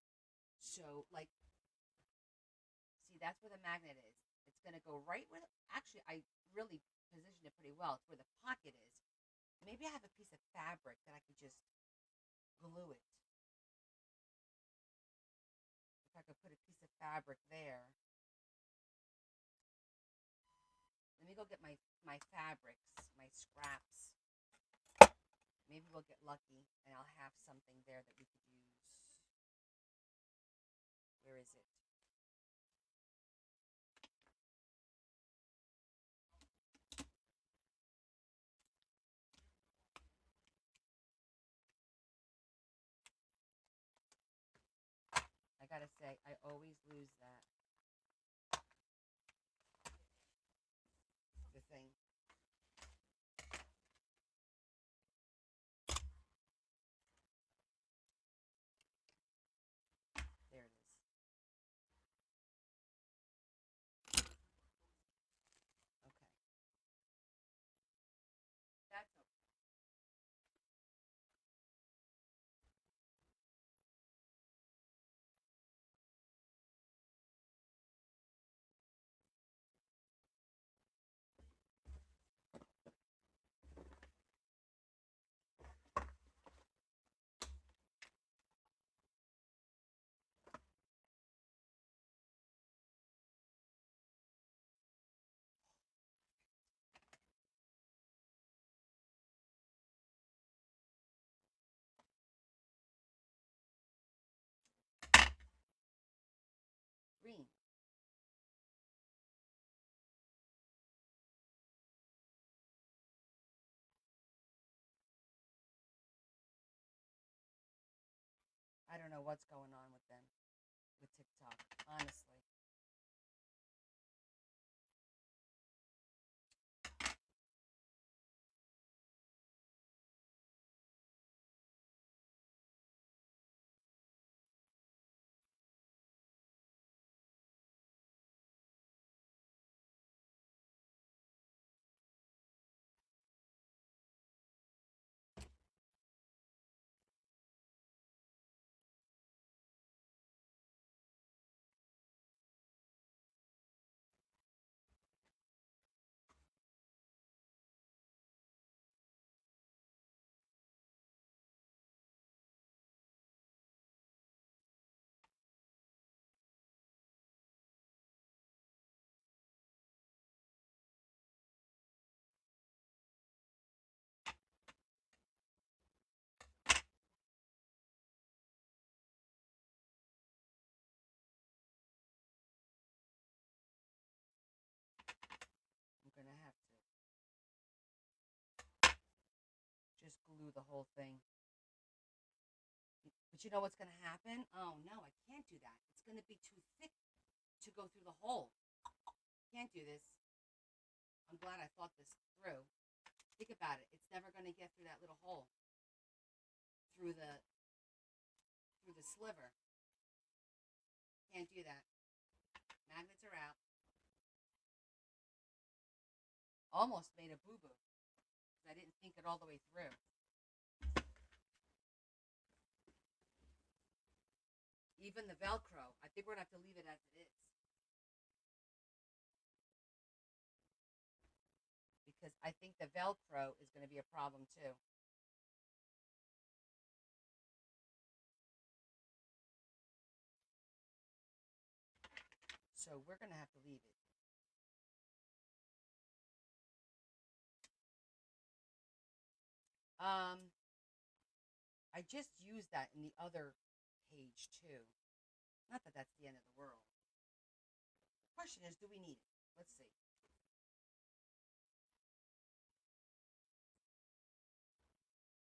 So like, see, that's where the magnet is. It's gonna go right where. Actually, I really positioned it pretty well. It's where the pocket is. Maybe I have a piece of fabric that I could just glue it. If I could put a piece of fabric there. Let me go get my fabrics, my scraps. Maybe we'll get lucky and I'll have something there that we could use. Where is it? I gotta say, I always lose the thing. There it is. Okay. That's okay. Green. I don't know what's going on with them, with TikTok, honestly. I'm gonna have to just glue the whole thing. But you know what's gonna happen? Oh no, I can't do that. It's gonna be too thick to go through the hole. Can't do this. I'm glad I thought this through. Think about it. It's never gonna get through that little hole. Through the sliver. Can't do that. Magnets are out. Almost made a boo boo. I didn't think it all the way through. Even the Velcro. I think we're gonna have to leave it as it is. because I think the Velcro is going to be a problem too. So we're going to have to leave it. Um, I just used that in the other page too. Not that that's the end of the world. The question is, do we need it? Let's see.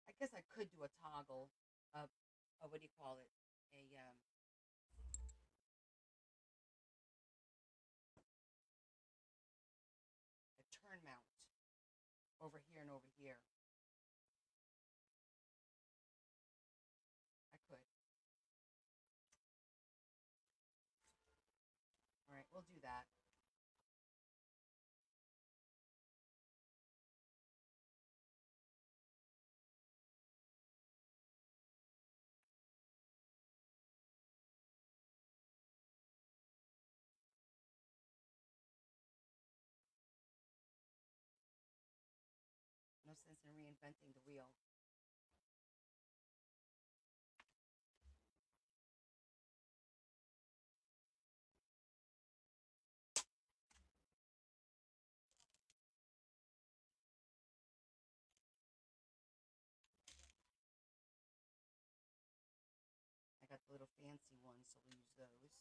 I guess I could do a toggle, what do you call it? A turn mount over here and over here. I could. All right, we'll do that. No sense in reinventing the wheel. I got the little fancy ones, so we'll use those.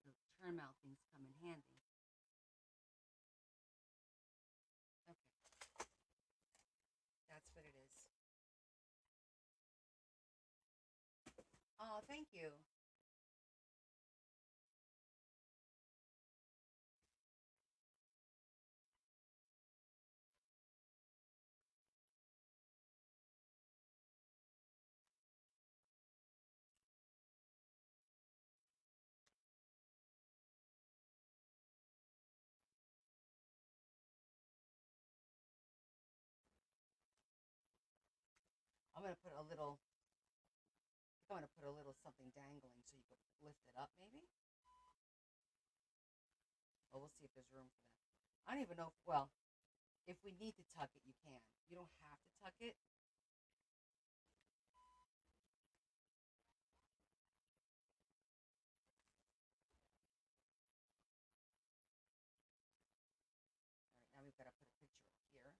The turn mount things come in handy. Okay, that's what it is. Oh, thank you. I'm gonna put a little. I'm gonna put a little something dangling so you can lift it up, maybe. Well, we'll see if there's room for that. I don't even know. Well, if we need to tuck it, you can. You don't have to tuck it. All right, now we've got to put a picture up here.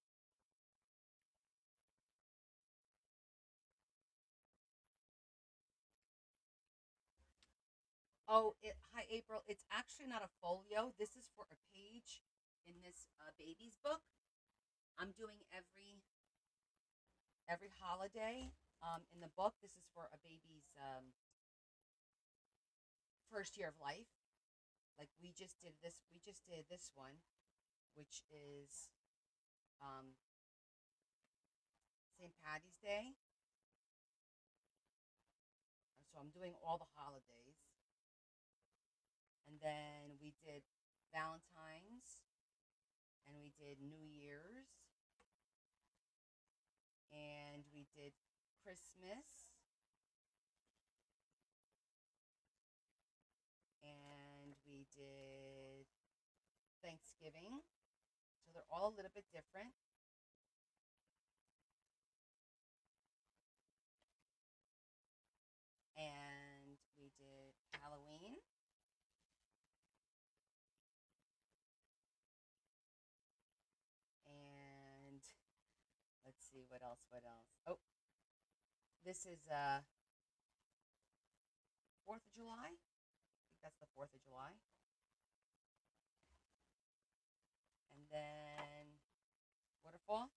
Oh, hi April. It's actually not a folio. This is for a page in this baby's book. I'm doing every holiday in the book. This is for a baby's first year of life. Like we just did this. We just did this one, which is um, St. Patty's Day. So I'm doing all the holidays, and then we did Valentine's, and we did New Year's, and we did Christmas, and we did Thanksgiving. So they're all a little bit different. What else? What else? Oh, this is 4th of July. I think that's the 4th of July. And then waterfall.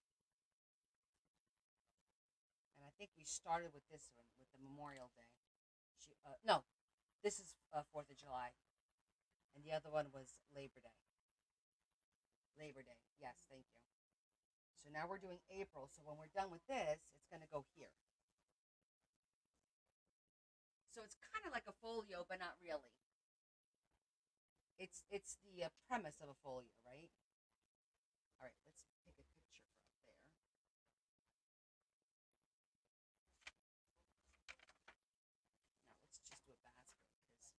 And I think we started with this one with the Memorial Day. No, this is 4th of July, and the other one was Labor Day. Labor Day. Yes, thank you. So now we're doing April. So when we're done with this, it's going to go here. So it's kind of like a folio, but not really. It's the premise of a folio, right? All right, let's take a picture from there. Now let's just do a basket because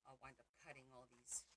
I'll wind up cutting all these baskets.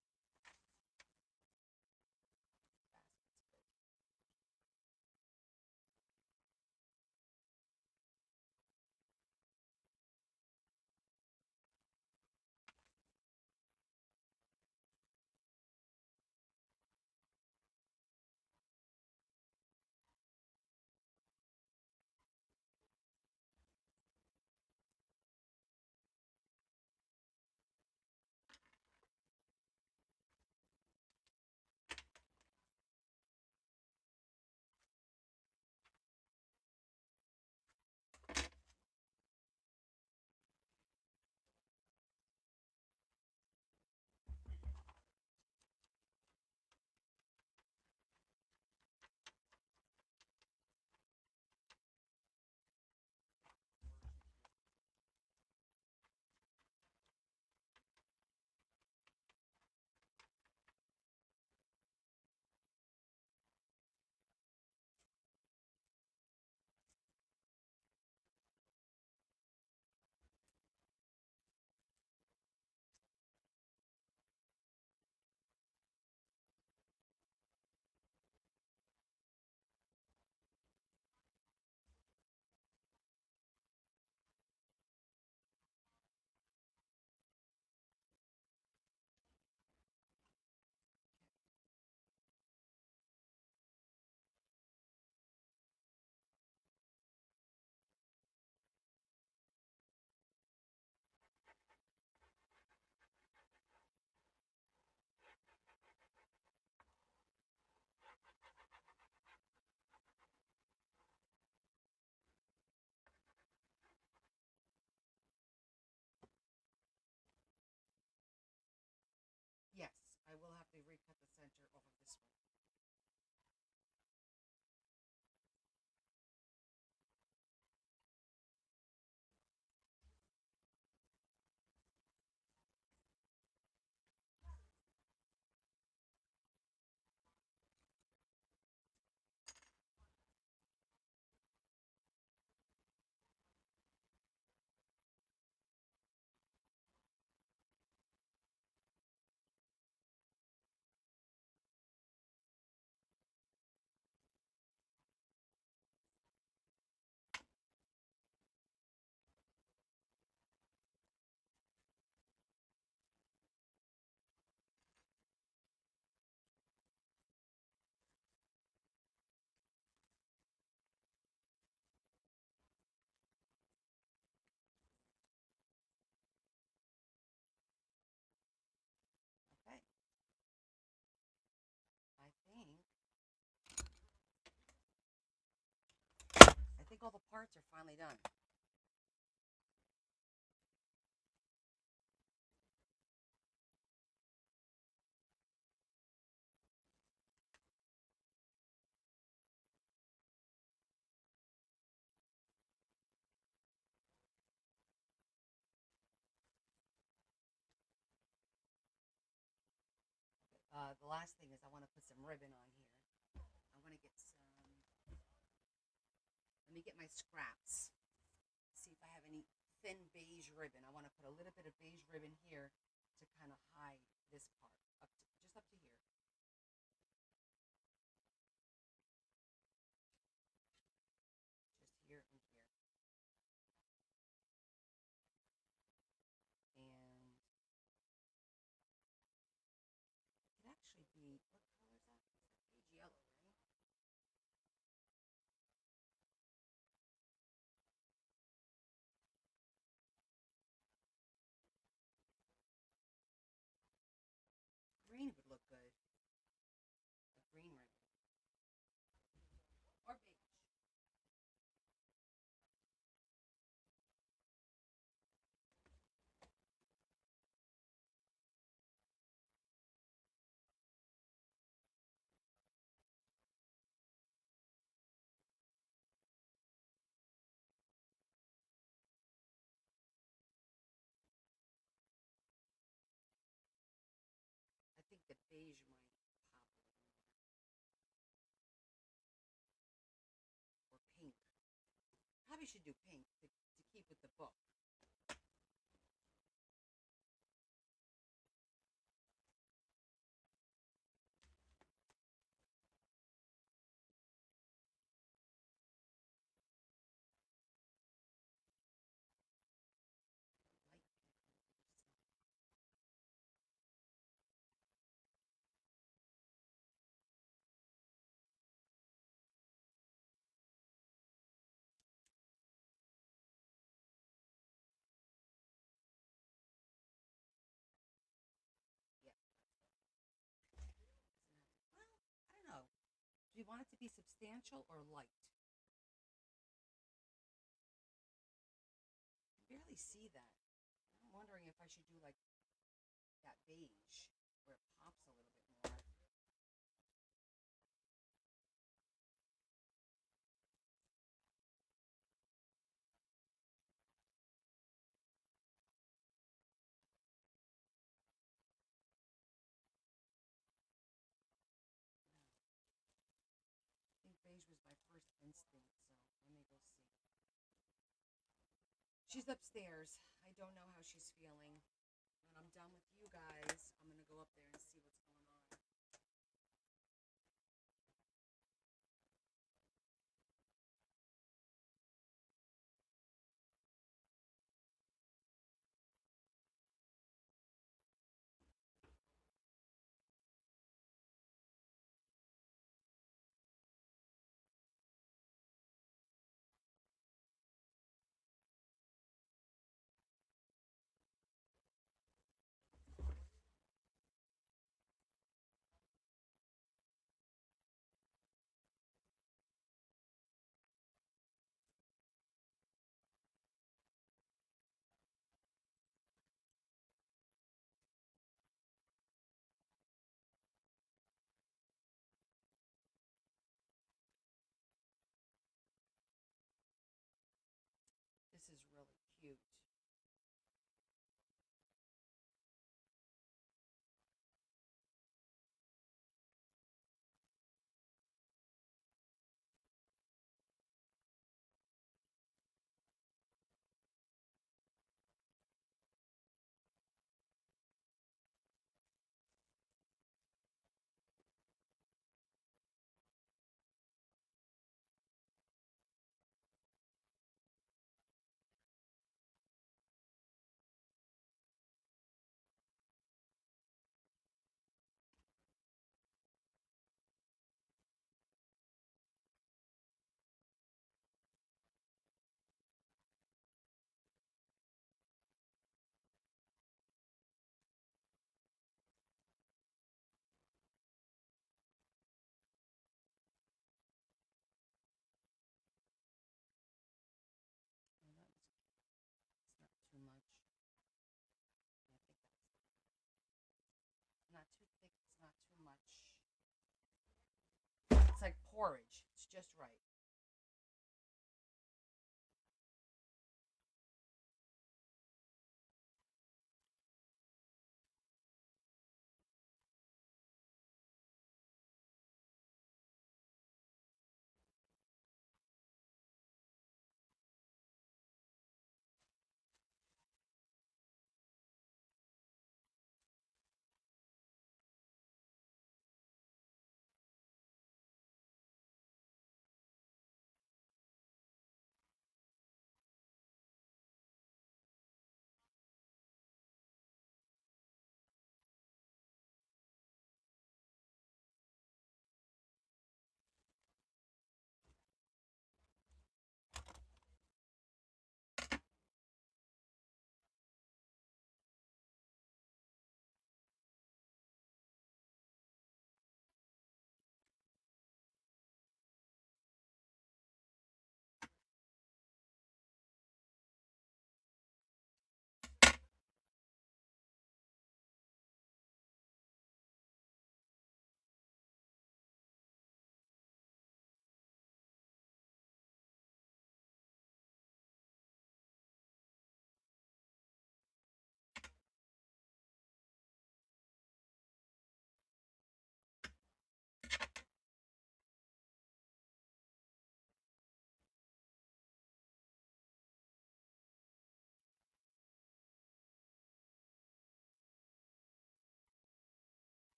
Yes, I will have to recut the center off of this one. Okay. I think all the parts are finally done. The last thing is I want to put some ribbon on here. I want to get some. Let me get my scraps. See if I have any thin beige ribbon. I want to put a little bit of beige ribbon here to kind of hide this part just up to here. Just here and here. And it could actually be, what color is that? Is that beige yellow, right? beige might pop a little more. Or pink. Probably should do pink to keep with the book. Light pink. Yeah, well, I don't know. Do you want it to be substantial or light? I can barely see that. I'm wondering if I should do like that beige where it pops a little bit more. I think beige was my first instinct, so let me go see. She's upstairs. I don't know how she's feeling. When I'm done with you guys, I'm gonna go up there and see what's going on. This is really cute. Oh, that was it's not too much. Yeah, I think that's not too thick. It's not too much. It's like porridge. It's just right.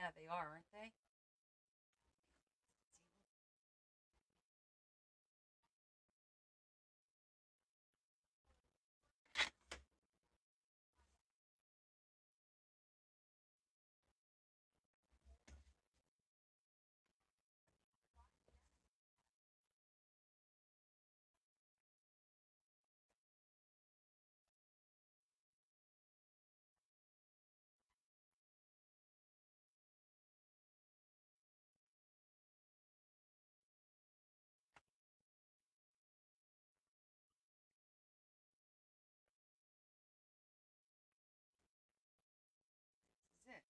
Yeah, they are, aren't they? This is it.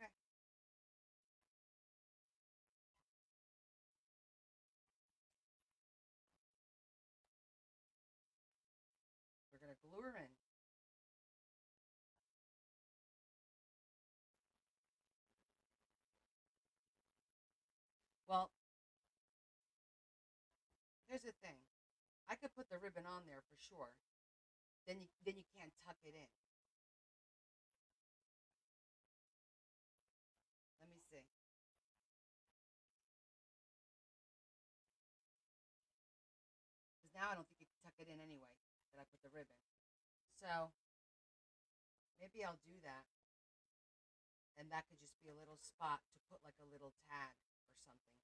Okay, we're gonna glue her in. Well, here's the thing. I could put the ribbon on there for sure. Then you can't tuck it in. Let me see. Because now I don't think you can tuck it in anyway. That I put the ribbon. So maybe I'll do that, and that could just be a little spot to put like a little tag or something.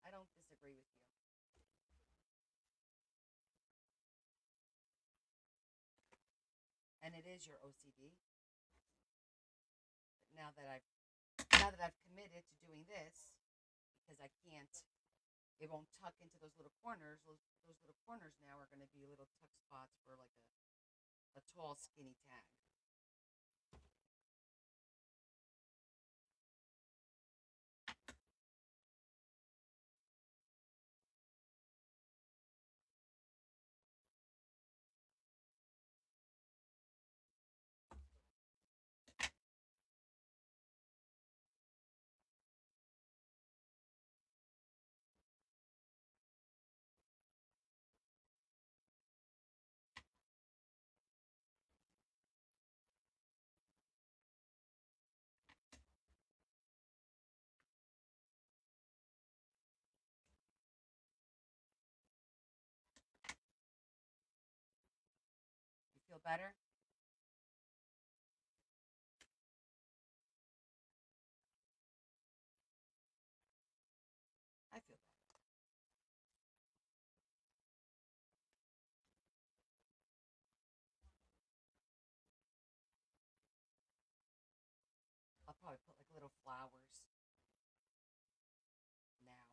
I don't disagree with you. And it is your OCD. But now that I've committed to doing this, because I can't, it won't tuck into those little corners. Those little corners now are going to be little tuck spots for like a tall, skinny tag. You feel better? I feel better. I'll probably put like little flowers now.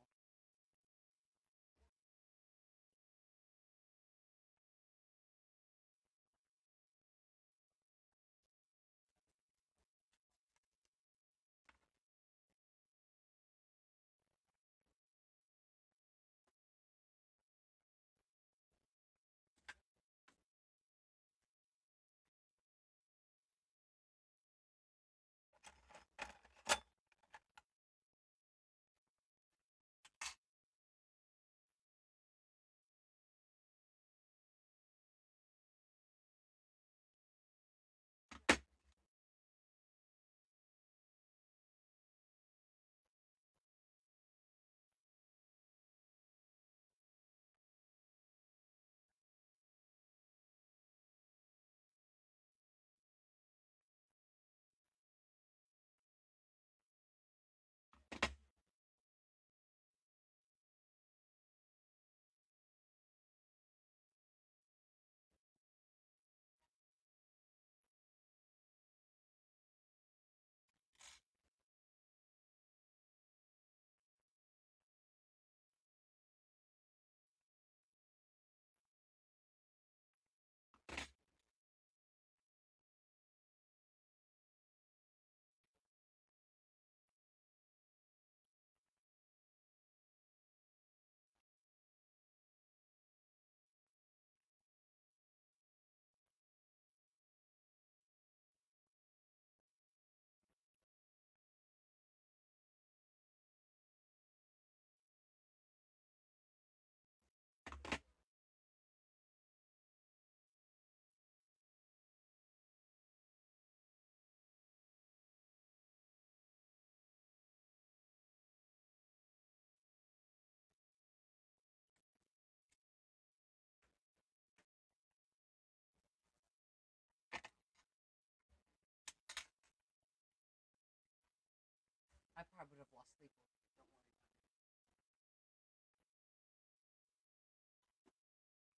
I probably would have lost sleep over it. Don't worry about it.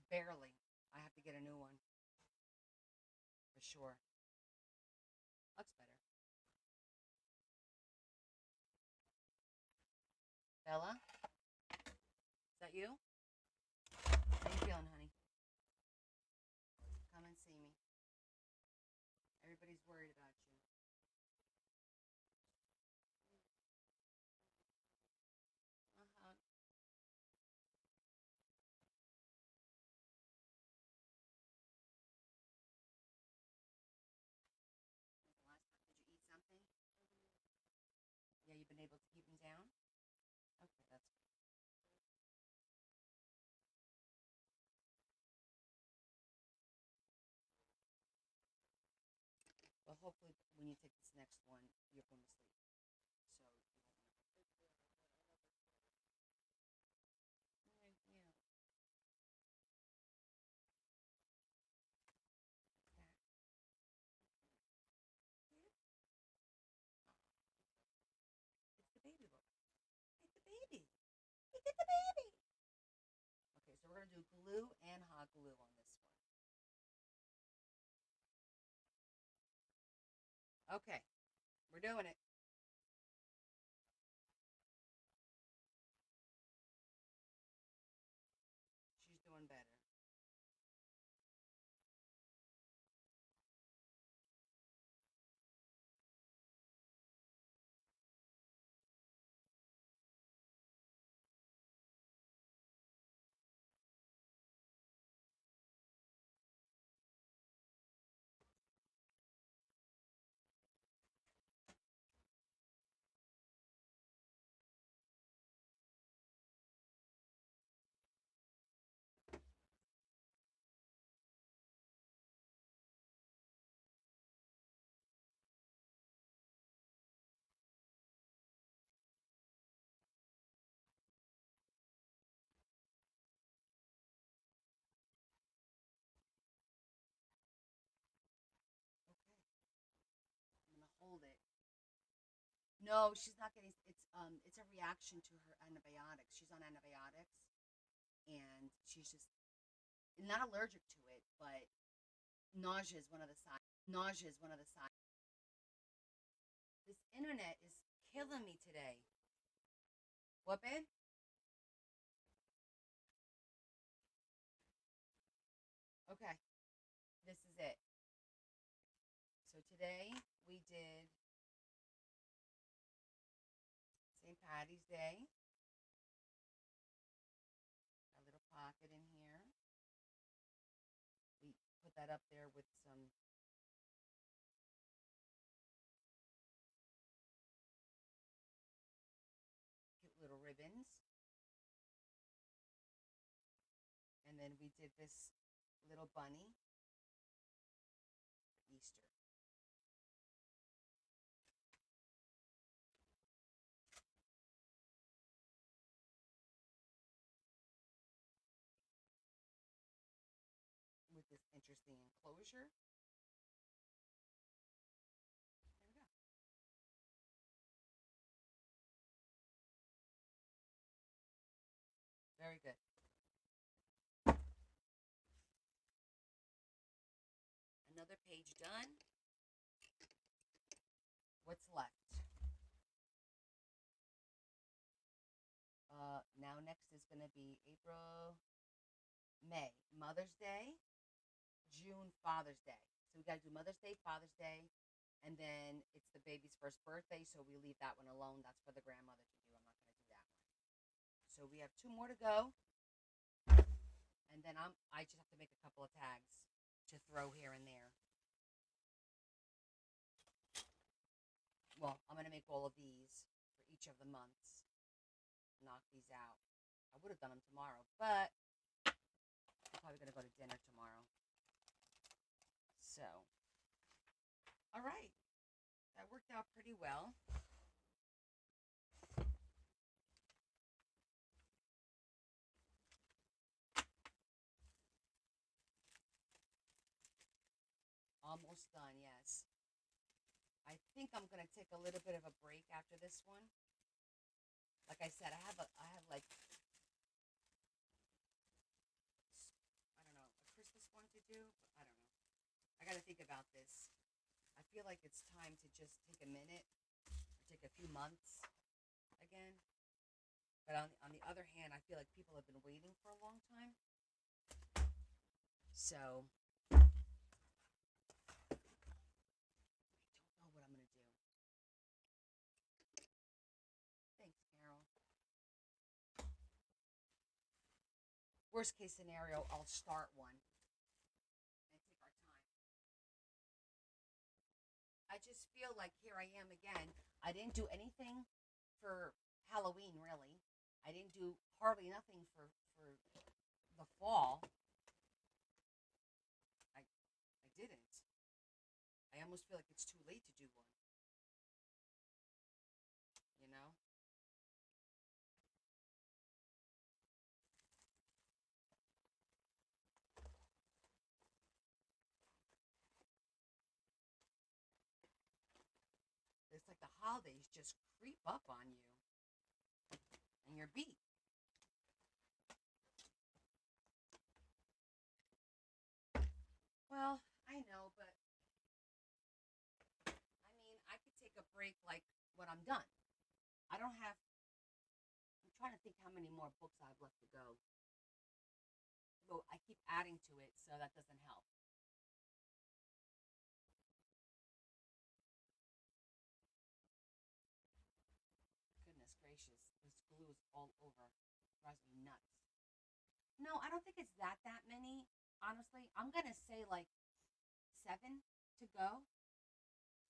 Barely. I have to get a new one for sure. Looks better. Bella, is that you? How you feeling, honey? Come and see me. Everybody's worried about you. Uh-huh. The last time, did you eat something? Yeah, you've been able to keep them down? Okay, that's good. Well, hopefully, when you take this next one, you're going to sleep. So you won't want to. Yeah. It's the baby book. It's the baby. Look at the baby. Okay, so we're going to do glue and hot glue on this one. Okay, we're doing it. She's doing better. Okay, I'm going to hold it. No, she's not getting. It's a reaction to her antibiotics. She's on antibiotics, and she's just not allergic to it, but nausea is one of the signs. Nausea is one of the signs. This internet is killing me today. What, babe? Okay, this is it. So today we did St. Patty's Day. A little pocket in here. We put that up there with some cute little ribbons. And then we did this little bunny for Easter. With this interesting enclosure. There we go. Very good. Another page done. What's left? Now next is going to be April, May, Mother's Day, June, Father's Day. So we got to do Mother's Day, Father's Day, and then it's the baby's first birthday, so we leave that one alone. That's for the grandmother to do. I'm not going to do that one. So we have two more to go, and then I just have to make a couple of tags to throw here and there. Well, I'm gonna make all of these for each of the months. Knock these out. I would have done them tomorrow, but I'm probably gonna go to dinner tomorrow. So, all right, that worked out pretty well. Almost done, yes. I think I'm gonna take a little bit of a break after this one. Like I said, I have like I don't know, a Christmas one to do, but I don't know. I got to think about this. I feel like it's time to just take a minute or take a few months again. But on the other hand, I feel like people have been waiting for a long time. So I don't know what I'm going to do. Thanks, Carol. Worst case scenario, I'll start one and take our time. I just feel like here I am again. I didn't do anything for Halloween, really. I didn't do hardly nothing for the fall. I didn't. I almost feel like it's too late to do one. You know, it's like the holidays just creep up on you, and you're beat. Well, I know, but I mean, I could take a break like when I'm done. I don't have. I'm trying to think how many more books I have left to go. But I keep adding to it, so that doesn't help. Goodness gracious, this glue is all over. Drives me nuts. No, I don't think it's that many. Honestly, I'm gonna say like 7 to go,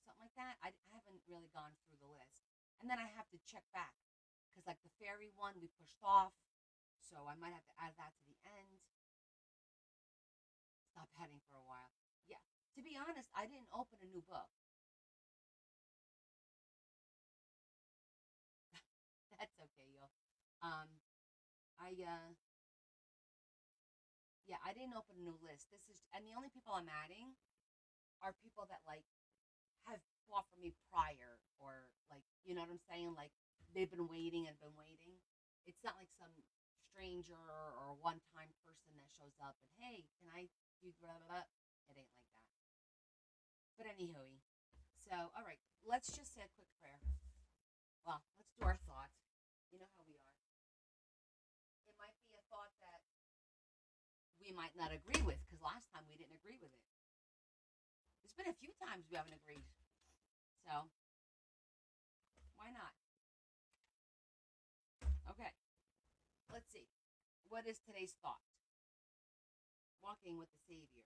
something like that. I haven't really gone through the list, and then I have to check back because like the fairy one we pushed off, so I might have to add that to the end. Stop heading for a while. Yeah, to be honest, I didn't open a new book. That's okay, yo. I yeah, I didn't open a new list. This is and the only people I'm adding are people that like have bought from me prior or like you know what I'm saying? Like they've been waiting and been waiting. It's not like some stranger or one time person that shows up and hey, can I do blah blah blah? It ain't like that. But anywho, so all right, let's just say a quick prayer. Well, let's do our thought. You know how we are. It might be a thought that we might not agree with because last time we didn't agree with it. There's been a few times we haven't agreed. So why not? Okay, let's see. What is today's thought? Walking with the Savior.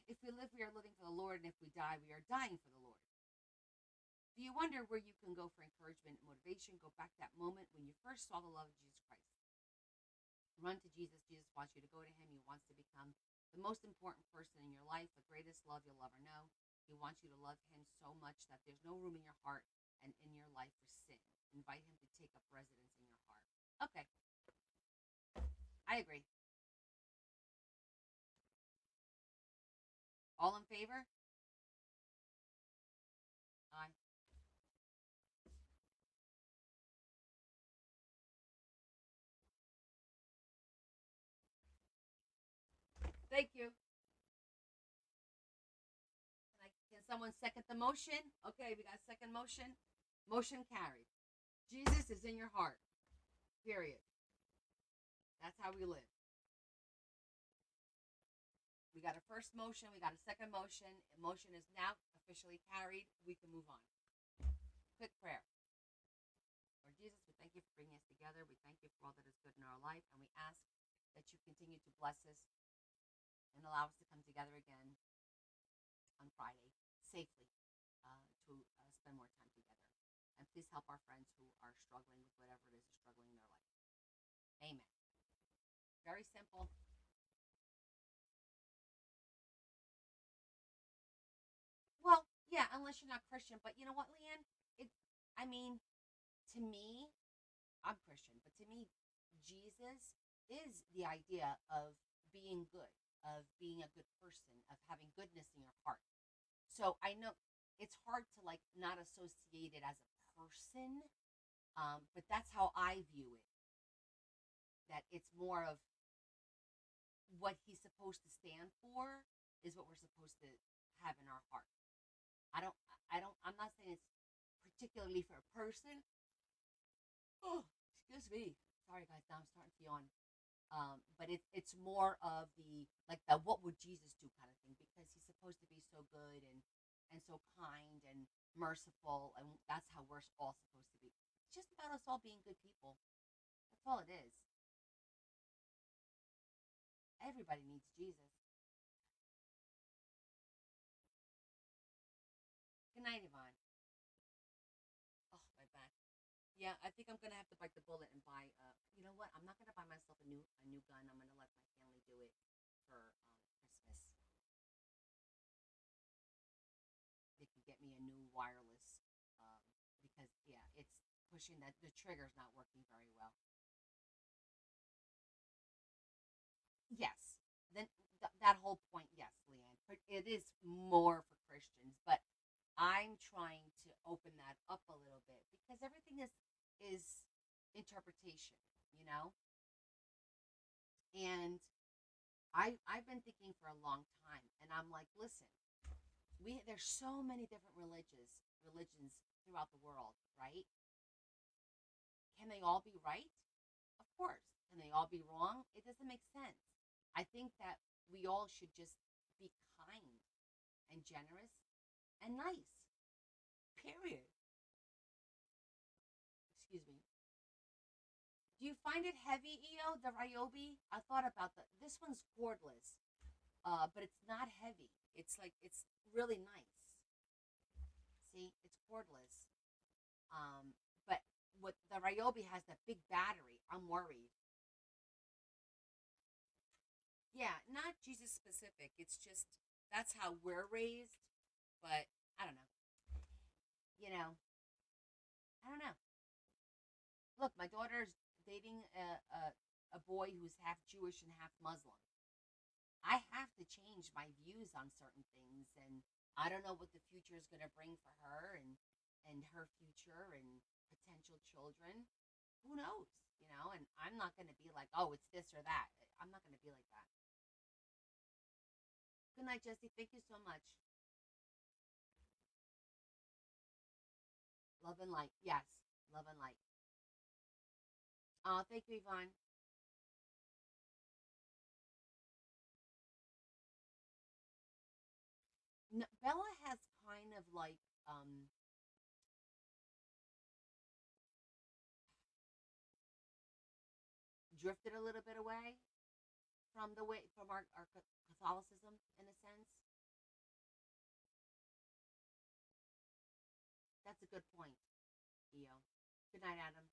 If we live, we are living for the Lord, and if we die, we are dying for the Lord. Do you wonder where you can go for encouragement and motivation? Go back to that moment when you first saw the love of Jesus Christ. Run to Jesus. Jesus wants you to go to him. He wants to become the most important person in your life, the greatest love you'll ever know. He wants you to love him so much that there's no room in your heart and in your life for sin. Invite him to take up residence in your heart. Okay, I agree. All in favor? Aye. Thank you. Can someone second the motion? Okay, we got a second motion. Motion carried. Jesus is in your heart. Period. That's how we live. We got a first motion. We got a second motion. Motion is now officially carried. We can move on. Quick prayer. Lord Jesus, we thank you for bringing us together. We thank you for all that is good in our life. And we ask that you continue to bless us and allow us to come together again on Friday. safely to spend more time together. And please help our friends who are struggling with whatever it is they're struggling in their life. Amen. Very simple. Well, yeah, unless you're not Christian. But you know what, Leanne? It. I mean, to me, I'm Christian, but to me, Jesus is the idea of being good, of being a good person, of having goodness in your heart. So I know it's hard to like not associate it as a person, but that's how I view it. That it's more of what he's supposed to stand for is what we're supposed to have in our heart. I don't, I'm not saying it's particularly for a person. Oh, excuse me. Sorry, guys. Now I'm starting to yawn. But it's more of the like the what would Jesus do kind of thing because he's supposed to be so good and so kind and merciful and that's how we're all supposed to be. It's just about us all being good people. That's all it is. Everybody needs Jesus. Good night, Yvonne. Oh, my back. Yeah, I think I'm gonna have to bite the bullet and buy. You know what? I'm not gonna buy myself a new gun. I'm gonna let my family do it for Christmas. They can get me a new wireless because yeah, it's pushing that the trigger's not working very well. Yes, then that whole point, yes, Leanne, but it is more for Christians, but I'm trying to open that up a little bit because everything is interpretation, you know, and I've been thinking for a long time, and I'm like, listen, there's so many different religions throughout the world, right? Can they all be right? Of course. Can they all be wrong? It doesn't make sense. I think that we all should just be kind and generous and nice. Period. Excuse me. Do you find it heavy, EO, the Ryobi? I thought about that. This one's cordless, but it's not heavy. It's really nice. See, it's cordless. But what the Ryobi has that big battery. I'm worried. Yeah, not Jesus specific. It's just that's how we're raised. But I don't know. You know, I don't know. Look, my daughter's dating a boy who's half Jewish and half Muslim. I have to change my views on certain things, and I don't know what the future is going to bring for her and her future and potential children. Who knows? You know, and I'm not going to be like, oh, it's this or that. I'm not going to be like that. Good night, Jesse. Thank you so much. Love and light. Yes, love and light. Thank you, Yvonne. No, Bella has kind of like drifted a little bit away from the way from our Catholicism in a sense. That's a good point, EO. Good night, Adam.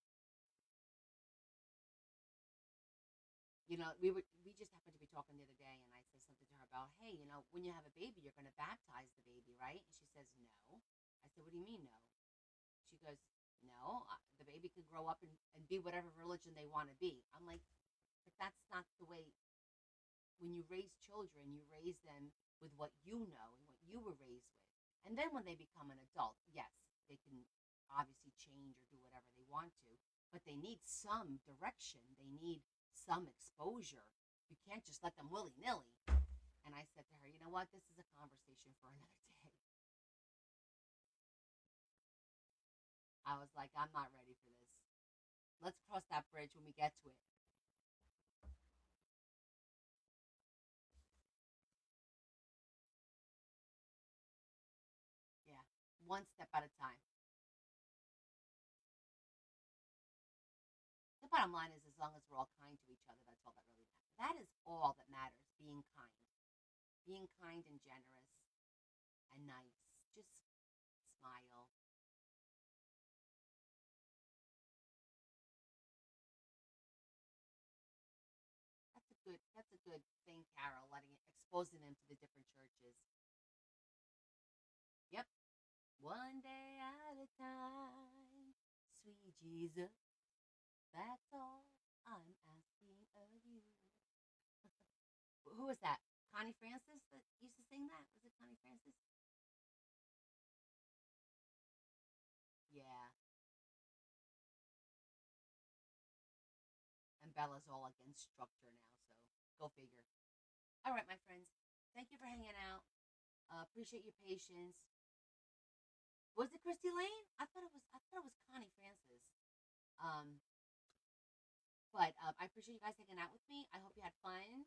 We just happened to be talking the other day, and I said something to her about, hey, when you have a baby, you're going to baptize the baby, right? And she says, no. I said, what do you mean, no? She goes, no, the baby could grow up and be whatever religion they want to be. I'm like, but that's not the way. When you raise children, you raise them with what you know and what you were raised with. And then when they become an adult, yes, they can obviously change or do whatever they want to, but they need some direction. They need some exposure. You can't just let them willy nilly. And I said to her, you know what? This is a conversation for another day. I was like, I'm not ready for this. Let's cross that bridge when we get to it. Yeah, one step at a time. The bottom line is, as long as we're all kind to each other, that's all that really matters. That is all that matters. Being kind and generous and nice. Just smile. That's a good thing, Carol, letting it exposing them to the different churches. Yep. One day at a time, sweet Jesus, that's all I'm asking of you. Who was that? Connie Francis that used to sing that? Was it Connie Francis? Yeah. And Bella's all against structure now, so go figure. All right, my friends. Thank you for hanging out. Appreciate your patience. Was it Christy Lane? I thought it was Connie Francis. Um, but I appreciate you guys hanging out with me. I hope you had fun.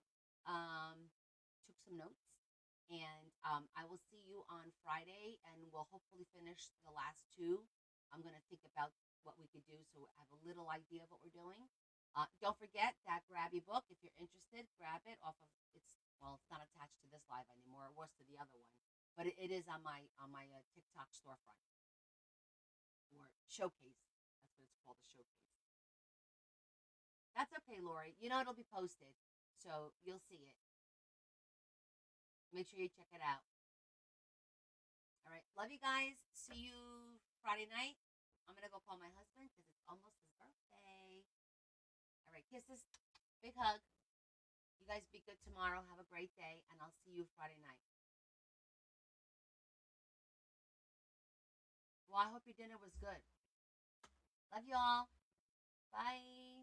Took some notes, and I will see you on Friday, and we'll hopefully finish the last two. I'm gonna think about what we could do, so I have a little idea of what we're doing. Don't forget that Grabby book. If you're interested, grab it off of it's. Well, it's not attached to this live anymore. It was to the other one, but it is on my TikTok storefront or showcase. That's what it's called, a showcase. That's okay, Lori. You know it'll be posted, so you'll see it. Make sure you check it out. All right, love you guys. See you Friday night. I'm gonna go call my husband because it's almost his birthday. All right, kisses, big hug. You guys be good tomorrow. Have a great day, and I'll see you Friday night. Well, I hope your dinner was good. Love you all. Bye.